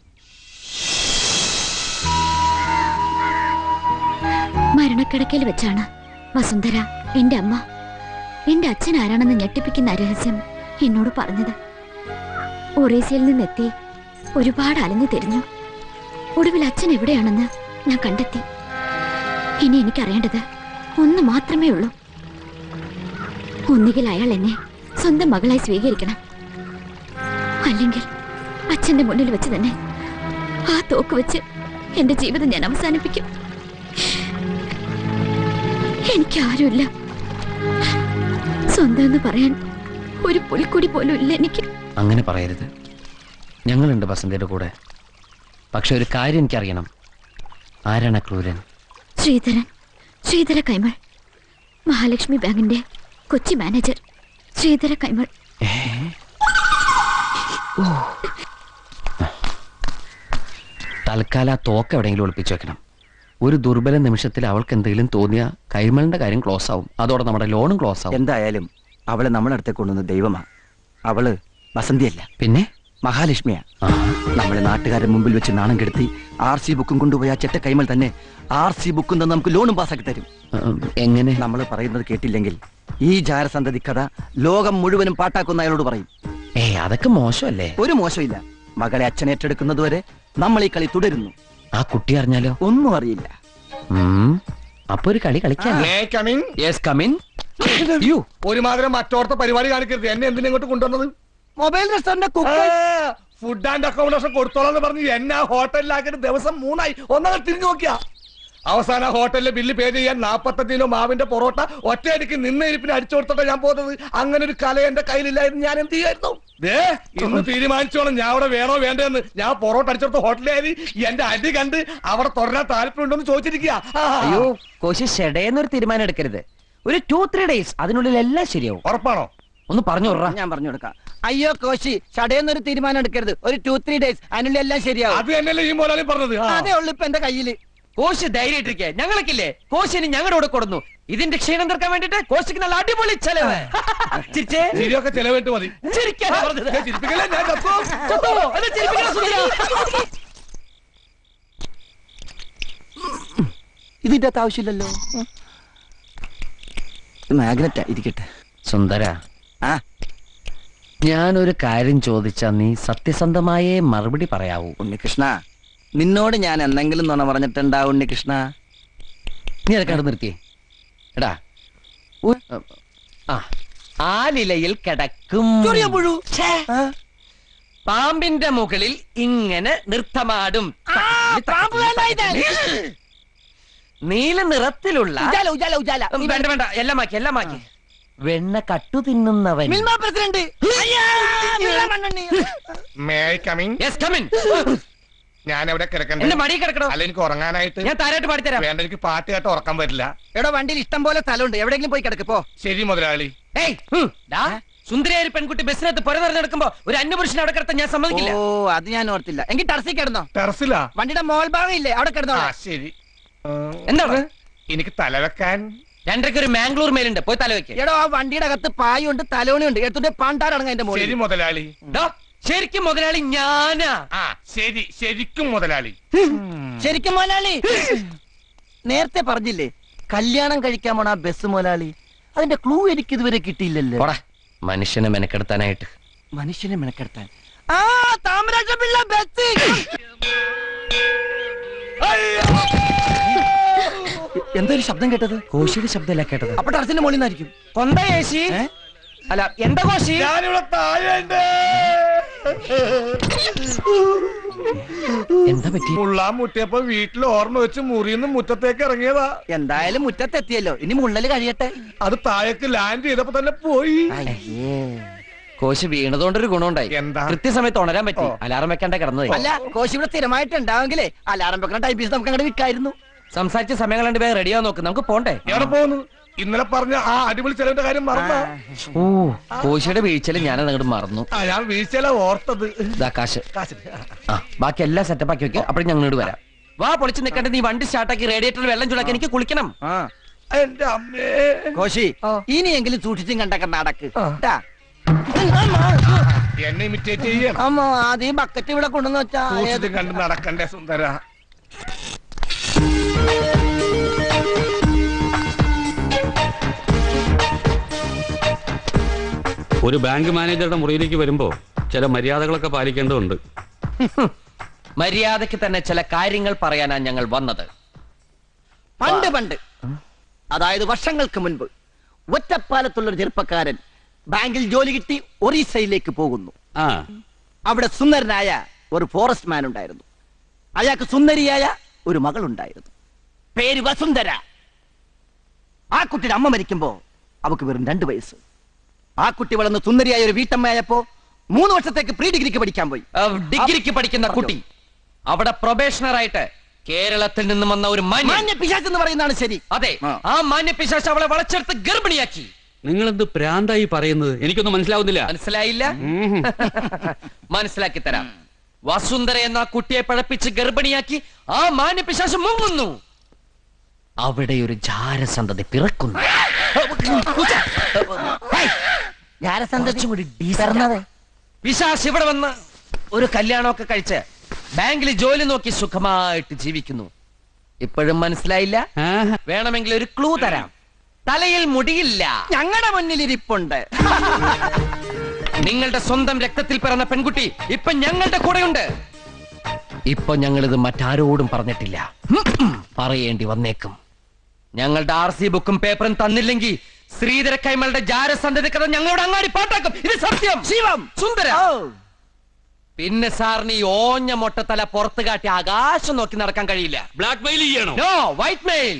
മരണക്കിടക്കയിൽ വെച്ചാണ് വസുന്ധര, എന്റെ അമ്മ, എന്റെ അച്ഛൻ ആരാണെന്ന് ഞെട്ടിപ്പിക്കുന്ന രഹസ്യം എന്നോട് പറഞ്ഞത്. ഒറീസയിൽ നിന്നെത്തി ഒരുപാട് അലഞ്ഞു തിരിഞ്ഞു. ഒടുവിൽ അച്ഛൻ എവിടെയാണെന്ന് ഞാൻ കണ്ടെത്തി. ഇനി എനിക്കറിയേണ്ടത് ഒന്ന് മാത്രമേ ഉള്ളൂ. ഒന്നുകിൽ അയാൾ എന്നെ സ്വന്തം മകളായി സ്വീകരിക്കണം, അല്ലെങ്കിൽ അച്ഛന്റെ മുന്നിൽ വെച്ച് തന്നെ ആ തോക്ക് വെച്ച് എന്റെ ജീവിതം ഞാൻ അവസാനിപ്പിക്കും. എനിക്കാരുമില്ല, സ്വന്തം എന്ന് പറയാൻ ഒരു പുൽക്കുടി പോലും ഇല്ല എനിക്ക്. അങ്ങനെ പറയരുത്. ഞങ്ങളുണ്ട് ബസന്തിയുടെ കൂടെ. പക്ഷെ ഒരു കാര്യം എനിക്കറിയണം. ആരാണ് ക്രൂരൻ? ശ്രീധര കൈമൾ, മഹാലക്ഷ്മി ബാങ്കിന്റെ കൊച്ചി മാനേജർ ശ്രീധര കൈമൾ. തൽക്കാലം ആ തോക്ക് എവിടെയെങ്കിലും ഒളിപ്പിച്ചു വെക്കണം. ഒരു ദുർബല നിമിഷത്തിൽ അവൾക്ക് എന്തെങ്കിലും തോന്നിയ കൈമളിന്റെ കാര്യം ക്ലോസ് ആവും. അതോടെ നമ്മുടെ ലോണും ക്ലോസ് ആവും. എന്തായാലും അവളെ നമ്മളടുത്തേക്ക് കൊണ്ടുവന്ന ദൈവമാ. അവള് വസന്തിയല്ല, പിന്നെ മഹാലക്ഷ്മിയാ. നമ്മളെ നാട്ടുകാരുടെ മുമ്പിൽ വെച്ച് നാണം കെടുത്തി RC ബുക്കും കൊണ്ടുപോയി ആ ചെറ്റ കൈമൾ തന്നെ RC ബുക്കും തന്നെ നമുക്ക് ലോണും പാസ്സാക്കി തരും. എങ്ങനെ? നമ്മൾ പറയുന്നത് കേട്ടില്ലെങ്കിൽ ഈ ജാരസന്തതി കഥ ലോകം മുഴുവനും പാട്ടാക്കുന്ന അയാളോട് പറയും. അതൊക്കെ മോശമല്ലേ? ഒരു മോശമില്ല. മകളെ അച്ഛൻ ഏറ്റെടുക്കുന്നതുവരെ നമ്മൾ ഈ കളി തുടരുന്നു. ആ കുട്ടി അറിഞ്ഞാലോ? ഒന്നും അറിയില്ല. അപ്പൊ ഒരു കളി കളിക്കാൻ. ഒരുമാതിരി മറ്റോർത്ത പരിപാടി കാണിക്കരുത്. എന്നെ എന്തിനാ ഇങ്ങോട്ട് കൊണ്ടുവന്നത്? Mobile restaurant food and accommodation കൊടുത്തോളാന്ന് പറഞ്ഞ് എന്നെ ഹോട്ടലിലാക്കിയിട്ട് ദിവസം 3 ആയി. ഒന്നങ്ങൾ തിരിഞ്ഞു നോക്കിയാ അവസാന ഹോട്ടലിലെ ബില്ല് പേ ചെയ്യാൻ 45 കിലോ മാവിന്റെ പൊറോട്ട ഒറ്റയടിക്ക് നിന്നിരിപ്പിന് അടിച്ചു കൊടുത്തിട്ടാ ഞാൻ പോകുന്നത്. അങ്ങനെ ഒരു കല എന്റെ കയ്യിലില്ലായിരുന്നു. ഞാൻ എന്ത് ചെയ്യായിരുന്നു? ഇന്ന് തീരുമാനിച്ചോളാം ഞാൻ അവിടെ വേണോ വേണ്ടെന്ന്. ഞാൻ പൊറോട്ട അടിച്ചെടുത്ത ഹോട്ടലിൽ എന്റെ അടി കണ്ട് അവിടെ തുടരാൻ താല്പര്യമുണ്ടോന്ന് ചോദിച്ചിരിക്കുക. അയ്യോ കോശി ഷെഡേന്നൊരു തീരുമാനം എടുക്കരുത്. ഒരു 2-3 ഡേയ്സ് അതിനുള്ളിൽ എല്ലാം ശരിയാവും. ഉറപ്പാണോ? ഒന്ന് പറഞ്ഞു വിടറാ. ഞാൻ പറഞ്ഞു കൊടുക്കാം. അയ്യോ കോശി ചടയെന്നൊരു തീരുമാനം എടുക്കരുത്. ഒരു 2-3 ഡേയ്സ് അതിനുള്ളിൽ എല്ലാം ശരിയാവും. അത് തന്നെയല്ലേ ഈ മോലാലും പറഞ്ഞത്. അതേ ഉള്ളു ഇപ്പൊ എന്റെ കയ്യില്. കോശി ധൈര്യമായിട്ടിരിക്കുക. ഞങ്ങൾക്കില്ലേ കോശിന് ഞങ്ങളുടെ കൂടെ കൊടുന്നു. ഇതിന്റെ ക്ഷീണം തീർക്കാൻ വേണ്ടിട്ട് കോശിക്ക് നല്ല അടിപൊളി ചെലവ്. ചിരിച്ചേ? ശരിയൊക്കെ ചെലവിട്ട് മതി. ചിരിക്കാൻ പറഞ്ഞത്. ചിരിപ്പിക്കല്ലേ, ഞാൻ ചത്തുപോകും. ചത്തുവോ? എന്നാ ചിരിപ്പിക്കണം സുന്ദരാ. ഇതിന്റെ അകത്ത് ആവശ്യമില്ലല്ലോ. മാഗ്നറ്റാ ഇരിക്കട്ടെ. സുന്ദര, ഞാനൊരു കാര്യം ചോദിച്ചാ നീ സത്യസന്ധമായേ മറുപടി പറയാവൂ. ഉണ്ണികൃഷ്ണ, നിന്നോട് ഞാൻ എന്തെങ്കിലും നുണ പറഞ്ഞിട്ടുണ്ടാ ഉണ്ണികൃഷ്ണ? നീ അതൊക്കെ അവിടെ നിർത്തിയേ. എടാ ആലിലയിൽ കിടക്കും പാമ്പിന്റെ മുകളിൽ ഇങ്ങനെ നൃത്തമാടും നീല നിറത്തിലുള്ള വേണ്ട വേണ്ട എല്ലാം മാക്കി വെണ്ണ കട്ടു തിന്നുന്നവൻ. ഞാൻ എവിടെ കിടക്കണ്ട? എന്റെ മടി കിടക്കണോ? അല്ല, എനിക്ക് ഉറങ്ങാനായിട്ട്. ഞാൻ താരായിട്ട് പാടിത്തരാം. വേണ്ട, എനിക്ക് പാട്ട് കേട്ട് ഉറക്കാൻ പറ്റില്ല. എടോ വണ്ടിയിൽ ഇഷ്ടം പോലെ സ്ഥലമുണ്ട്, എവിടെയെങ്കിലും പോയി കിടക്കപ്പോ. ശരി മുതലാളി. സുന്ദരിയായ ഒരു പെൺകുട്ടി ബസ്സിനകത്ത് പുര നടക്കുമ്പോ ഒരു അന്യപുരുഷനെ അവിടെ കിടത്താൻ ഞാൻ സമ്മതിക്കില്ല. ഓ അത് ഞാൻ ഓർത്തില്ല. എങ്കിൽ ടെറസിൽ കിടന്നോ. ടെറസിലാ? വണ്ടിയുടെ മോൾ ഭാഗം ഇല്ലേ, അവിടെ കിടന്നോ. ശരി. എന്താണ്? എനിക്ക് തലവെക്കാൻ 2:30 ഒരു മാംഗ്ലൂർ മേലുണ്ട്, പോയി തലവെക്ക്. എടോ ആ വണ്ടിയുടെ അകത്ത് പായുണ്ട്, തലോണിയുണ്ട്, എടുത്തിട്ട് പാണ്ടാറടങ്ങ എന്റെ മോളിൽ. ശരി മുതലാളി. ശരിക്കും മുതലാളി ഞാനാ. ശരി, ശരിക്കും മുതലാളി. ശരിക്കും മുതലാളി. നേരത്തെ പറഞ്ഞില്ലേ കല്യാണം കഴിക്കാൻ പോണ ബസ് മുതലാളി? അതിന്റെ ക്ലൂ എനിക്ക് ഇതുവരെ കിട്ടിയില്ലല്ലോ. മനുഷ്യനെ മെനക്കെടുത്താനായിട്ട്. മനുഷ്യനെ മെനക്കെടുത്താൻ താമരാജപിള്ള ബസ്. എന്തൊരു ശബ്ദം കേട്ടത്? കോശിയുടെ ശബ്ദമല്ല കേട്ടത്. അപ്പൊ ടെറസിന്റെ മുകളിൽ നിന്നായിരിക്കും. കൊന്ത കോശി അല്ല എന്താ കോശി? ഞാനിവിടെ താഴെയുണ്ട്. എന്താ പറ്റി? മുള്ളാൻ മുട്ടിയപ്പോ വീട്ടിൽ ഓർമ്മ വെച്ച് മുറിന്ന് മുറ്റത്തേക്ക് ഇറങ്ങിയതാ. എന്തായാലും മുറ്റത്തെത്തിയല്ലോ, ഇനി മുള്ളല് കഴിയട്ടെ. അത് താഴേക്ക് ലാൻഡ് ചെയ്തപ്പോ തന്നെ പോയി. കോശി വീണതുകൊണ്ടൊരു ഗുണമുണ്ടായി. എന്താ? കൃത്യസമയത്ത് ഉണരാൻ പറ്റി. അലാറം വെക്കാണ്ടേ കിടന്നത്. അല്ല കോശി ഇവിടെ സ്ഥിരമായിട്ട് ഉണ്ടാവെങ്കിലേ അലാറം വെക്കണ ടൈപ്പീസ് നമുക്ക് അങ്ങോട്ട് വിൽക്കായിരുന്നു. സംസാരിച്ച സമയം കണ്ട് വേഗം റെഡിയാ നോക്ക്, നമുക്ക് പോണ്ടേ. എവിടെ പോകുന്നു? ഇന്നലെ പറഞ്ഞ ആ അടിപൊളി ചെലവിന്റെ കാര്യം മറന്ന. ഓ കോശിയുടെ വീഴ്ചയില് ഞാനത് അങ്ങോട്ട് മറന്നു. ഞാൻ വീഴ്ചയില ഓർത്തത്. കാശ് ബാക്കി എല്ലാം സെറ്റപ്പ് ആക്കി വെക്കുക. അപ്പോഴും ഞങ്ങളോട് വരാം. വാ പൊളിച്ച് നിൽക്കട്ടെ. നീ വണ്ടി സ്റ്റാർട്ടാക്കി റേഡിയേറ്ററിൽ വെള്ളം ചൂടാക്കി എനിക്ക് കുളിക്കണം. എന്റെ അമ്മേ. കോശി ഇനിയെങ്കിലും സൂക്ഷിച്ചും കണ്ടൊക്കെ നടക്ക്. എന്നെ ഇമിറ്റേറ്റ് ചെയ്യണം. അമ്മ ആദ്യം ബക്കറ്റ് ഇവിടെ കൊണ്ടുവന്ന് വെച്ചാ സൂക്ഷിച്ചും കണ്ട് നടക്കണ്ടേ സുന്ദര. ഒരു ബാങ്ക് മാനേജറുടെ മുറിയിലേക്ക് വരുമ്പോ ചില മര്യാദകളൊക്കെ പാലിക്കേണ്ടതുണ്ട്. മര്യാദയ്ക്ക് തന്നെ ചില കാര്യങ്ങൾ പറയാനാ ഞങ്ങൾ വന്നത്. പണ്ട് അതായത് വർഷങ്ങൾക്ക് മുൻപ് ഒറ്റപ്പാലത്തുള്ള ഒരു ചെറുപ്പക്കാരൻ ബാങ്കിൽ ജോലി കിട്ടി ഒറീസയിലേക്ക് പോകുന്നു. അവിടെ സുന്ദരനായ ഒരു ഫോറസ്റ്റ് മാൻ ഉണ്ടായിരുന്നു. അയാൾക്ക് സുന്ദരിയായ ഒരു മകളുണ്ടായിരുന്നു, പേര് വസുന്ധര. ആ കുട്ടിയുടെ അമ്മ മരിക്കുമ്പോ അവക്ക് വെറും 2 വയസ്സ്. ആ കുട്ടി വളർന്ന് സുന്ദരിയായ ഒരു വീട്ടമ്മയായപ്പോ 3 വർഷത്തേക്ക് പ്രീ ഡിഗ്രിക്ക് പഠിക്കാൻ പോയി. ഡിഗ്രിക്ക് പഠിക്കുന്ന കുട്ടി അവിടെ പ്രൊബേഷണറായിട്ട് കേരളത്തിൽ നിന്ന് വന്ന ഒരു മാന്യ പിശാച് എന്ന് പറയുന്നതാണ് ശരി. അതെ, ആ മാന്യ പിശാച് അവളെ വളച്ചെടുത്ത് ഗർഭിണിയാക്കി. നിങ്ങൾ എന്ത് പ്രാന്തായി പറയുന്നത്? എനിക്കൊന്നും മനസ്സിലാവുന്നില്ല. മനസ്സിലായില്ല? മനസ്സിലാക്കി തരാം. വസുന്ധര എന്ന കുട്ടിയെ പഴപ്പിച്ച് ഗർഭിണിയാക്കി ആ മാന്യ പിശാച് മുങ്ങുന്നു. അവിടെ ഒരു ജാരസന്തതി പിറക്കുന്നു. പിശാച് ഇവിടെ വന്ന് ഒരു കല്യാണമൊക്കെ കഴിച്ച് ബാങ്കിൽ ജോലി നോക്കി സുഖമായിട്ട് ജീവിക്കുന്നു. ഇപ്പോഴും മനസ്സിലായില്ല? വേണമെങ്കിൽ ഒരു ക്ലൂ തരാം. തലയിൽ മുടിയില്ല. ഞങ്ങളുടെ മുന്നിൽ ഇരിപ്പുണ്ട്. നിങ്ങളുടെ സ്വന്തം രക്തത്തിൽ പിറന്ന പെൺകുട്ടി ഇപ്പൊ ഞങ്ങളുടെ കൂടെയുണ്ട്. ഇപ്പൊ ഞങ്ങളിത് മറ്റാരോടും പറഞ്ഞിട്ടില്ല, പറയേണ്ടി വന്നേക്കും. ഞങ്ങളുടെ RC ബുക്കും പേപ്പറും തന്നില്ലെങ്കിൽ ശ്രീധര കൈമളുടെ ജാരസന്ധതി കഥ ഞങ്ങളുടെ അങ്ങാടി പാട്ടാക്കും. ഇത് സത്യം. ശിവം സുന്ദര പിന്നെ സാറിന് ഈ ഓഞ്ഞ മൊട്ടത്തല പുറത്ത് കാട്ടി ആകാശം നോക്കി നടക്കാൻ കഴിയില്ല. ബ്ലാക്ക് മെയിൽ ചെയ്യണോ? No, white mail.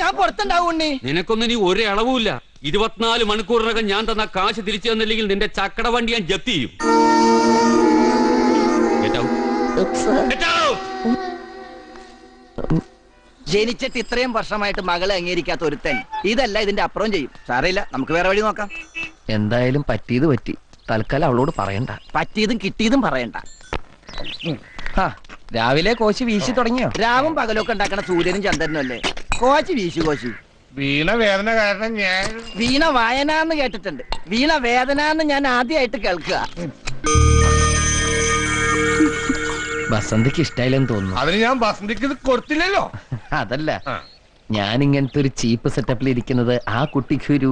ഞാൻ പുറത്തുണ്ടാവും ഉണ്ണി. നിനക്കൊന്നും നീ ഒരു അളവുമില്ല. 24 മണിക്കൂറിനകം ഞാൻ തന്ന കാശ് തിരിച്ചു തന്നില്ലെങ്കിൽ നിന്റെ ചക്കട വണ്ടി ഞാൻ ജപ്തി ചെയ്യും. Get out. Get out. ജനിച്ചിട്ട് ഇത്രയും വർഷമായിട്ട് മകളെ അംഗീകരിക്കാത്ത ഒരുത്തൻ ഇതല്ല ഇതിന്റെ അപ്പുറം ചെയ്യും. സാരമില്ല, നമുക്ക് വേറെ വഴി നോക്കാം. എന്തായാലും പറ്റിയത് പറ്റി. തൽക്കാലം അവളോട് പറയണ്ട. പറ്റിയതും കിട്ടിയതും പറയണ്ട. രാവിലെ കോശി വീശി തുടങ്ങിയോ? രാവും പകലൊക്കെ ഉണ്ടാക്കണ സൂര്യനും ചന്ദ്രനും അല്ലേ കോശി വീശു കോശി. വീണ വേദന കാരണം ഞാൻ വീണ വായന എന്ന് കേട്ടിട്ടുണ്ട്. വീണ വേദന എന്ന് ഞാൻ ആദ്യമായിട്ട് കേൾക്കുക. ബസന്തിക്ക് ഇഷ്ടായില്ലെന്ന് തോന്നുന്നു. അതിന് ഞാൻ ബസന്തിക്ക് ഇത് കൊടുത്തില്ലല്ലോ. അതല്ല, ഞാൻ ഇങ്ങനത്തെ ഒരു ചീപ്പ് സെറ്റപ്പിൽ ഇരിക്കുന്നത് ആ കുട്ടിക്ക് ഒരു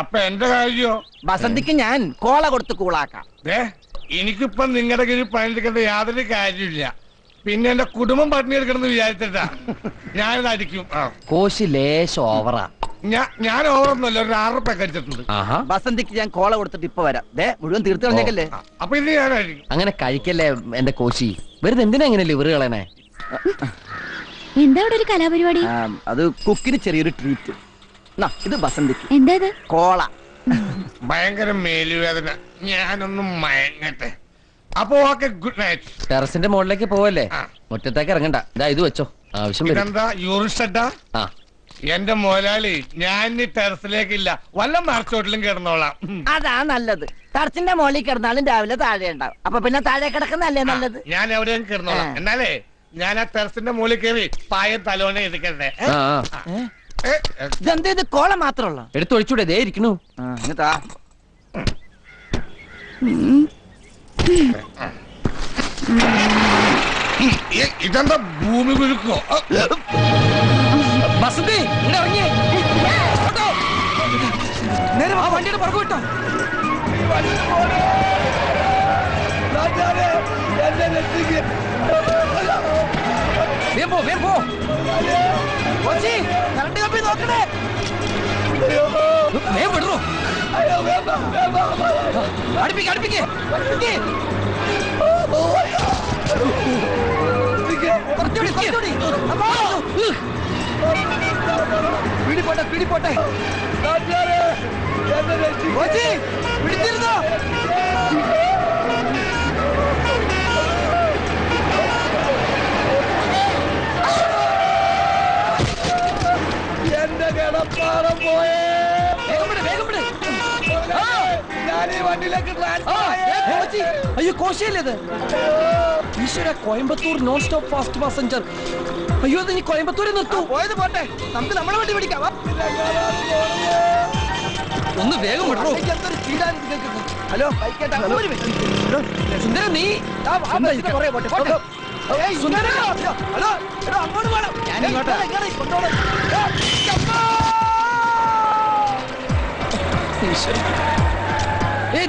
അപ്പൊ എന്റെ കാര്യോ? ബസന്തിക്ക് ഞാൻ കോള കൊടുത്ത് കൂളാക്കാം. എനിക്കിപ്പൊ നിങ്ങളുടെ കീഴിൽ പണിയെടുക്കേണ്ട യാതൊരു കാര്യമില്ല. പിന്നെ എന്റെ കുടുംബം പട്ടിണിയെടുക്കണമെന്ന് വിചാരിച്ചിട്ടാ ഞാനിത് അടിക്കും. കോശി ലേശം ഓവറാ. ഞാൻ ഓവർന്നല്ല, ഒരു 6 റുപ്യ കഴിച്ചിട്ടുണ്ട്. ബസന്തിക്ക് ഞാൻ കോള കൊടുത്തിട്ട് ഇപ്പൊ വരാം. മുഴുവൻ തീർത്ത് കളഞ്ഞേക്കല്ലേ. അപ്പൊ ഇത് ഞാൻ അടിക്കും. അങ്ങനെ കഴിക്കല്ലേ എന്റെ കോശി. വെറുതെ എന്തിനാ ഇങ്ങനെ ലിവർ കളയണേ? എന്താ ഇവിടെ ഒരു കലാപരിപാടി? അത് കുക്കിന് ചെറിയൊരു ട്രീറ്റ്. ഇത് ബസന്തിക്ക്. എന്താ ഇത്? കോള. ഭയങ്കര മേലുവേദന, ഞാനൊന്നും മയങ്ങട്ടെ. അപ്പൊ ഓക്കെ, ഗുഡ് നൈറ്റ്. ടെറസിന്റെ മുകളിലേക്ക് പോവല്ലേ, മുറ്റത്തേക്ക് ഇറങ്ങണ്ട. ഇതാ ഇത് വെച്ചോ, ആവശ്യം വരും. ഇതെന്താ യൂറിസ്റ്റ? എന്റെ മുതലാളി, ഞാൻ ടെറസിലേക്കില്ല, വല്ല മറച്ചോട്ടിലും കിടന്നോളാം. അതാ നല്ലത്. ടെറസിന്റെ മുകളിൽ കിടന്നാലും രാവിലെ താഴെ ഉണ്ടാവും. അപ്പൊ പിന്നെ താഴെ കിടക്കുന്നല്ലേ നല്ലത്. ഞാൻ എവിടെയും കിടന്നോളാം. എന്നാലേ ഞാൻ ആ ടെറസിന്റെ മുകളിൽ കയറി പായ തലോനെ ഇരിക്കട്ടെ. ഇതെന്താ ഇത് കോള മാത്രമുള്ള? എടുത്തൊഴിച്ചൂടെ, ദേ ഇരിക്കണു. ഇതെന്താ ഭൂമി കുലുക്കോ? ബസന്തി ഇവിടെ ഇറങ്ങിയേ. നേരെ ആ വണ്ടിയുടെ പുറകു വിട്ടോ. വേഗം പോ, വേഗം പോ. നോക്കണേ, വേഗം വിടറോ. അടുപ്പിക്ക്, അടുപ്പിക്ക്. പിടിപോട്ടെ, പിടിപോട്ടെ. പിടിച്ചിരുന്നോ? എന്റെ കിടപ്പാടം പോയേ. അയ്യോ, കോശിയല്ലേ ഇത്? ഈശ്വര, Coimbatore non stop fast passenger. അയ്യോ, ഇത് ഇനി കോയമ്പത്തൂരെ നിർത്തൂ. പോയത് പോട്ടെ, നമുക്ക് നമ്മളെ വണ്ടി പിടിക്കാം. ഒന്ന് വേഗം വിടറോ. ഹലോ, സുന്ദരൻ, നീ അങ്ങോട്ട് വേണം.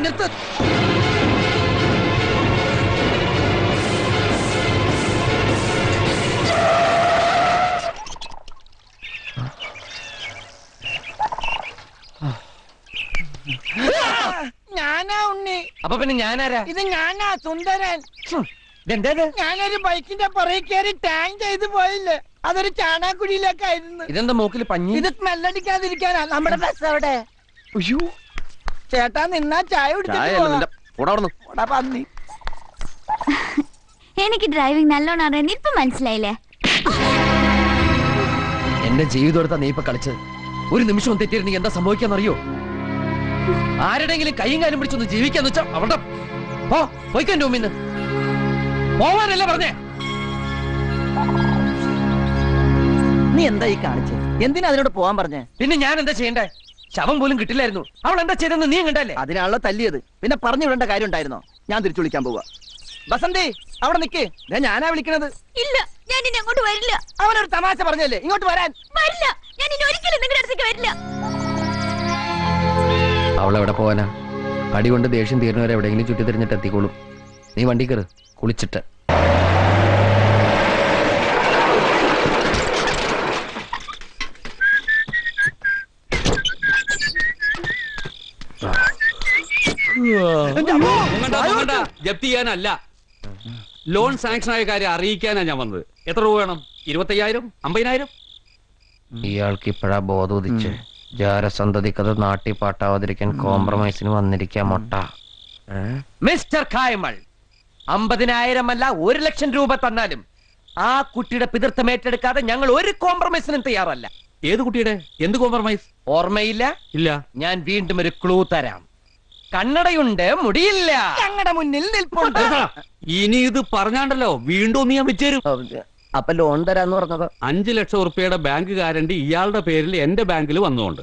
നിർത്ത്. ഞാനാ ഉണ്ണി. അപ്പൊ പിന്നെ ഞാനാരാ? ഇത് ഞാനാ സുന്ദരൻ. ഇതെന്തേത്? ഞാനൊരു ബൈക്കിന്റെ പുറകെ കയറി ടാങ്ക് ചെയ്ത് പോയില്ലേ, അതൊരു ചാണാക്കുഴിയിലേക്കായിരുന്നു. ഇതെന്താ മൂക്കിൽ പഞ്ഞി? ഇത് സ്മെല്ലടിക്കാതിരിക്കാനാ. നമ്മുടെ ബസ് അവിടെ. അയ്യോ ചേട്ടാ, നിന്നാ ചായ കുടിച്ചിട്ട് പന്നി. എനിക്ക് ഡ്രൈവിംഗ് നല്ലോണം അറിയാൻ ഇപ്പൊ മനസ്സിലായില്ലേ? എന്റെ ജീവിതം എടുത്താ നീ ഇപ്പൊ കളിച്ചത്. ഒരു നിമിഷം തെറ്റിയിരുന്നെങ്കിൽ എന്താ സംഭവിക്കാന്നറിയോ? ആരുടെങ്കിലും കൈയും കാലും പിടിച്ചൊന്ന് ജീവിക്കാന്ന് വെച്ചാ അവിടെ പോയിക്കോ. എന്റെ മുമ്പിന്ന് പോവാനല്ല പറഞ്ഞേ. നീ എന്താ ഈ കാണിച്ചത്? എന്തിനാ അതിനോട് പോവാൻ പറഞ്ഞേ? പിന്നെ ഞാൻ എന്താ ചെയ്യണ്ടേ? ശവം പോലും കിട്ടില്ലായിരുന്നു. അവൾ എന്താ ചെയ്തെന്ന് നീ കണ്ടല്ലേ? അതിനാണല്ലോ തല്ലിയത്. പിന്നെ പറഞ്ഞു വിടേണ്ട കാര്യം ഉണ്ടായിരുന്നോ? ഞാൻ തിരിച്ചു വിളിക്കാൻ പോവാ. ബസന്തി, അവിടെ നിക്ക്. ഞാനാ വിളിക്കണത്. ഇല്ല, ഞാൻ ഇനി അങ്ങോട്ട് വരില്ല. അവനൊരു തമാശ പറഞ്ഞല്ലേ, ഇങ്ങോട്ട് വരാൻ. വരില്ല, ഞാൻ ഇനി ഒരിക്കലും നിങ്ങളുടെ അടുത്തേക്ക് വരില്ല. അവളെവിടെ പോവാനാ? അടി കൊണ്ട് ദേഷ്യം തീർന്നവരെ എവിടെയെങ്കിലും ചുറ്റി തിരിഞ്ഞിട്ട് എത്തിക്കോളും. നീ വണ്ടി കയറ്, കുളിച്ചിട്ട്. ജപ്തി ചെയ്യാനല്ല, ലോൺ സാങ്ഷൻ ആയ കാര്യം അറിയിക്കാനാ ഞാൻ വന്നത്. എത്ര രൂപ വേണം? 25,000, 50,000? ഇയാൾക്ക് ഇപ്പോഴാ ബോധം ഉദിച്ച് ജാരസന്തതിക്കത് നാട്ടി പാട്ടാവാതിരിക്കാൻ കോംപ്രമൈസിന് വന്നിരിക്കാൻ മൊട്ട. മിസ്റ്റർ കായമൾ, 50,000 അല്ല 1,00,000 രൂപ തന്നാലും ആ കുട്ടിയുടെ പിതൃത്വം ഏറ്റെടുക്കാതെ ഞങ്ങൾ ഒരു കോംപ്രമൈസിനും തയ്യാറല്ല. ഏത് കുട്ടിയുടെ? എന്ത് കോംപ്രമൈസ്? ഓർമ്മയില്ല? ഇല്ല. ഞാൻ വീണ്ടും ഒരു ക്ലൂ തരാം. കണ്ണടയുണ്ട്, മുടിയില്ല. ഞങ്ങളുടെ മുന്നിൽ നിൽപ്പുണ്ട്. ഇനി ഇത് പറഞ്ഞാണ്ടല്ലോ വീണ്ടും ഞാൻ വെച്ചേരും. അപ്പൊ ലോൺ തരാന്ന് പറഞ്ഞത് 5 ലക്ഷം ഉറുപ്പിയുടെ ബാങ്ക് ഗ്യാരണ്ടി ഇയാളുടെ പേരിൽ എന്റെ ബാങ്കിൽ വന്നുകൊണ്ട്.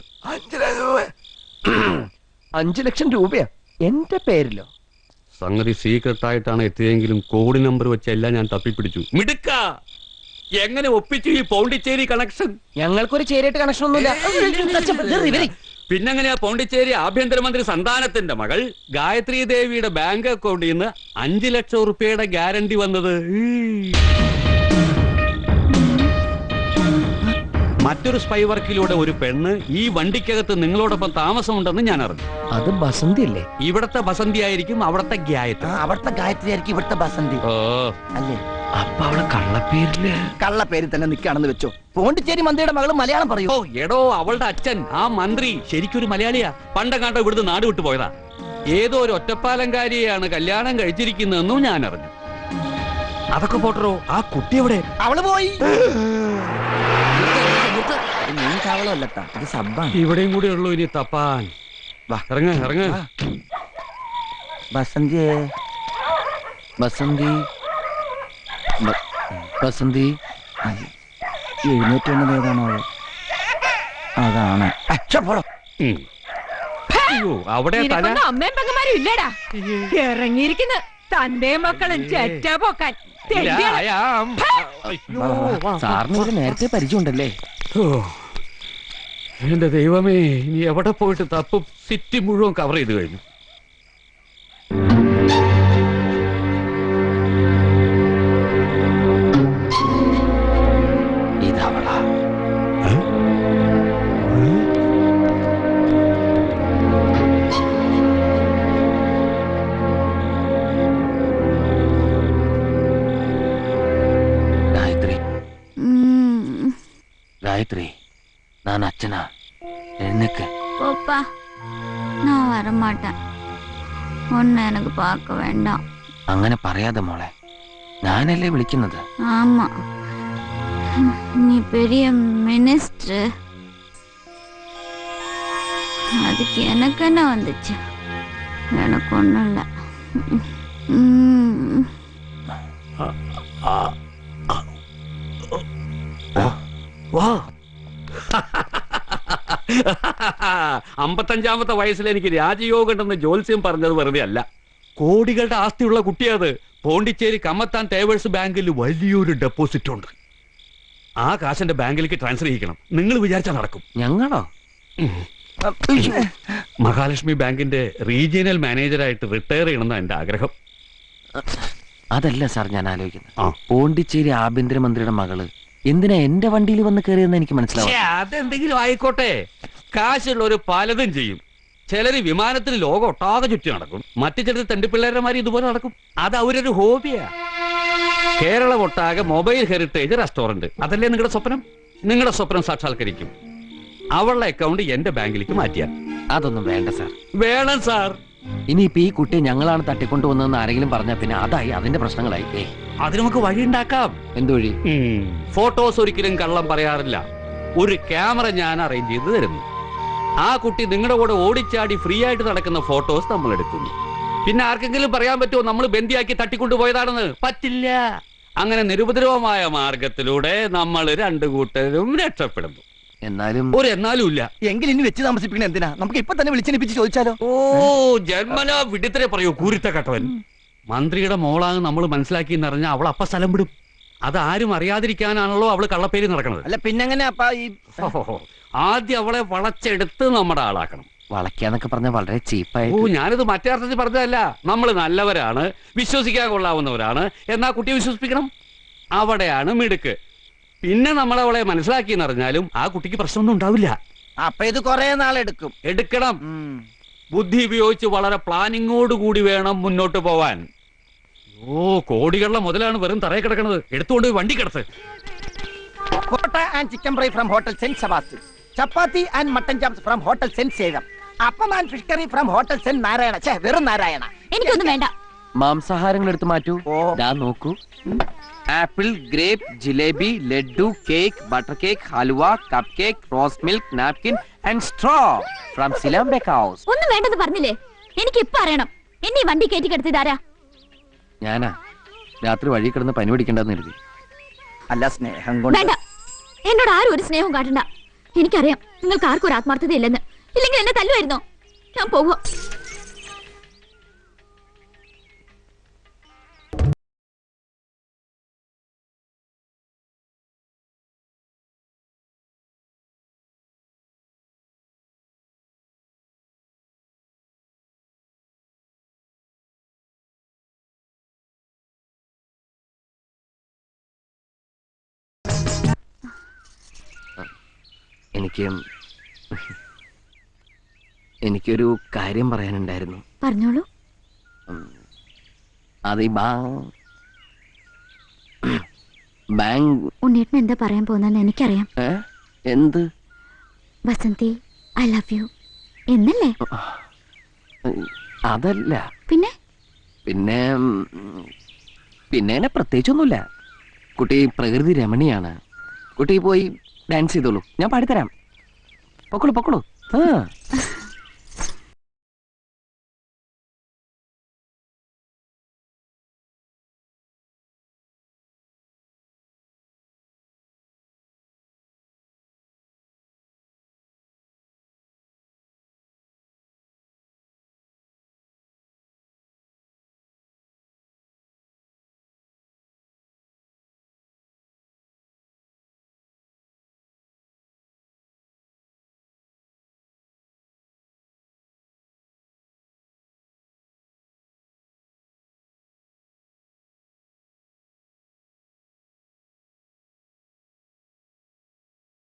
5 ലക്ഷം രൂപയാ എന്റെ പേരിലോ? സംഗതി സീക്രട്ട് ആയിട്ടാണ് എത്തിയെങ്കിലും കോഡ് നമ്പർ വെച്ചെല്ലാം ഞാൻ തപ്പിപ്പിടിച്ചു. മിടുക്ക, എങ്ങനെ ഒപ്പിച്ചു ഈ പോണ്ടിച്ചേരി കണക്ഷൻ? ഞങ്ങൾക്കൊരു ചേരിയായിട്ട് കണക്ഷൻ ഒന്നുമില്ല. പിന്നെങ്ങനെയാ പോണ്ടിച്ചേരി ആഭ്യന്തരമന്ത്രി സന്താനത്തിന്റെ മകൾ ഗായത്രി ദേവിയുടെ ബാങ്ക് അക്കൗണ്ടിൽ നിന്ന് 5 ലക്ഷം ഉറുപ്പിയുടെ ഗ്യാരണ്ടി വന്നത്? മറ്റൊരു സ്പൈ വർക്കിലൂടെ ഒരു പെണ്ണ് ഈ വണ്ടിക്കകത്ത് നിങ്ങളോടൊപ്പം താമസമുണ്ടെന്ന് ഞാൻ അറിഞ്ഞു. അത് ബസന്തി അല്ലേ? ഇവിടത്തെ ബസന്തി ആയിരിക്കും അവിടത്തെ ഗായത്രി. അവിടുത്തെ ഗായത്രി ആയിരിക്കും ഇവിടുത്തെ ബസന്തി അല്ലേ? അപ്പൊ അവളെ കള്ളപ്പേരില് കള്ളപ്പേരിൽ തന്നെ നിൽക്കുകയാണെന്ന് വെച്ചോ. പോണ്ടിച്ചേരി മന്ത്രിയുടെ മകള് മലയാളം പറയൂ. ഓ എടോ, അവളുടെ അച്ഛൻ ആ മന്ത്രി ശരിക്കൊരു മലയാളിയാ. പണ്ടങ്ങാണ്ടോ ഇവിടുന്ന് നാട് വിട്ടു പോയതാ. ഏതോ ഒരു ഒറ്റപ്പാലങ്കാരിയെയാണ് കല്യാണം കഴിച്ചിരിക്കുന്നതെന്നും ഞാൻ അറിഞ്ഞു. അതൊക്കെ പോട്ടറോ, ആ കുട്ടി എവിടെ? അവള് പോയി. ഇവിടെയും കൂടെ ഉള്ളൂ ഇനി തപ്പാൻ. ഇറങ്ങ ഇറങ്ങ. ബസന്തിയെ ബസന്തി ബസന്തി എഴുന്നേറ്റ് വന്നത് ഏതാണോ? അതാണ്. അവിടെ അമ്മയും പെങ്ങന്മാരും ഇല്ലടാ. ഇറങ്ങിയിരിക്കുന്ന തന്റെ മക്കളും ചെറ്റ പോക്കാൻ. സാറിന് നേരത്തെ പരിചയമുണ്ടല്ലേ? എന്റെ ദൈവമേ, ഇനി എവിടെ പോയിട്ട് തപ്പും? സിറ്റി മുഴുവൻ കവർ ചെയ്ത് കഴിഞ്ഞു. ഇതവളാ. ഗായത്രി, ഗായത്ரி, நான் அச்சனா, எழுந்துக்கு. போப்பா, நான் வரமாட்டேன். ஒன்னு எனக்கு பார்க்க வேண்டாம். അങ്ങനെ പറയാതെ മോളെ, ഞാനല്ലേ വിളിക്കുന്നത്. ஆமா, நீ பெரிய மினிஸ்டர். அதுக்கு எனக்கு என்ன வந்துச்சு? எனக்கு ஒண்ணும் இல்ல. വാ. 55-ാമത്തെ വയസ്സിൽ എനിക്ക് രാജയോഗം ഉണ്ടെന്ന് ജോത്സ്യം പറഞ്ഞത് വെറുതെ അല്ല. കോടികളുടെ ആസ്തിയുള്ള കുട്ടിയത്. പോണ്ടിച്ചേരി കമ്മത്താൻ ടേവേഴ്സ് ബാങ്കിൽ വലിയൊരു ഡെപ്പോസിറ്റ് ഉണ്ട്. ആ കാശിന്റെ ബാങ്കിലേക്ക് ട്രാൻസ്ഫർ ചെയ്യിക്കണം. നിങ്ങൾ വിചാരിച്ചാൽ നടക്കും. ഞങ്ങളോ? മഹാലക്ഷ്മി ബാങ്കിന്റെ റീജിയണൽ മാനേജറായിട്ട് റിട്ടയർ ചെയ്യണമെന്നാണ് എന്റെ ആഗ്രഹം. അതല്ല സാർ ഞാൻ ആലോചിക്കുന്നത്. പോണ്ടിച്ചേരി ആഭ്യന്തരമന്ത്രിയുടെ മകള് എന്തിനാ എന്റെ വണ്ടിയിൽ വന്ന് കയറിയെന്ന് എനിക്ക് മനസ്സിലാവും. അതെന്തെങ്കിലും ആയിക്കോട്ടെ, കാശുള്ളവര് പലതും ചെയ്യും. ചിലര് വിമാനത്തിന് ലോകം ഒട്ടാകെ ചുറ്റി നടക്കും. മറ്റു ചിലർ തണ്ടിപ്പിള്ളേരന്മാര് ഇതുപോലെ നടക്കും. അത് അവരൊരു ഹോബിയാ. കേരളം ഒട്ടാകെ മൊബൈൽ ഹെറിറ്റേജ് റെസ്റ്റോറന്റ്, അതല്ലേ നിങ്ങളുടെ സ്വപ്നം? നിങ്ങളുടെ സ്വപ്നം സാക്ഷാത്കരിക്കും. അവളുടെ അക്കൗണ്ട് എന്റെ ബാങ്കിലേക്ക് മാറ്റിയാൽ. അതൊന്നും വേണ്ട സാർ. വേണം സാർ. ഇനിയിപ്പോ ഈ കുട്ടിയെ ഞങ്ങളാണ് തട്ടിക്കൊണ്ടുവന്നതെന്ന് ആരെങ്കിലും പറഞ്ഞാൽ പിന്നെ അതായി അതിന്റെ പ്രശ്നങ്ങളായി. അത് നമുക്ക് വഴി ഉണ്ടാക്കാം. എന്ത് വഴി? ഫോട്ടോസ് ഒരിക്കലും കള്ളം പറയാറില്ല. ഒരു ക്യാമറ ഞാൻ അറേഞ്ച് ചെയ്ത് തരുന്നു. ആ കുട്ടി നിങ്ങളുടെ കൂടെ ഓടിച്ചാടി ഫ്രീ ആയിട്ട് നടക്കുന്ന ഫോട്ടോസ് നമ്മൾ എടുക്കുന്നു. പിന്നെ ആർക്കെങ്കിലും പറയാൻ പറ്റുമോ നമ്മൾ ബന്ദിയാക്കി തട്ടിക്കൊണ്ടുപോയതാണെന്ന്? പറ്റില്ല. അങ്ങനെ നിരുപദ്രവമായ മാർഗത്തിലൂടെ നമ്മൾ രണ്ടു കൂട്ടരും രക്ഷപ്പെടുന്നു. എന്നാലും എന്നാലും ഇല്ല. എങ്കിൽ ഇനി വെച്ച് താമസിപ്പിക്കണ എന്തിനാ? നമുക്ക് ഇപ്പൊ തന്നെ വിളിച്ചെണിപ്പിച്ച് ചോദിച്ചാലോ? ഓ, ജന്മനാ വിഡിത്തരെ പറയൂ കൂരിത്ത കട്ടവൻ. മന്ത്രിയുടെ മോളാണ് നമ്മൾ മനസ്സിലാക്കി എന്നറിഞ്ഞാൽ അവൾ അപ്പ സ്ഥലം വിടും. അത് ആരും അറിയാതിരിക്കാനാണല്ലോ അവള് കള്ളപ്പേരി നടക്കുന്നത്. അല്ല പിന്നെങ്ങനെ അപ്പ ഈ ആദ്യം അവളെ വളച്ചെടുത്ത് നമ്മുടെ ആളാക്കണം. വളയ്ക്കാന്നൊക്കെ പറഞ്ഞ വളരെ ചീപ്പായി. ഓ, ഞാനിത് മറ്റേ അർത്ഥത്തിൽ പറഞ്ഞതല്ല. നമ്മൾ നല്ലവരാണ്, വിശ്വസിക്കാൻ കൊള്ളാവുന്നവരാണ് എന്നാ കുട്ടിയെ വിശ്വസിപ്പിക്കണം. അവിടെയാണ് മിടുക്ക്. പിന്നെ നമ്മളവളെ മനസ്സിലാക്കി എന്നറിഞ്ഞാലും ആ കുട്ടിക്ക് പ്രശ്നമൊന്നും ഉണ്ടാവില്ല. അപ്പൊ ഇത് കൊറേ നാളെടുക്കും. എടുക്കണം. ബുദ്ധി ഉപയോഗിച്ച് വളരെ പ്ലാനിങ്ങോട് കൂടി വേണം മുന്നോട്ട് പോവാൻ. ഓ, കോടികളുടെ മുതലാണ് വെറും തറയെ കിടക്കുന്നത്. എടുത്തുകൊണ്ട് വണ്ടി കിടത്ത്. Porotta and chicken fry from hotel Saint Sebastian. Chapati and mutton chops from hotel Saint സേവം. Appam and fish curry from hotel Saint Narayana. വെറും നാരായണ. എനിക്കൊന്നും വേണ്ട. മാംസാഹാരങ്ങൾ എടുത്ത് മാറ്റൂ. ദാ നോക്കൂ. Apple, grape, jalebi, laddu, cake, butter cake, halwa, cup cake, rose milk, napkin and straw from സിലാം ബേക്ക് ഹൗസ്. ഒന്നും വേണ്ടെന്ന് പറഞ്ഞില്ലേ? എനിക്ക് ഇപ്പൊ അറിയണം. എന്നെ ഈ വണ്ടി കയറ്റി കിടത്തിയതാരാ? ഞാനാ. രാത്രി വഴി കിടന്ന് പനി പിടിക്കണ്ടെന്ന് കരുതി. അല്ല, സ്നേഹം കൊണ്ട്. വേണ്ട, എന്നോട് ആരും ഒരു സ്നേഹവും കാട്ടണ്ട. എനിക്കറിയാം നിങ്ങൾക്ക് ആർക്കും ഒരു ആത്മാർത്ഥത ഇല്ലെന്ന്. ഇല്ലെങ്കിൽ എന്നെ തല്ലുമായിരുന്നോ? ഞാൻ പോവുക. എനിക്കൊരു കാര്യം പറയാനുണ്ടായിരുന്നു. പറഞ്ഞോളൂ. അത് ഈ ബാങ്ക്. ഉണ്ണിയേട്ടൻ എന്താ പറയാൻ പോകുന്നതെന്ന് എനിക്കറിയാം. എന്ത്? വസന്തി, ഐ ലവ് യു എന്നല്ലേ? അതല്ല. പിന്നെ പിന്നെ പിന്നെ പ്രത്യേകിച്ചൊന്നുമില്ല. കുട്ടി പ്രകൃതി രമണിയാണ്. കുട്ടി പോയി ഡാൻസ് ചെയ്തോളൂ, ഞാൻ പാടിത്തരാം. പൊക്കോളൂ പൊക്കോളൂ.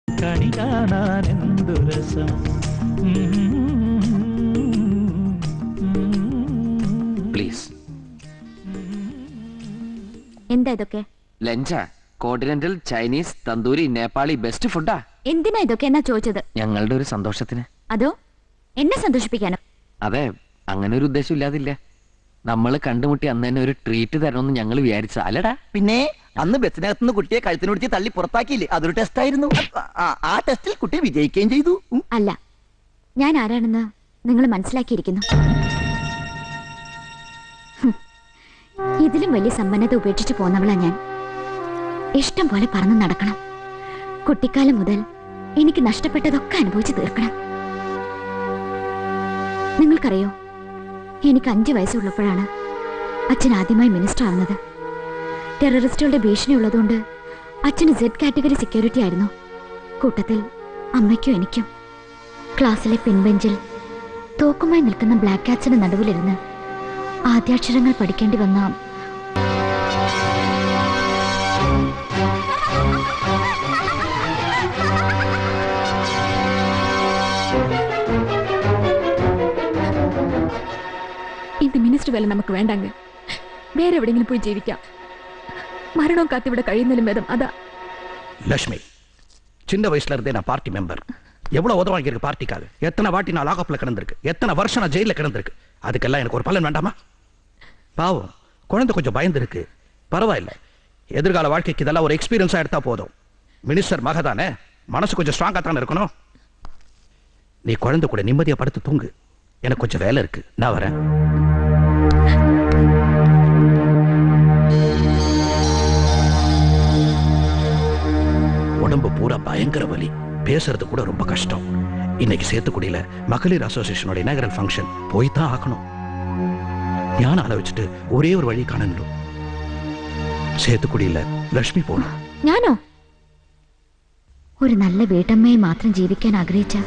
കണി കാണാനെന്തു രസം. പ്ലീസ്. എന്താ ഇതൊക്കെ? ലഞ്ചാ. Continental, Chinese, tandoori, Nepali, best ഫുഡാ. എന്തിനാ ഇതൊക്കെ എന്നാ ചോദിച്ചത്? ഞങ്ങളുടെ ഒരു സന്തോഷത്തിന്. അതോ എന്നെ സന്തോഷിപ്പിക്കാനോ? അതെ, അങ്ങനെ ഒരു ഉദ്ദേശം ഇല്ലാതില്ല. നമ്മൾ കണ്ടുമുട്ടി അന്ന് തന്നെ ഒരു ട്രീറ്റ് തരണമെന്ന് ഞങ്ങൾ വിചാരിച്ച. അല്ലടാ. പിന്നെ അന്ന് ബസ്സിനകത്തുനിന്ന് കുട്ടിയെ കഴുത്തിന് പിടിച്ച് തള്ളി പുറത്താക്കിയില്ലേ? അതൊരു ടെസ്റ്റ് ആയിരുന്നു. ആ ടെസ്റ്റിൽ കുട്ടി വിജയിക്കുകയും ചെയ്തു. അല്ല, ഞാൻ ആരാണെന്ന് നിങ്ങൾ മനസ്സിലാക്കിയിരിക്കുന്നു. ഇതിലും വലിയ സമ്പന്നത ഉപേക്ഷിച്ച് പോന്നവളാ ഞാൻ. ഇഷ്ടം പോലെ പറന്ന് നടക്കണം. കുട്ടിക്കാലം മുതൽ എനിക്ക് നഷ്ടപ്പെട്ടതൊക്കെ അനുഭവിച്ച് തീർക്കണം. നിങ്ങൾക്കറിയോ, എനിക്ക് 5 വയസ്സുള്ളപ്പോഴാണ് അച്ഛൻ ആദ്യമായി മിനിസ്റ്റർ ആവുന്നത്. ടെററിസ്റ്റുകളുടെ ഭീഷണി ഉള്ളതുകൊണ്ട് അച്ഛന് Z കാറ്റഗറി സെക്യൂരിറ്റി ആയിരുന്നു. കൂട്ടത്തിൽ അമ്മയ്ക്കും എനിക്കും. ക്ലാസ്സിലെ പിൻബെഞ്ചിൽ തോക്കുമായി നിൽക്കുന്ന ബ്ലാക്ക് കാറ്റ്സിന് നടുവിലിരുന്ന് ആദ്യാക്ഷരങ്ങൾ പഠിക്കേണ്ടി വന്ന இந்த மினிஸ்டர் வேலை நமக்கு வேண்டாங்க. வேற எവിടെയെങ്കിലും போய் ஜீவிക്കാം. மரணம் காத்திவிட കഴിയുന്നതിലും ഭേദം அதான். லட்சுமி, சின்ன வயசுல இருந்தே நான் பார்ட்டி மெம்பர். எவ்வளவு உதவ வாங்கியிருக்கு பார்ட்டிக்காக. எத்தனை வாட்டி நான் லாக்அப்ல கிடந்திருக்கு, எத்தனை வருஷம் நான் ஜெயில கிடந்திருக்கு. அதுக்கெல்லாம் எனக்கு ஒரு பலன் வேண்டாமா? பாவம், குழந்தை கொஞ்சம் பயந்துருக்கு. பரவாயில்ல, எதிர்கால வாழ்க்கைக்கு இதெல்லாம் ஒரு எக்ஸ்பீரியன்ஸா எடுத்தா போதும். மினிஸ்டர் மகதானே, மனசு கொஞ்சம் ஸ்ட்ராங்கா தானே இருக்கணும். நீ குழந்தை கூட நிம்மதியா படுத்து தூங்கு. எனக்கு கொஞ்சம் வேலை இருக்கு, நான் வரேன். உடம்பு பூரா பயங்கர வலி, பேசுறது கூட ரொம்ப கஷ்டம். இன்னைக்கு சேத்துக்குடியில மகளிர் அசோசியேஷனோட இனாகரல் ஃபங்க்ஷன் போய் தான் ஆகணும். ஞான ஆலோசிச்சுட்டு ஒரே ஒரு வழி காணணும். சேத்துக்குடியில ലക്ഷ്മി പോണം. ഞാനോ? ഒരു നല്ല വീട്ടമ്മയെ മാത്രം ജീവിക്കാൻ ആഗ്രഹിച്ച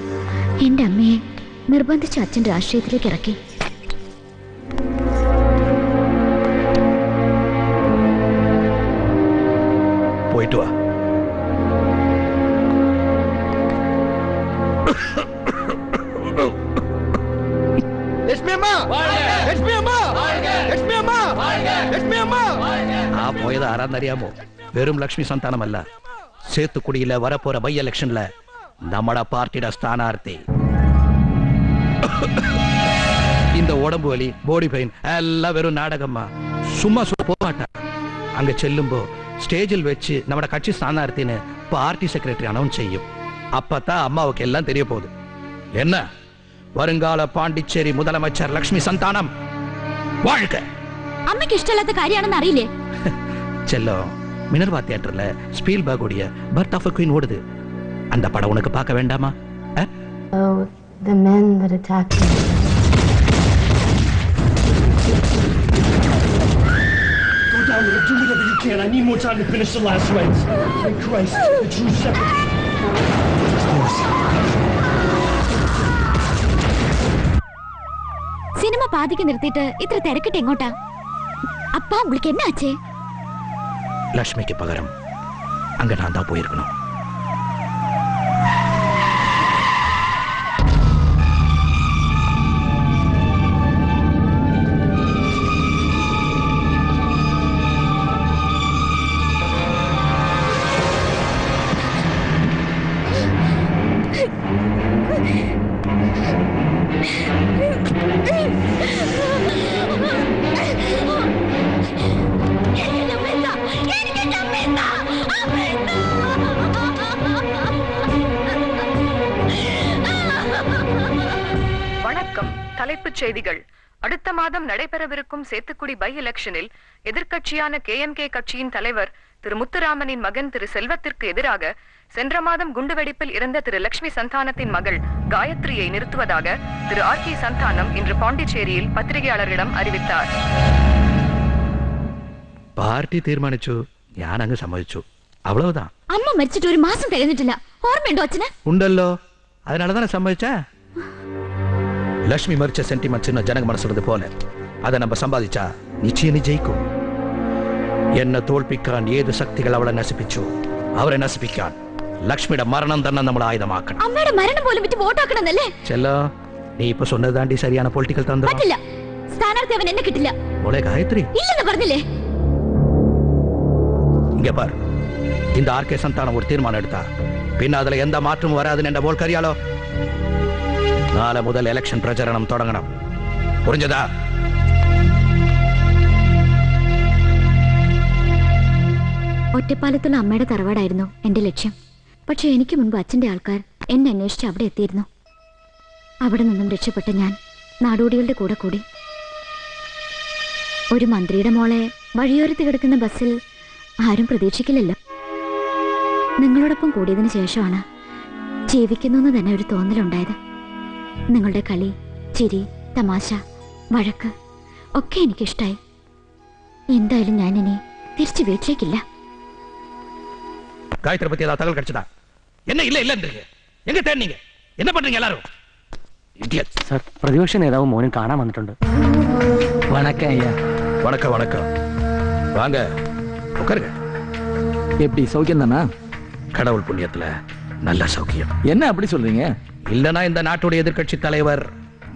എന്റെ അമ്മയെ നിർബന്ധിച്ച് അച്ഛൻ രാഷ്ട്രീയത്തിലേക്ക് ഇറക്കി. പോയിട്ട് വാ. ആ പോയത് ആരാന്നറിയാമോ? വെറും ലക്ഷ്മി സന്താനമല്ല, സേത്തുക്കുടിയിലെ വരപ്പോര ബൈ ഇലക്ഷനിലെ നമ്മുടെ പാർട്ടിയുടെ സ്ഥാനാർത്ഥി. இந்த உடம்பு வலி, பாடி பெயின் எல்லாம் வெறும் நாடகம்மா. சும்மா போமாட்டா. அங்க செல்லும்போ ஸ்டேஜில் வச்சு நம்ம கட்சி സ്ഥാനാർത്ഥിനെ பார்ட்டி செக்ரட்டரி அனௌன்ஸ் செய்யும். அப்பதான் அம்மாவுக்கு எல்லாம் தெரிய போகுது. என்ன வருங்கால பாண்டிச்சேரி முதலமைச்சர் லக்ஷ்மி சந்தானம் வாழ்க. അമ്മയ്ക്ക് ഇഷ്ടമില്ലാത്ത കാര്യമാണെന്ന് അറിയില്ലേ? செல்லோ, மினர்வா தியேட்டர்ல ஸ்பீல்பர்க் உடைய பர்த் ஆஃப் எ குயின் ஓடுது. அந்த படம் உனக்கு பார்க்க வேண்டாமா? Oh, the men that attacked me. Go down there, do whatever you can. I need more time to finish the last rites. Thank Christ, the true shepherd. Cinema പാതിക്ക് നിർത്തിയിട്ട് ഇത്ര തിരക്കിട്ട് എങ്ങോട്ടാ? அப்பா உங்களுக்கு என்ன ஆச்சு? லக்ஷ்மிக்கு பகரம் அங்க நான் தான் போயிருக்கணும். தலைப்புச் செய்திகள். அடுத்த மாதம் நடைபெறவிருக்கும் சேத்துக்குடி பை எலெக்ஷனில் எதிர்க்கட்சியான KMK கட்சியின் தலைவர் திரு முத்துராமனின் மகன் திரு செல்வத்திற்கு எதிராக சென்ற மாதம் குண்டுவெடிப்பில் இறந்த திரு லட்சுமி சந்தானத்தின் மகள் காயத்ரியை நிறுத்துவதாக திரு RK சந்தானம் இன்று பாண்டிச்சேரியில் பத்திரிகையாளர்களிடம் அறிவித்தார். പാർട്ടി തീരുമാനിച്ചു, ഞാൻ അങ്ങ് സമ്മതിച്ചു, അவ்வளவுதான். അമ്മ മരിച്ചിട്ട് ഒരു മാസം തികഞ്ഞിട്ടില്ല. ഓർമ്മയുണ്ടോ അച്ഛന്? ഉണ്ടല്ലോ, அதனாலதான் சம்மதிச்சா. லட்சுமி மரிச்ச சென்டிமெண்ட் சின்ன ஜனங்க மனசுறது போல அதை நம்ம சம்பாதிச்சா நிச்சயம் நீ ஜெயிக்கும். என்ன തോൽപ്പിക്കാൻ ഏത് ശക്തികൾ അവളെ നശിപ്പിച്ചു അവരെ നശിപ്പിക്കാൻ ലക്ഷ്മിയുടെ മരണം തന്നെ നമ്മൾ ആയുധമാക്കണം. അമ്മയുടെ മരണം പോലും വിറ്റ് വോട്ടാക്കണമെന്നല്ലേ? ചെല്ലോ, നീ ഇപ്പൊ சொன்னதாண்டி சரியான പൊളിറ്റിക്കൽ തന്ത്രം. പറ്റില്ല, സ്ഥാനാർത്ഥി അവൻ എന്നെ കിട്ടില്ല. മോളെ ഗായത്രി, ഇല്ലെന്ന് പറഞ്ഞില്ലേ? இங்க பார், இந்த RK சந்தானம் ஒரு தீர்மானம் எடுத்தா பின்ன அதுல எந்த மாற்றமும் வராதுன்னு என்ற போல் கரியாலோ. നാളെ മുതൽ ഇലക്ഷൻ പ്രചരണം തുടങ്ങണം, പുരിഞ്ഞതാ? ഒറ്റപ്പാലത്തുള്ള അമ്മയുടെ തറവാടായിരുന്നു എന്റെ ലക്ഷ്യം. പക്ഷെ എനിക്ക് മുൻപ് അച്ഛന്റെ ആൾക്കാർ എന്നെ അന്വേഷിച്ച് അവിടെ എത്തിയിരുന്നു. അവിടെ നിന്നും രക്ഷപ്പെട്ട ഞാൻ നാടോടികളുടെ കൂടെ കൂടി. ഒരു മന്ത്രിയുടെ മോളെ വഴിയോരത്ത് കിടക്കുന്ന ബസ്സിൽ ആരും പ്രതീക്ഷിക്കില്ലല്ലോ. നിങ്ങളോടൊപ്പം കൂടിയതിനു ശേഷമാണ് ജീവിക്കുന്നു തന്നെ ഒരു തോന്നലുണ്ടായത്. നിങ്ങളുടെ കളി, ചിരി, തമാശ, വഴക്ക് ഒക്കെ എനിക്കിഷ്ടായി. എന്തായാലും ഞാൻ ഇനി തിരിച്ചു വീട്ടിലേക്കില്ല. காயத்ரி பத்தி ஏதாவது தகவல் கிடைச்சதா? என்ன இல்ல இல்லன்றீங்க? எங்க தேடினீங்க? என்ன பண்றீங்க எல்லாரும்? இடியட். സാർ, പ്രതിപക്ഷ നേതാവ് മോനും കാണാൻ വന്നിട്ടുണ്ട്. വണക്കം ஐயா. வணக்கம் வணக்கம். வாங்க உட்காருங்க. எப்படி சௌக்கியம் தானா? கடவுள் புண்ணியத்துல நல்ல சௌக்கியம். என்ன அப்படி சொல்றீங்க? இல்லனா இந்த நாட்டுடைய எதிர்க்கட்சி தலைவர்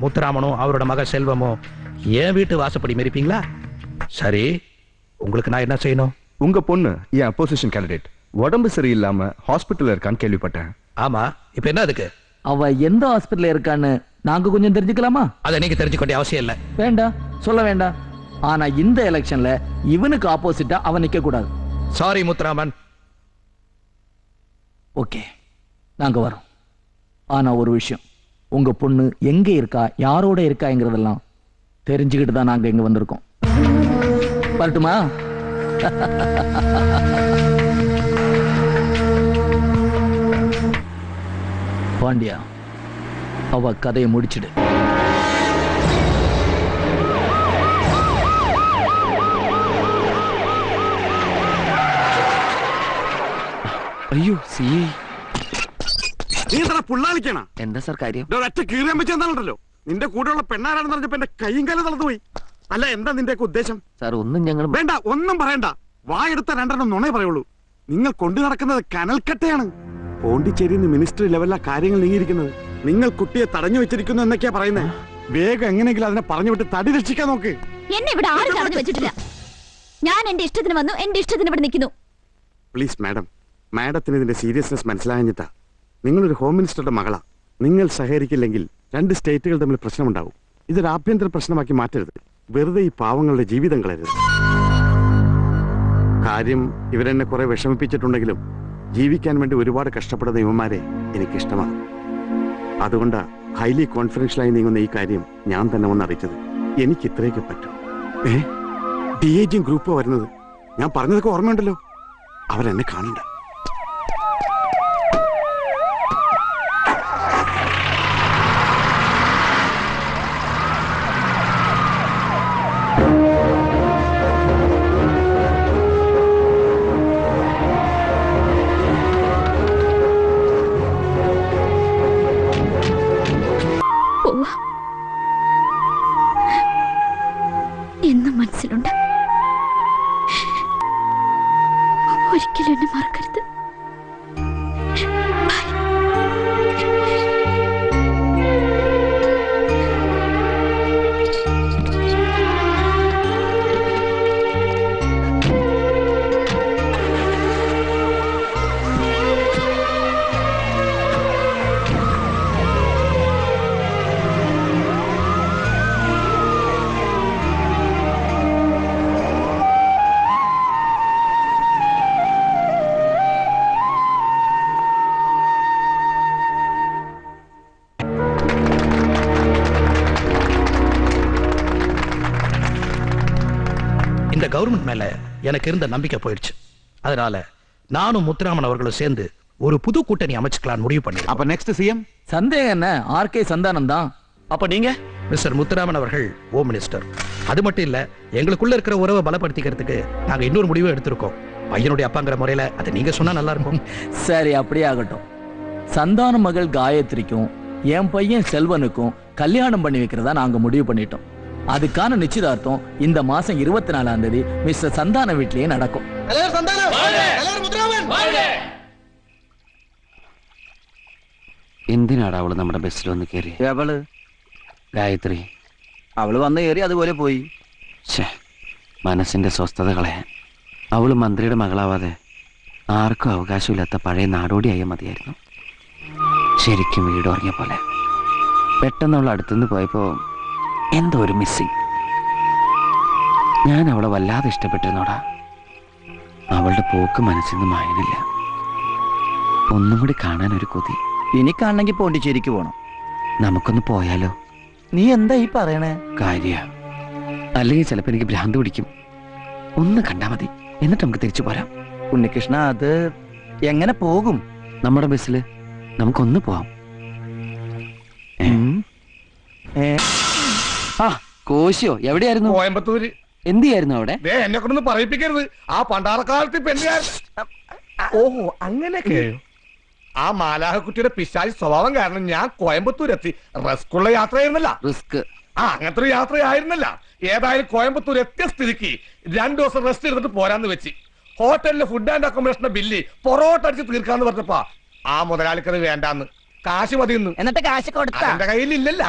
முத்துராமனும் அவரோட மக செல்வமும் என் வீட்டு வாசப்படி மிரிப்பீங்களா? சரி, உங்களுக்கு நான் என்ன செய்யணும்? உங்க பொண்ணு என் அப்போசிஷன் கேண்டிடேட் உடம்பு சரியில்லாம ஹாஸ்பிட்டல்ல இருக்கான்னு கேள்விப்பட்டேன். ஆமா, இப்ப என்ன அதுக்கு? அவ எந்த ஹாஸ்பிட்டல்ல இருக்கான்னு நாங்க கொஞ்சம் தெரிஞ்சுக்கலாமா? அதை நீங்க தெரிஞ்சுக்க வேண்டிய அவசியம் இல்ல. வேண்டாம், சொல்ல வேண்டாம். ஆனா இந்த எலெக்ஷன்ல இவனுக்கு ஆப்போசிட்டா அவன் நிக்க கூடாது. சாரி முத்துராமன். ஓகே, நாங்க வரோம். ஆனா ஒரு விஷயம், உங்க பொண்ணு எங்க இருக்கா, யாரோட இருக்காங்கிறதெல்லாம் தெரிஞ்சுக்கிட்டு தான் நாங்க இங்க வந்திருக்கோம். வரட்டுமா? பாண்டியா, அவ கதையை முடிச்சிடு. അയ്യോ സി നീ എന്താ പുള്ളാലിക്കണ? എന്താ സാർ കാര്യം? ഒറ്റ കീറിയാൻ വെച്ച് എന്താണല്ലോ, നിന്റെ കൂടെയുള്ള പെണ്ണാരാണെന്ന് പറഞ്ഞപ്പോ എന്റെ കൈയും കാലം തളർന്നുപോയി. അല്ല, എന്താ നിന്റെ ഉദ്ദേശം? സാർ ഒന്നും ഞങ്ങൾ വേണ്ട, ഒന്നും പറയണ്ട. വായെടുത്ത രണ്ടെണ്ണം നുണേ പറയുള്ളൂ. നിങ്ങൾ കൊണ്ടു നടക്കുന്നത് കനൽക്കട്ടയാണ്. പോണ്ടിച്ചേരിന്ന് മിനിസ്റ്റർ ലെവലിലാ കാര്യങ്ങൾ നീങ്ങിയിരിക്കുന്നത്. നിങ്ങൾ കുട്ടിയെ തടഞ്ഞു വെച്ചിരിക്കുന്നു എന്നൊക്കെയാ പറയുന്നത്. വേഗം എങ്ങനെയെങ്കിലും അതിനെ പറഞ്ഞു വിട്ട് തടി രക്ഷിക്കാൻ നോക്ക്. എന്നെ ഇവിടെ ആരും തടഞ്ഞു വെച്ചിട്ടില്ല. ഞാൻ എന്റെ ഇഷ്ടത്തിന് വന്നു, എന്റെ ഇഷ്ടത്തിന് ഇവിടെ നിൽക്കുന്നു. പ്ലീസ് മാഡം, മാഡത്തിന് ഇതിന്റെ സീരിയസ്നെസ് മനസ്സിലാഞ്ഞിട്ടാ. നിങ്ങളൊരു ഹോം മിനിസ്റ്ററുടെ മകളാ. നിങ്ങൾ സഹകരിക്കില്ലെങ്കിൽ 2 സ്റ്റേറ്റുകൾ തമ്മിൽ പ്രശ്നമുണ്ടാവും. ഇതൊരു ആഭ്യന്തര പ്രശ്നമാക്കി മാറ്റരുത്. വെറുതെ ഈ പാവങ്ങളുടെ ജീവിതം കളയരുത്. കാര്യം ഇവരെന്നെ കുറെ വിഷമിപ്പിച്ചിട്ടുണ്ടെങ്കിലും ജീവിക്കാൻ വേണ്ടി ഒരുപാട് കഷ്ടപ്പെടുന്ന ഇവന്മാരെ എനിക്കിഷ്ടമാണ്. അതുകൊണ്ടാ ഹൈലി കോൺഫിഡൻഷ്യലായി നീങ്ങുന്ന ഈ കാര്യം ഞാൻ തന്നെ ഒന്ന് അറിയിച്ചത്. എനിക്ക് ഇത്രയൊക്കെ പറ്റും. DIG ഗ്രൂപ്പ് വരുന്നത് ഞാൻ പറഞ്ഞതൊക്കെ ഓർമ്മയുണ്ടല്ലോ. അവരെന്നെ കാണണ്ട. എന്നും മനസ്സിലുണ്ട്. ഒരിക്കലും എന്നെ മറക്കരുത്. இந்த கவர்மெண்ட் மேல எனக்கு இருந்த நம்பிக்கை போயிடுச்சு. அதனால நானும் முத்துராமன் அவர்களும் சேர்ந்து ஒரு புது கூட்டணி அமைச்சுக்கலாம்னு முடிவு பண்ணி. அப்ப நெக்ஸ்ட் சிஎம் சந்தேகம் என்ன? RK சந்தானம் தான். அப்ப நீங்க? மிஸ்டர் முத்துராமன் அவர்கள் ஹோம் மினிஸ்டர். அது மட்டும் இல்ல, எங்களுக்குள்ள இருக்கிற உறவை பலப்படுத்திக்கிறதுக்கு நாங்க இன்னொரு முடிவு எடுத்திருக்கோம். பையனுடைய அப்பாங்கிற முறையில அதை நீங்க சொன்னா நல்லா இருக்கும். சரி, அப்படியே ஆகட்டும். சந்தான மகள் காயத்ரிக்கும் என் பையன் செல்வனுக்கும் கல்யாணம் பண்ணி வைக்கிறதா நாங்க முடிவு பண்ணிட்டோம். அதுக்கான நிச்சயதார்த்தம் இந்த மாசம் 24ஆம் தேதி மிஸ்டர் சந்தான வீட்லயே நடக்கும். എന്തിനാടാ അവള് നമ്മുടെ ബസ്സിൽ വന്ന് കയറി? അവള് ഗായത്രി അവള് വന്ന് കയറി അതുപോലെ പോയി. മനസ്സിന്റെ സ്വസ്ഥത കളയാൻ. അവള് മന്ത്രിയുടെ മകളാവാതെ ആർക്കും അവകാശമില്ലാത്ത പഴയ നാടോടിയായ മതിയായിരുന്നു. ശരിക്കും വീട് ഉറങ്ങിയ പോലെ. പെട്ടെന്ന് അവൾ അടുത്തുനിന്ന് പോയപ്പോ എന്തോ ഒരു മിസ്സിങ്. ഞാൻ അവളെ വല്ലാതെ ഇഷ്ടപ്പെട്ടിരുന്നോടാ. അവളുടെ പോക്ക് മനസ്സിൽ നിന്ന് മായനില്ല. ഒന്നും കൂടി കാണാൻ ഒരു കൊതി. ഇനി കാണണമെങ്കിൽ പോണ്ടിച്ചേരിക്ക് പോണം. നമുക്കൊന്ന് പോയാലോ? നീ എന്താ ഈ പറയണേ? കാര്യ അല്ലെങ്കിൽ ചിലപ്പോ എനിക്ക് ഭ്രാന്ത് പിടിക്കും. ഒന്ന് കണ്ടാ മതി, എന്നിട്ട് നമുക്ക് തിരിച്ചു പോരാം. ഉണ്ണികൃഷ്ണ, അത് എങ്ങനെ പോകും? നമ്മുടെ ബസ്സിൽ നമുക്കൊന്ന് പോവാം. ആ കോശിയോ എവിടെയായിരുന്നു? കോയമ്പത്തൂര്. എന്ത് ചെയ്യായിരുന്നു അവിടെ? എന്നെ കൊണ്ടൊന്ന് പറയിപ്പിക്കരുത്. ആ പണ്ടാറക്കാലത്ത് ഓഹോ, അങ്ങനെയൊക്കെ. ആ മാലാഹക്കുട്ടിയുടെ പിശാചി സ്വഭാവം കാരണം ഞാൻ കോയമ്പത്തൂർ എത്തി. റിസ്ക്കുള്ള യാത്രയായിരുന്നല്ല. റിസ്ക്? ആ, അങ്ങനത്തെ ഒരു യാത്രയായിരുന്നല്ല. ഏതായാലും കോയമ്പത്തൂർ എത്തിയ സ്ഥിതിക്ക് 2 ദിവസം റെസ്റ്റ് എടുത്തിട്ട് പോരാന്ന് വെച്ച് ഹോട്ടലിലെ ഫുഡ് ആൻഡ് അക്കോമഡേഷന്റെ ബില്ല് പൊറോട്ട അടിച്ച് തീർക്കാന്ന് പറഞ്ഞപ്പാ ആ മുതലാളിക്കത് വേണ്ടാന്ന്, കാശ് മതിയെന്ന്. എന്നിട്ട് കാശ് കൊടുത്താ? എന്റെ കയ്യിലില്ലല്ല.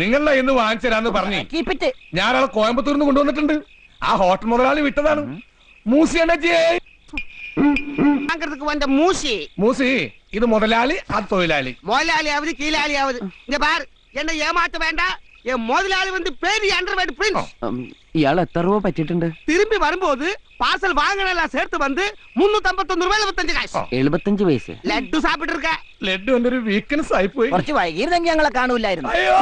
നിങ്ങളുടെ ഇന്ന് വാങ്ങിച്ചരാന്ന് പറഞ്ഞു ഞാനയാളെ കോയമ്പത്തൂരിൽ നിന്ന് കൊണ്ടുവന്നിട്ടുണ്ട്. ആ ഹോട്ടൽ മുതലാളി വിട്ടതാണ്. മൂസി ഇത് മുതലാളി, അത് തൊഴിലാളി. முதலாளியாவது கீழாளியாவது இங்க பாரு, என்ன ஏமாத்த வேண்டாம். என் முதலாளி வந்து பெரிய அண்டர்வேர்ட் பிரின்ஸ். ഇയാൾ എത്ര രൂപ പറ്റിയിട്ടുണ്ട്? திரும்பி வரும்போது பார்சல் வாங்கினெல்லாம் சேர்த்து வந்து 351 ரூபாய் 75 காசு. 75 പൈസ. ലഡ്ഡു സാപ്പിട്ട് இருக்க. ലഡ്ഡു എന്റെ ഒരു വീക്ക്നെസ് ആയി പോയി. കുറച്ച് വൈകിയിരുന്നെങ്കിൽ ഞങ്ങളെ കാണൂലായിരുന്നു. അയ്യോ,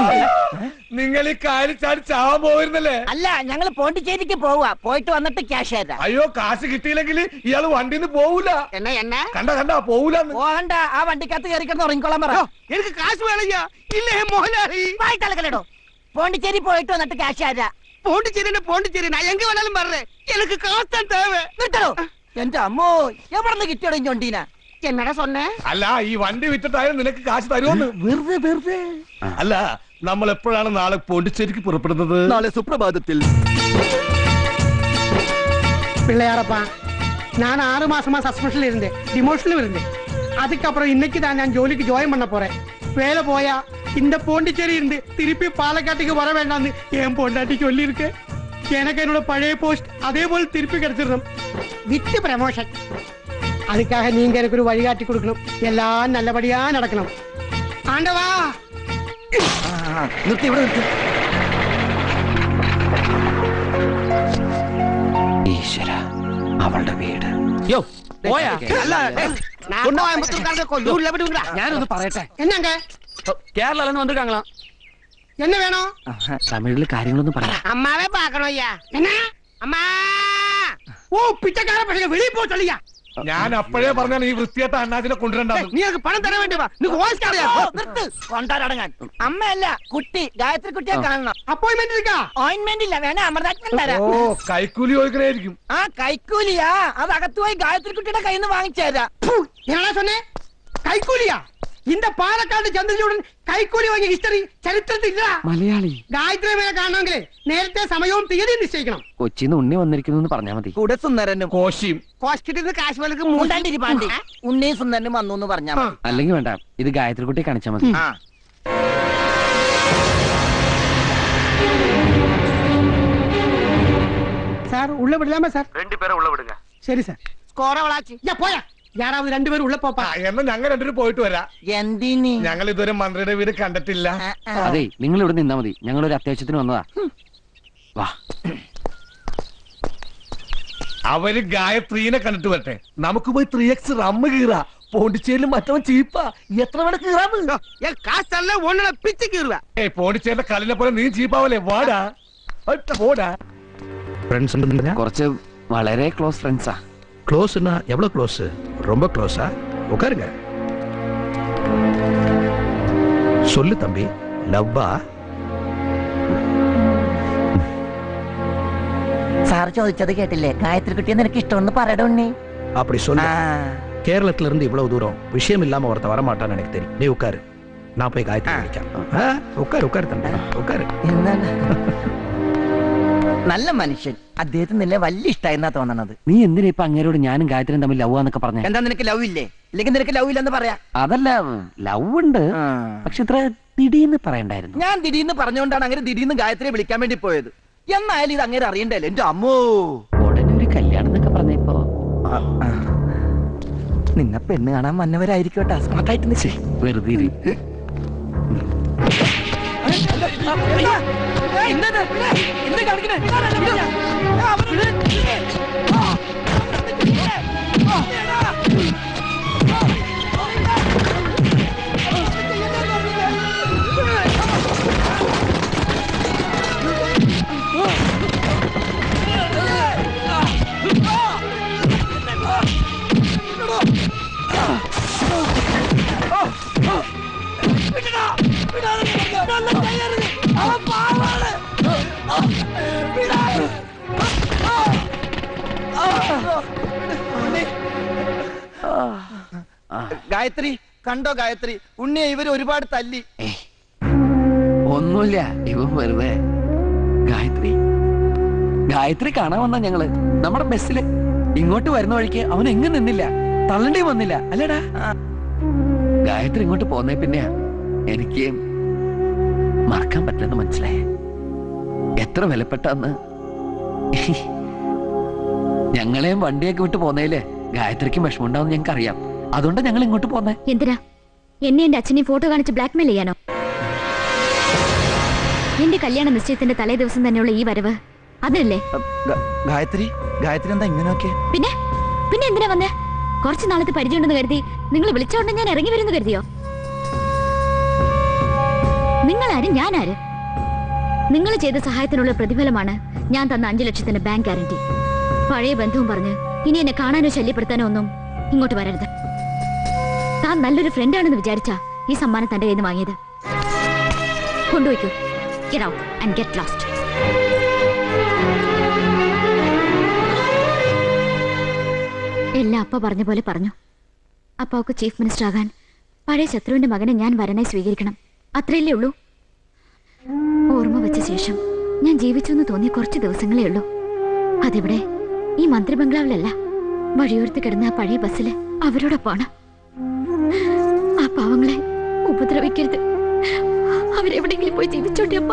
നിങ്ങൾ ഈ കാര്യം ചാടി ചാവാൻ പോയിരുന്നല്ലേ? അല്ല, ഞങ്ങൾ പോണ്ടിച്ചേരിക്ക് പോവാ. പോയിട്ട് വന്നിട്ട് ക്യാഷ് തരാം. അയ്യോ, കാശ് കിട്ടിയില്ലെങ്കിൽ ഇയാള് വണ്ടിന്ന് പോവൂല. என்ன കണ്ട പോവൂല. പോകണ്ട, ആ വണ്ടിക്കകത്ത് കയറി കിടന്ന് ഉറങ്ങിക്കോളാൻ പറ. എനിക്ക് കാശ് വേണയ്യാ. ഇല്ലേ മോഹൻലാലി, വായിട്ടലക്കലടോ. പോണ്ടിച്ചേരി പോയിട്ട് വന്നിട്ട് ക്യാഷ് തരാം. പോണ്ടിച്ചേരി ഞാൻ എങ്ക വേണാലും പറഞ്ഞേ, എനിക്ക് കാശാൻ തേവേ. നിർത്തണോ? എന്റെ അമ്മോ, എവിടെ കിട്ടിയോടെ ചൊണ്ടീന? എന്നടാ சொன்னே? അല്ല, ഈ വണ്ടി വിറ്റിട്ടായാലും നിനക്ക് കാശ് തരുമെന്ന്. വെറുതെ. അല്ല, നമ്മൾ എപ്പോഴാണ് നാളെ പോണ്ടിച്ചേരിക്ക് പുറപ്പെടുന്നത്? നാളെ സുപ്രഭാതത്തിൽ. பிள்ளையாரப்பா, நான் 6 மாசமா சஸ்பென்ஷன்ல இருந்தேன், டிமோஷன்ல இருந்தேன். அதுக்கப்புறம் இன்னைக்கு தான் நான் ஜோலிக்கு ஜாயின் பண்ண போறேன். வேலை போயா இந்த பாண்டிச்சேரி இருந்து திருப்பி பாலக்காட்டுக்கு வர வேண்டாம்னு என் பொண்டாட்டி சொல்லியிருக்கேன். எனக்கு என்னோட பழைய போஸ்ட் அதே போல் திருப்பி கிடைச்சிடணும் வித் ப்ரமோஷன். அதுக்காக நீங்க எனக்கு ஒரு வழிகாட்டி கொடுக்கணும். எல்லாம் நல்லபடியா நடக்கணும். ஆண்டவா നിർത്തി ഇവിടെ നിർത്തി. ഈശ്വര, അവളുടെ വീട്. യോ പോയാ? ഞാനൊന്ന് പറയട്ടെ. என்னங்க കേരള വന്നിരിക്കാங்களா? என்ன வேணும்? തമിഴില് കാര്യങ്ങളൊന്നും പറയാം. அம்மாவே பார்க்கணும் ஐயா. என்ன அம்மா? ஓ பிச்சைக்கார பசங்க வெளியே போ சொல்லியா. ഞാൻ അപ്പോഴേ പറഞ്ഞാണ് ഈ വൃത്തിയായിട്ട അണ്ണാച്ചിനെ കൊണ്ടുവരണ്ടാവും. നീ എനിക്ക് പണം തരാൻ വേണ്ടി വാ. നീ ഹോസ്റ്റലിൽ നിർത്ത് കൊണ്ടാടങ്ങാൻ. അമ്മയല്ല കുട്ടി, ഗായത്രി കുട്ടിയെ കാണണം. അപ്പോയിന്റ്മെന്റ് എടുക്കാ. ഓയിന്റ്മെന്റ് ഇല്ല, വേണേ അമൃതാച്ഛൻ തരാം. ഓ കൈക്കൂലി ചോദിക്കണായിരിക്കും. ആ കൈക്കൂലിയാ? അത് അകത്ത് പോയി ഗായത്രി കുട്ടിയുടെ കയ്യിൽ നിന്ന് വാങ്ങിച്ചു തരാം. என்னடா சொன்னே? கைக்கூலியா? இந்த பாலக்காடு ചന്ദ്രചൂടൻ കൈക്കൂലി വാങ്ങിയ ഹിസ്റ്ററി ചരിത്രത്തിൽ ഇല്ല. മലയാളി ഗായത്രിയെ കാണണമെങ്കിൽ നേരത്തെ സമയവും തീയതിയും നിശ്ചയിക്കണം. കൊച്ചിന്ന് ഉണ്ണി വന്നിരിക്കുന്നു പറഞ്ഞാ മതി. കൂടെ സുന്ദരനും കോശിയും ഹോസ്പിറ്റലിൽ കാശ്മീർക്ക് മൂണ്ടാണ്ടിരി പാണ്ടി ഉണ്ണിയും സുന്ദരനും വന്നു എന്ന് പറഞ്ഞാ മതി. അല്ലെങ്കിൽ വേണ്ട, ഇത് ഗായത്രി കുട്ടിയെ കാണിച്ചാ മതി. சார் உள்ள விடலாமா சார்? 2 பேரை உள்ள விடுங்க. சரி சார். സ്കോറ വളാച്ചി പോയാ யாராவது 2 பேரும் உள்ள போப்பா. എന്നാ ഞങ്ങൾ രണ്ടുപേരും പോയിട്ട് വരാം. എന്തിനി? ഞങ്ങൾ ഇതുവരെ മന്ത്രിയുടെ വീട് കണ്ടിട്ടില്ല. അതെ, നിങ്ങൾ ഇവിടെ നിന്നാ മതി. ഞങ്ങൾ ഒരു അത്യാവശ്യത്തിന് വന്നതാ. വാ. അവര് ഗായത്രീനെ കണ്ടിട്ട് വരട്ടെ. നമുക്ക് പോയി 3x റമ്മ് കീറാ. പോണ്ടിച്ചേരിലും മറ്റവൻ ചീപ്പാ. എത്ര വേണം കീറാന്ന്? காசல்ல ஒண்ணு பிச்சு கீறுவா. ഏയ് പോണ്ടിച്ചേരിന്റെ കല്ലിനെ പോലെ നീ ചീപ്പാവല്ലേ? വാടാ പോടാ. ஃப்ரெண்ட்ஸ் കുറച്ച് വളരെ ക്ലോസ് ഫ്രണ്ട്സാ. க்ளோஸ்னா எவ்வளவு க்ளோஸ்? ரொம்ப க்ளோஸா? உட்காருங்க. சொல்லு தம்பி, லவ்வா? സാർ ചോദിച്ചത് കേട്ടില്ലേ? ഗായത്രി കുട്ടിയെ നിനക്ക് ഇഷ്ടമെന്ന് പറയട ഉണ്ണി. அப்படி சொல்லு. கேரளத்துல இருந்து இவ்வளவு தூரம் விஷயம் இல்லாம ஒருத்த வரமாட்டான்னு எனக்கு தெரியும். நீ உட்காரு, நான் போய் காயத்ரி விളിക്കാം. உட்காரு உட்காரு தம்பி, உட்காரு. നല്ല മനുഷ്യൻ. അദ്ദേഹത്തിന് നിന്നെ വലിയ ഇഷ്ടമായിരുന്നാ തോന്നണത്. നീ എന്തിനാ ഇപ്പൊ അങ്ങേരോട് ഞാനും ഗായത്രിയും തമ്മിൽ ലവ് എന്നൊക്കെ പറഞ്ഞ? എന്താ നിനക്ക് ലവ് ഇല്ലേ? ഇല്ലെങ്കിൽ നിനക്ക് ലവ് ഇല്ലെന്ന് പറയാ. അതല്ല, ലവ് ഉണ്ട്, പക്ഷെ ഇത്ര ദിടീന്ന് പറയണ്ടായിരുന്നു. ഞാൻ ദിടീന്ന് പറഞ്ഞുകൊണ്ടാണ് അങ്ങനെ ദിടീന്ന് ഗായത്രിയെ വിളിക്കാൻ വേണ്ടി പോയത്. എന്നായാലും ഇത് അങ്ങനെ അറിയണ്ടല്ലോ. എന്റെ അമ്മോ, ഉടനെ ഒരു കല്യാണം എന്നൊക്കെ പറഞ്ഞപ്പോ നിന്നെ പെണ്ണ് കാണാൻ വന്നവരായിരിക്കട്ടെ. സ്മാർട്ടായിട്ട് നിശ്ചയ വെറുതെ ഇരി. ഗായത്രി കണ്ടോ? ഗായത്രി ഉണ്ണിയെ ഇവര് ഒരുപാട് തല്ലി. ഒന്നുമില്ല, ഇവൻ വെറുതെ. ഗായത്രി ഗായത്രി കാണാൻ വന്ന ഞങ്ങള് നമ്മുടെ ബസ്സില് ഇങ്ങോട്ട് വരുന്ന വഴിക്ക് അവൻ എങ്ങും നിന്നില്ല, തള്ളണ്ടേ വന്നില്ല അല്ലേടാ. ഗായത്രി ഇങ്ങോട്ട് പോന്നേ പിന്നെ എനിക്ക് മറക്കാൻ പറ്റില്ലെന്ന് മനസ്സിലായേ. എത്ര വിലപ്പെട്ടന്ന്. ഞങ്ങളെയും വണ്ടിയൊക്കെ വിട്ട് പോന്നേല് ഗായത്രിക്കും വിഷമമുണ്ടാവും ഞങ്ങൾക്ക് അറിയാം. അതുകൊണ്ട് ഞങ്ങൾ ഇങ്ങോട്ട് പോന്നേ. എന്തിനാ? എന്നെ എന്റെ അച്ഛനെ ഫോട്ടോ കാണിച്ച് ബ്ലാക്ക്മെയിൽ ചെയ്യാനോ? എന്റെ കല്യാണ നിശ്ചയത്തിന്റെ തലേ ദിവസം തന്നെയുള്ള ഈ വരവ് അതല്ലേ? ഗായത്രി ഗായത്രി എന്താ ഇങ്ങനെയൊക്കെ? പിന്നെ പിന്നെ എന്തിനാ വന്നേ? കുറച്ച് നാളത്തെ പരിചയമുണ്ടെന്ന് കരുതി നിങ്ങൾ വിളിച്ചോണ്ട് ഞാൻ ഇറങ്ങി വരുന്നു കരുതിയോ? നിങ്ങളാരും ഞാനാര്? നിങ്ങൾ ചെയ്ത സഹായത്തിനുള്ള പ്രതിഫലമാണ് ഞാൻ തന്ന 5 ലക്ഷത്തിന്റെ ബാങ്ക് ഗ്യാരണ്ടി. പഴയ ബന്ധവും പറഞ്ഞ് ഇനി എന്നെ കാണാനോ ശല്യപ്പെടുത്താനോ ഒന്നും ഇങ്ങോട്ട് വരരുത്. താൻ നല്ലൊരു ഫ്രണ്ടാണെന്ന് വിചാരിച്ചാ ഈ സമ്മാനം തന്റെ കയ്യിൽ നിന്ന് വാങ്ങിയത്. കൊണ്ടുപോയിക്കോ. Get out and get lost. എല്ലാം അപ്പ പറഞ്ഞ പോലെ പറഞ്ഞു. അപ്പാവുക്ക് ചീഫ് മിനിസ്റ്റർ ആകാൻ പഴയ ശത്രുവിന്റെ മകനെ ഞാൻ വരനായി സ്വീകരിക്കണം. അത്രയല്ലേ ഉള്ളൂ. ഓർമ്മ വെച്ച ശേഷം ഞാൻ ജീവിച്ചെന്ന് തോന്നിയ കുറച്ച് ദിവസങ്ങളേ ഉള്ളൂ. അതെവിടെ? ഈ മന്ത്രി ബംഗ്ലാവിലല്ല, വഴിയോരത്ത് കിടന്ന ആ പഴയ ബസ്സില് അവരോടൊപ്പമാണ്. ആ പാവങ്ങളെ ഉപദ്രവിക്കരുത്. അവരെവിടെങ്കിലും പോയി ജീവിച്ചോട്ടെ അമ്മ.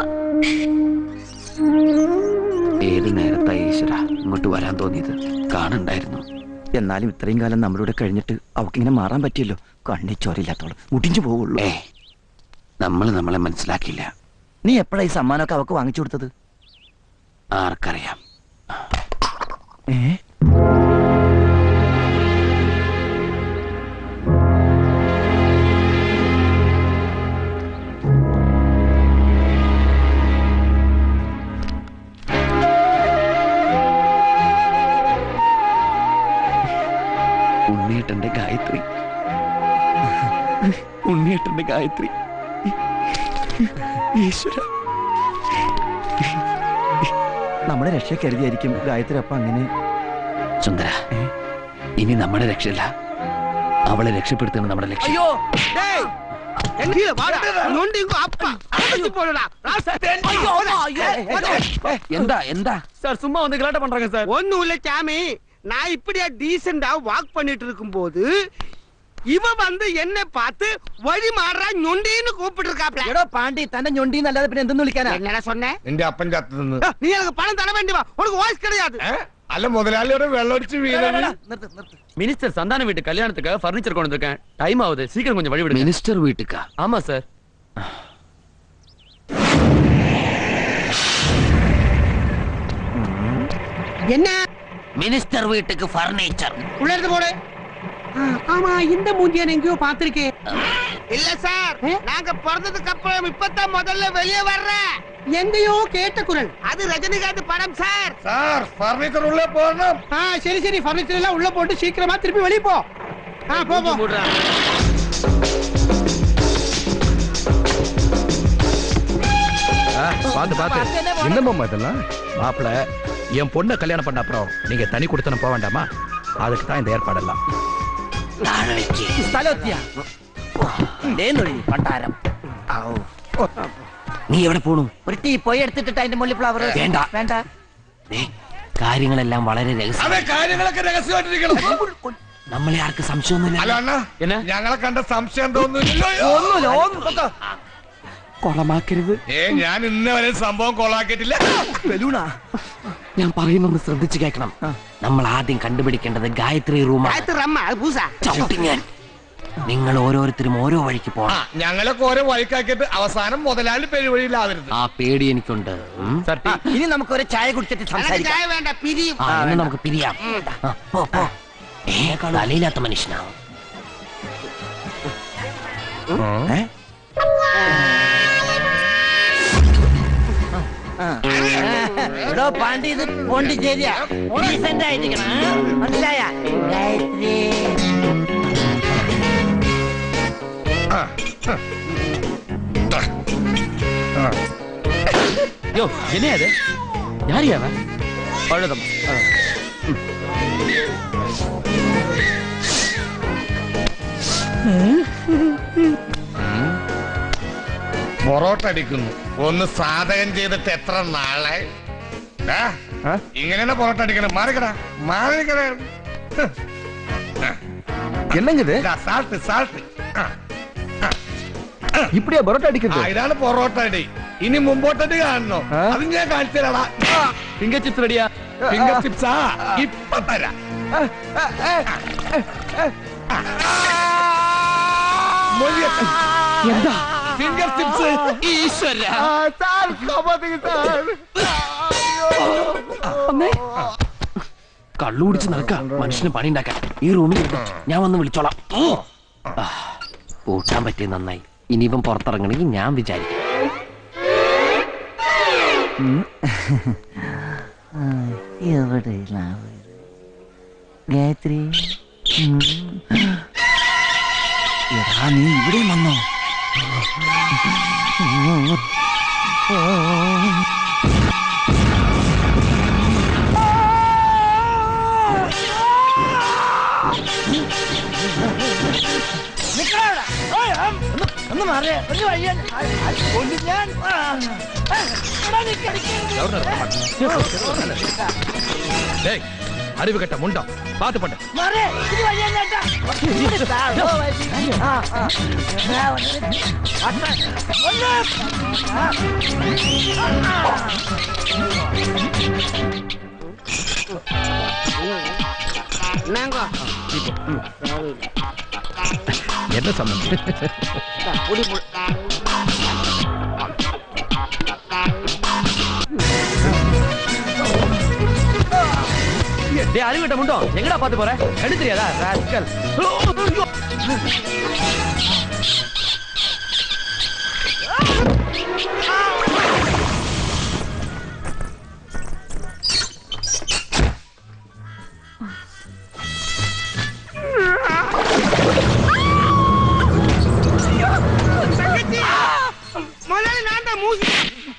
ഏത് നേരത്താ ഈശ്വര ഇങ്ങോട്ട് വരാൻ തോന്നിയത്? കാണണ്ടായിരുന്നു. എന്നാലും ഇത്രയും കാലം നമ്മളിവിടെ കഴിഞ്ഞിട്ട് അവക്കിങ്ങനെ മാറാൻ പറ്റിയല്ലോ. കണ്ണി ചോരയില്ലാത്തോളം മുടിഞ്ഞു പോവുള്ളൂ. നമ്മളെ മനസ്സിലാക്കിയില്ല. നീ എപ്പോഴാ ഈ സമ്മാനമൊക്കെ അവക്ക് വാങ്ങിച്ചു കൊടുത്തത്? ആർക്കറിയാം. ഉണ്ണിയേട്ടന്റെ ഗായത്രി, ഉണ്ണിയേട്ടന്റെ ഗായത്രി. ഈശ്വര, നമ്മുടെ രക്ഷ കരുതിയായിരിക്കും ഗായത്രി അപ്പ അങ്ങനെ. സുന്ദര, ഇനി നമ്മുടെ രക്ഷയില്ല, അവളെ രക്ഷപ്പെടുത്തുന്ന നമ്മുടെ ലക്ഷ്യം. എന്താ എന്താ சார் சும்மா வந்து கலாட்ட பண்றாங்க சார். ஒண்ணும் இல்ல சாமி, நான் இப்படியா டீசெண்டா வாக் பண்ணிட்டு இருக்கும்போது இவன் வந்து என்ன பார்த்து வழி மாறா ഞൊണ്ടിന്ന് കൂപ്പിട്ടിருக்காப்ல. എടോ പാണ്ടി, തന്നെ ഞൊണ്ടിന്ന് അല്ലാതെ പിന്നെ എന്തെന്ന് വിളിക്കാനാ? என்னடா சொன்னே? നിന്റെ അപ്പൻ ചത്തു നിന്ന്. நீ எனக்கு பணம் தர வேண்டியவா? உனக்கு வாய்ஸ் கிடையாது. അല്ല മുതലാളിയോട് വെള്ളമടിച്ച് വീണത്. மினிஸ்டர் சந்தான வீட்டு கல்யாணத்துக்கு ஃபர்னிச்சர் கொண்டு வந்திருக்கேன். டைம் ஆகுது, சீக்கிரம் கொஞ்சம் வழி விடுங்க. മിനിസ്റ്റർ വീട്ടുക്കാ? ஆமா சார். என்ன மினிஸ்டர் வீட்டுக்கு ஃபர்னிச்சர் உள்ள இருந்து போடு. ஆமா, இந்த மூஞ்சியை நான் எங்கேயோ பார்த்திருக்கேன். இல்ல சார், நாங்க பிறந்ததுக்கு அப்புறம் இப்பதான் முதல்ல வெளியே வர்றேன். எங்கேயோ கேட்ட குரல். அது ரஜினிகாந்த் படம் சார். സാർ ഫർണിച്ചർ ഉള്ളിൽ പോകണം. சரி சரி, ஃபர்னிச்சர் எல்லாம் உள்ள போட்டு சீக்கிரமா திருப்பி வெளியே போ. போ போ. பாத்து பாத்து என்ன மாமா இதெல்லாம்? மாப்பிள, என் பொண்ணை கல்யாணம் பண்ண அப்புறம் நீங்க தனி கொடுத்தன போக வேண்டாமா? அதுக்கு தான் இந்த ஏற்பாடெல்லாம். നീ എവിടെ പോണു? ഒരു ടീ പോയി എടുത്തിട്ട് അതിന്റെ മുകളിൽ ഫ്ലവർ വേണ്ട. വേണ്ട. കാര്യങ്ങളെല്ലാം വളരെ രഹസ്യം. അതെ, കാര്യങ്ങളൊക്കെ രഹസ്യമായിട്ടിരിക്കണം. നമ്മളെ ആർക്ക് സംശയമൊന്നുമില്ല. അല്ല അണ്ണാ, ഞങ്ങളെ കണ്ട സംശയം തോന്നുന്നില്ലല്ലോ. ഒന്നുമില്ല. കൊളമാക്കരുത്. ഞാൻ ഇന്ന് വരെ സംഭവം കൊളാക്കിയിട്ടില്ല. ഞാൻ പറയുന്നത് ശ്രദ്ധിച്ചു കേൾക്കണം. നമ്മൾ ആദ്യം കണ്ടുപിടിക്കേണ്ടത് ഗായത്രി റൂമാണ്. ഞാൻ നിങ്ങൾ ഓരോരുത്തരും ഓരോ വഴിക്ക് പോകണം. ഞങ്ങളൊക്കെ ഓരോ വഴിക്കാക്കിയിട്ട് അവസാനം മുതലാളി പെരുവഴിയിലാവരുത്. ആ പേടി എനിക്കുണ്ട്. ഇനി നമുക്ക് ഒരു ചായ കുടിച്ചിട്ട് സംസാരിക്കാം. ചായ വേണ്ട, പിരിയും. ഇന്ന് നമുക്ക് പിരിയാം. തലയില്ലാത്ത മനുഷ്യനാണ്. എടോ പാണ്ടി, ഇത് പോണ്ടിച്ചേരിയാ. ഡീസന്റ് ആയിരിക്കണം, മനസ്സിലായ? ഗായത്രി யோ, என்ன அது? யார் யாவ? அவ்வளவுதான். പൊറോട്ട അടിക്കുന്നു. ഒന്ന് സാധകം ചെയ്തിട്ട് എത്ര നാളെ? ഇങ്ങനെയാണ് പൊറോട്ട അടിക്കണം. മാറിക്കടാ, മാറിക്കടാ. என்னங்குது? Salt salt. இப்படியா பரோட்டா அடிக்கிறது? ഇതാണ് പൊറോട്ട അടി. ഇനി മുമ്പോട്ടടി കാണണോ? അത് ഞാൻ കാണിച്ചു തരാടാ. ഫിംഗർ ചിപ്സ് റെഡിയാ? ഫിംഗർ ചിപ്സാ ഇപ്പൊ തരാം. എന്താ ഫിംഗർ ചിപ്സ്? ഈശ്വര, കള്ളു കുടിച്ച് നടക്കാം മനുഷ്യന് പണി ഉണ്ടാക്കാൻ. ഈ റൂമിൽ ഞാൻ വന്ന് വിളിച്ചോളാം. പൂട്ടാൻ പറ്റിയ നന്നായി. ഇനി ഇവൻ പുറത്തിറങ്ങണമെങ്കിൽ ഞാൻ വിചാരിക്കും. എവിടെ ഗായത്രി? എടാ, നീ ഇവിടെ വന്നോ? ഒന്ന് മാറിയ ഒരു വഴിയാണ്. ഞാൻ அறிவு கட்ட முண்டம் பாத்து பண்ண. മാറിയ ഇത് വഴിയാണ്. என்ன சம்பந்தம்? அறிவிட்ட முண்டோம் எங்கடா பாத்து போற கண்டு தெரியாதா ராஸ்கல்.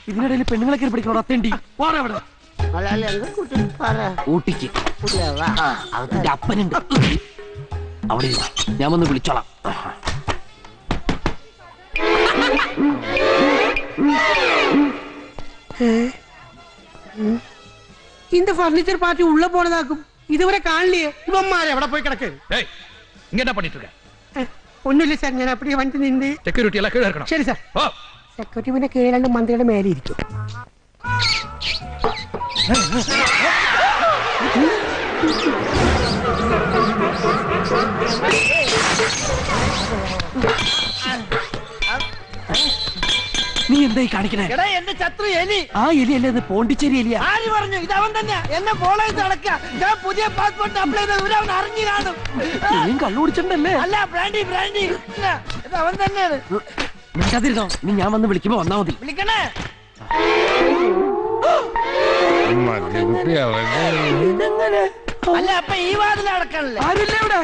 ഇതിനിടയിൽ പെണ്ണുങ്ങളൊക്കെ പിടിക്കണോ അത്തേണ്ടി പോരാ അവിടെ. ഊട്ടിക്ക് അവന്റെ അപ്പനുണ്ട് അവിടെ ഇരുന്നോ. ഞാൻ വന്ന് വിളിച്ചോളാം. இந்த பர்னிச்சர் பார்ட்டி உள்ள போனதாக்கும் இதுவரை காணலையே. இவன்மாരെ எവിടെ போய் கிடக்கு? இங்க என்ன பண்ணிட்டு இருக்க? ഒന്നുമില്ല സാർ, ഞാൻ അപ്പടിയെ വണ്ടി നിന്ന്. സെക്യൂരിറ്റി എല്ലാം കീഴെ ഇറക്കണം. ശരി സാർ. സെക്യൂരിറ്റി പിന്നെ കീഴാണ്ട് മന്ത്രിയുടെ മേലെ ഇരിക്കും. നീ എന്തായി കാണിക്കണേ? എന്റെ ചത്രു എലി. ആ എലി അല്ലേ അത്? പോണ്ടിച്ചേരി എലിയാ. ആര് പറഞ്ഞു? ഇത് അവൻ തന്നെ എന്നെ ഫോളോ ചെയ്ത് നടക്കുക. ഞാൻ പുതിയ പാസ്പോർട്ട് അപ്ലൈ ചെയ്ത അവൻ അറിഞ്ഞു കാണും. കള്ളു കുടിച്ചിട്ടുണ്ടല്ലേ? അല്ല, ബ്രാൻഡി ബ്രാൻഡി. ഇത് അവൻ തന്നെയാണ്. മിണ്ടാതിരുന്നോ? നീ ഞാൻ വന്ന് വിളിക്കുമ്പോ വന്നാ മതി. വിളിക്കണേ. അല്ല, അപ്പൊ ഈ വാതിൽ അടക്കണല്ലേ? ആരുമില്ല ഇവിടെ.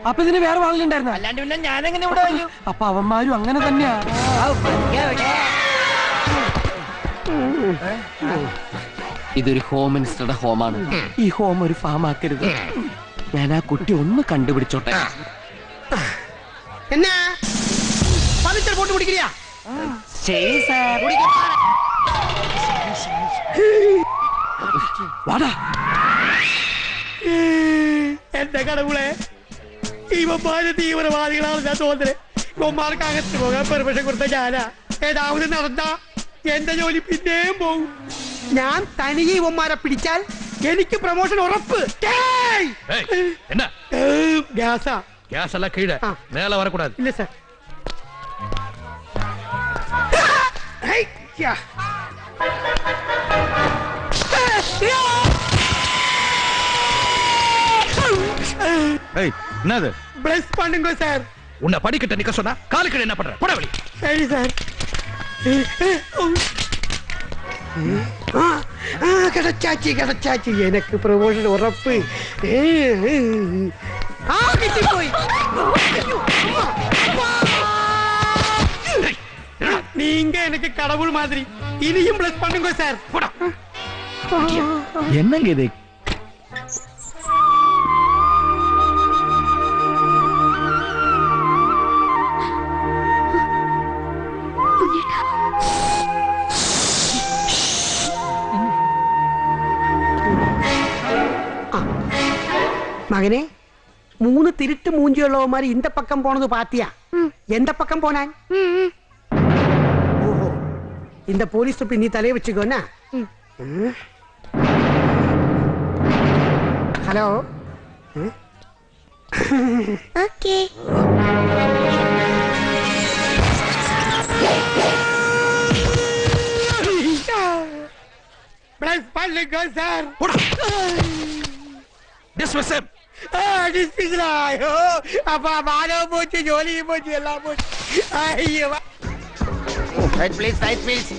അപ്പൊ ഇതിന് വേറെ വാതിലുണ്ടായിരുന്ന? അല്ലാണ്ട് പിന്നെ ഞാനെങ്ങനെ ഇവിടെ വരും? അപ്പൊ അവന്മാരും അങ്ങനെ തന്നെയാ. ഇതൊരു ഹോം മിനിസ്റ്ററുടെ ഹോമാണ്. ഈ ഹോം ഒരു ഫാം ആക്കരുത്. ഞാൻ ആ കുട്ടി ഒന്ന് കണ്ടുപിടിച്ചോട്ടെ. എന്നാ ഫർണിച്ചർ പോട്ട് കുടിക്കില്ല? ശരി സാർ. വാടാ. എന്റെ കടവുളെ, ഇവന്മാര് തീവ്രവാദികളാണ് ഞാൻ തോന്നുന്നത്. ഇവന്മാർക്ക് അകത്ത് പോകാൻ പെർമിഷൻ കൊടുത്ത ഞാനാ. ഏതാവത് നടന്ന എന്റെ ജോലി പിന്നെയും പോകും. ഞാൻ തനിയെ ഇവന്മാരെ പിടിച്ചാൽ എനിക്ക് പ്രൊമോഷൻ ഉറപ്പ്. ഗ്യാസാ? ഗ്യാസ് എല്ലാം കീഴെ മേലെ വരക്കൂടാது. ഇല്ല സാർ. என்னது? பிளஸ் பண்ணுங்க சார். உன்னை படிக்கிட்ட நிக்க சொன்னா காலுக்கு என்ன பண்ற? போட வெளிய. சரி சார். கிடைச்சாச்சு கிடைச்சாச்சு, எனக்கு ப்ரமோஷன் உറപ്പ്. கிட்டிப்போய். நீங்க எனக்கு கடவுள் மாதிரி. இனியும் பிளஸ் பண்ணுங்க சார். என்னங்க இது? மகனே, 3 திருட்டு மூஞ்சியுள்ளவமாரி இந்த பக்கம் போனது பாத்தியா? எந்த பக்கம் போனான்? ஓஹோ, இந்த போலீஸ் தொப்பி நீ தலைய வச்சுக்கோன்னா. ஹலோ. ஓகே. பிளஸ் பண்ணுங்க சார். Dismiss him. ഡിസ്മിസ്സായോ? അപ്പൊ മാനവും പോச்சு, ജോലിയും പോச்சு, എല്ലാം പോச்சு. അയ്യോ. Please side please.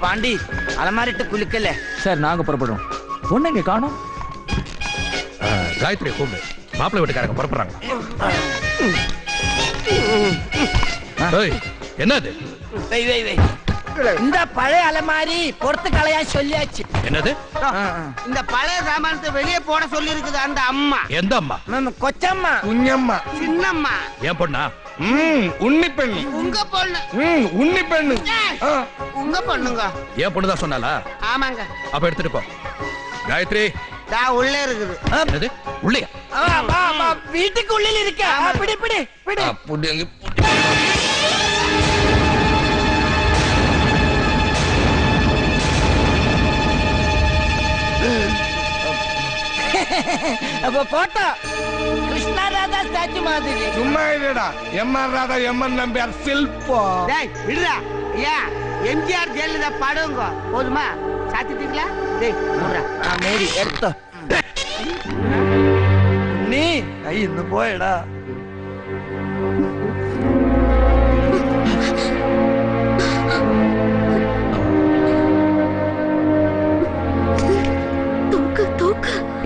பாண்டி அலமாரிட்டு குலுக்கல சார். நாங்க புறப்படுறோம். பொண்ணு இங்க காணோம். காயத்ரி கூப்பிடு. மாப்பிள்ளை வீட்டுக்காரங்க புறப்படுறாங்க. என்னது? இந்த பழைய அலமாரி பொறுத்து கலையா சொல்லியாச்சு. என்னது? இந்த பழைய சாமானத்தை வெளியே போட சொல்லி இருக்குது அந்த அம்மா. எந்த அம்மா? கொச்சம்மா, குஞ்சம்மா, சின்னம்மா. ஏன் பொண்ணா? உன்னிப்பெண்ணு உங்க பொண்ணு உன்னிப்பெண்ணு உங்க பொண்ணுங்க ஏன் பொண்ணுதான் சொன்னாலா? ஆமாங்க. அப்ப எடுத்துட்டு போ. காயத்ரி உள்ளே இருக்குது. என்னது? உள்ளேயா? வீட்டுக்கு உள்ளில் இருக்க. பிடி பிடி பிடி. போட்டோ கிருஷ்ணா ராதா ஸ்டாச்சு மாதிரி. சும்மா இல்லடா, எம்ஆர் ராதா எம்என் நம்பியார் சில்பம். டேய் விடுடா. ஐயா எம்ஜிஆர் ஜெயலலிதா பாடுங்க. போதுமா? சாத்திட்டீங்களா? டேய் விடுடா. മേരി എടുത്തോ. നീ ഇന്ന് പോയടാ.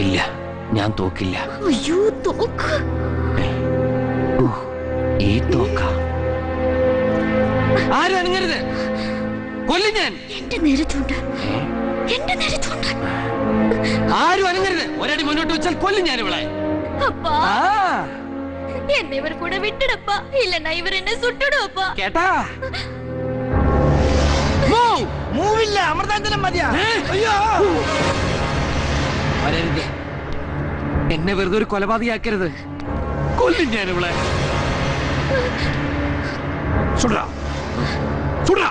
ഇല്ല, ഞാൻ തോക്കില്ല. അയ്യോ തോക്ക്. ഈ തോക്ക ആരും അനങ്ങരുത്, കൊല്ലും ഞാൻ. എന്റെ നേരെ ചൂണ്ട, എന്റെ നേരെ ചൂണ്ട. ആരും അനങ്ങരുത്, ഒരടി മുന്നോട്ട് വെച്ചാൽ കൊല്ലും ഞാൻ ഇവളെ. அப்பா என்ன இவர் கூட விட்டுடப்பா, இல்லன்னா இவர் என்ன சுட்டுடுவப்பா. കേട്ടാ? മൂവില്ല, അമൃതാഞ്ജനം മതിയാ. അയ്യോ വരരുത്, എന്നെ വെറുതെ ഒരു കൊലപാതകയാക്കരുത്, കൊല്ലും ഞാൻ ഇവളെ. சுடுறா சுடுறா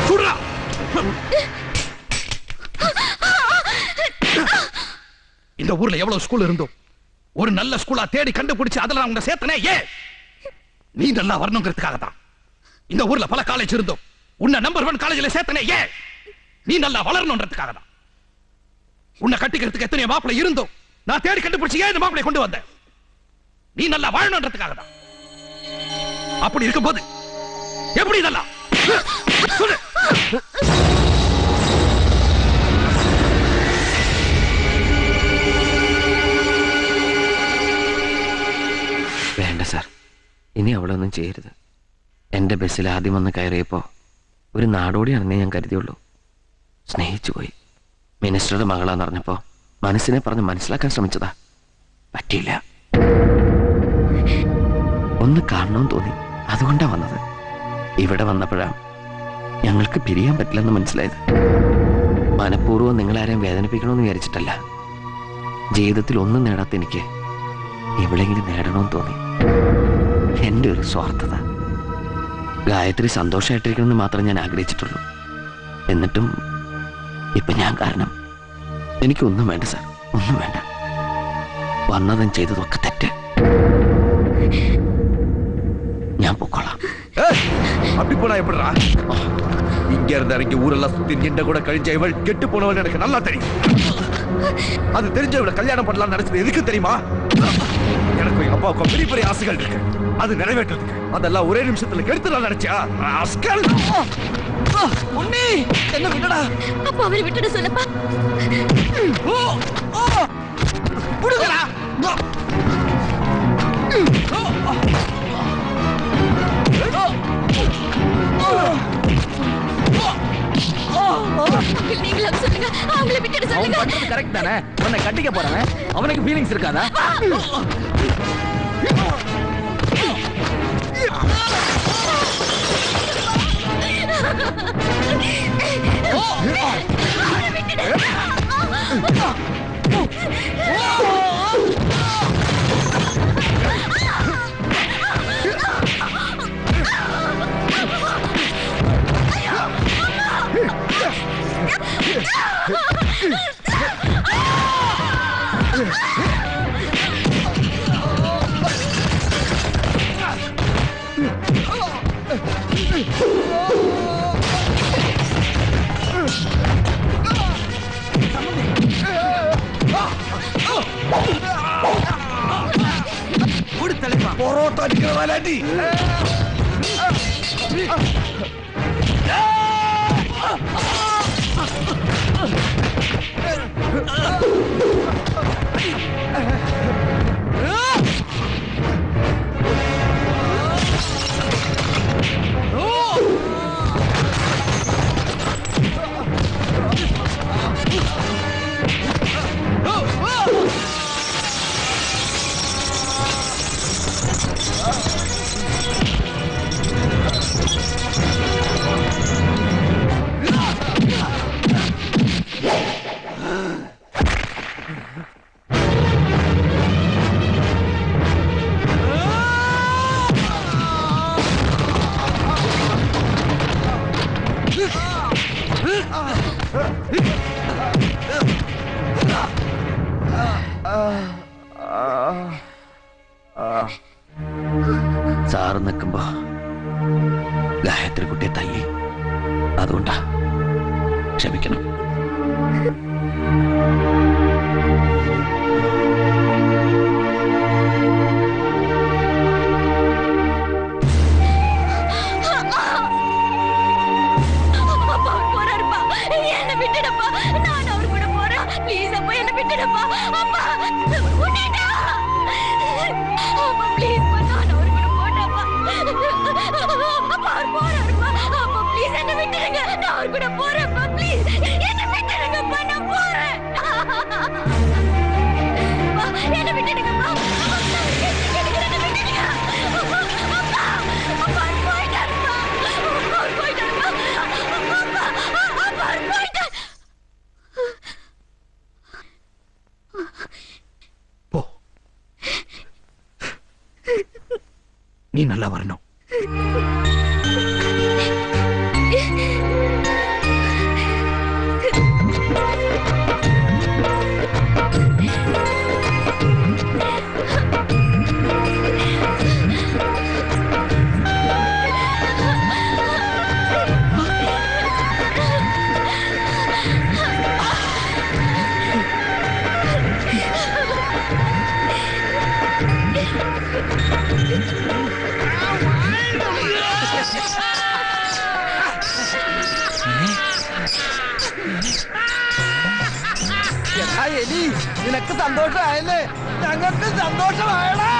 சுடுறா. இந்த ஊர்ல எவ்வளவு ஸ்கூல் இருந்தோம், ஒரு நல்ல ஸ்கூலா தேடி கண்டுபிடிச்சு அதுல நான் உன்னை சேர்த்தனே. ஏன்? நீ நல்லா வரணுங்கிறதுக்காக தான். இந்த ஊர்ல பல காலேஜ் இருந்தோம், உன்னை நம்பர் 1 காலேஜ்ல சேர்த்தனே. ஏன்? நீ நல்லா வளரணும்ன்றதுக்காக தான். உன்னை கட்டிக்கிறதுக்கு எத்தனை மாப்பிள்ளை இருந்தோம், நான் தேடி கண்டுபிடிச்சு ஏன் இந்த மாப்பிள்ளை கொண்டு வந்தேன்? நீ நல்லா வாழணும்ன்றதுக்காக தான். அப்படி இருக்கும்போது எப்படி இதெல்லாம்? சொல்லு. വേണ്ട സാർ, ഇനി അവളൊന്നും ചെയ്യരുത്. എൻ്റെ ബസ്സിൽ ആദ്യം വന്ന് കയറിയപ്പോൾ ഒരു നാടോടിയാണെന്നേ ഞാൻ കരുതിയുള്ളൂ. സ്നേഹിച്ചു പോയി. മിനിസ്റ്ററുടെ മകളാന്ന് പറഞ്ഞപ്പോൾ മനസ്സിനെ പറഞ്ഞ് മനസ്സിലാക്കാൻ ശ്രമിച്ചതാ, പറ്റിയില്ല. ഒന്ന് കാണണമെന്ന് തോന്നി, അതുകൊണ്ടാ വന്നത്. ഇവിടെ വന്നപ്പോഴാ ഞങ്ങൾക്ക് പിരിയാൻ പറ്റില്ലെന്ന് മനസ്സിലായത്. മനഃപൂർവ്വം നിങ്ങളാരെയും വേദനിപ്പിക്കണമെന്ന് വിചാരിച്ചിട്ടല്ല. ജീവിതത്തിൽ ഒന്നും നേടാത്ത എനിക്ക് ഇവളെങ്കിലും നേടണമെന്ന് തോന്നി. എൻ്റെ ഒരു സ്വാർത്ഥത. ഗായത്രി സന്തോഷമായിട്ടിരിക്കണമെന്ന് മാത്രമേ ഞാൻ ആഗ്രഹിച്ചിട്ടുള്ളൂ. എന്നിട്ടും ഇപ്പൊ ഞാൻ കാരണം എനിക്കൊന്നും വേണ്ട സാർ, ഒന്നും വേണ്ട. വന്നതും ചെയ്തതൊക്കെ തെറ്റ്. ഞാൻ പൊക്കോളാം. அப்படி போனா எப்படிடா? இங்க இருந்து இறங்கி ஊரெல்லாம் சுத்தி நின்ற கூட கழிஞ்ச இவள் கெட்டு போனவள் எனக்கு நல்லா தெரியும். அது தெரிஞ்ச இவளை கல்யாணம் பண்ணலாம் நினைச்சது எதுக்கு தெரியுமா? எனக்கு எங்க அப்பாவுக்கு பெரிய பெரிய ஆசைகள் இருக்கு, அது நிறைவேற்றதுக்கு. அதெல்லாம் ஒரே நிமிஷத்துல கெடுத்துலாம் நினைச்சா ஆஸ்கல். ഉണ്ണി എന്നെ വിടടാ. அப்பா அவரை விட்டுட சொல்லப்பா. വിടുകടാ. நீங்களும் சொல்லுங்க, அவங்களை விட்டுட அவன் சொல்லுங்க. பண்றது கரெக்ட் தானே? உன்னை கட்டிக்க போறவன் அவனுக்கு ஃபீலிங்ஸ் இருக்காதா? പൊറോട്ട അടിക്കുന്ന വലാണ്ടി. മാറി നിൽക്കുമ്പോ ഗായത്രി കുട്ടിയെ തല്ലി. അതുകൊണ്ടാ. ക്ഷമിക്കണം. நீ நல்லா வரணும். എലി നിനക്ക് സന്തോഷമായല്ലേ? ഞങ്ങൾക്ക് സന്തോഷമായടാ.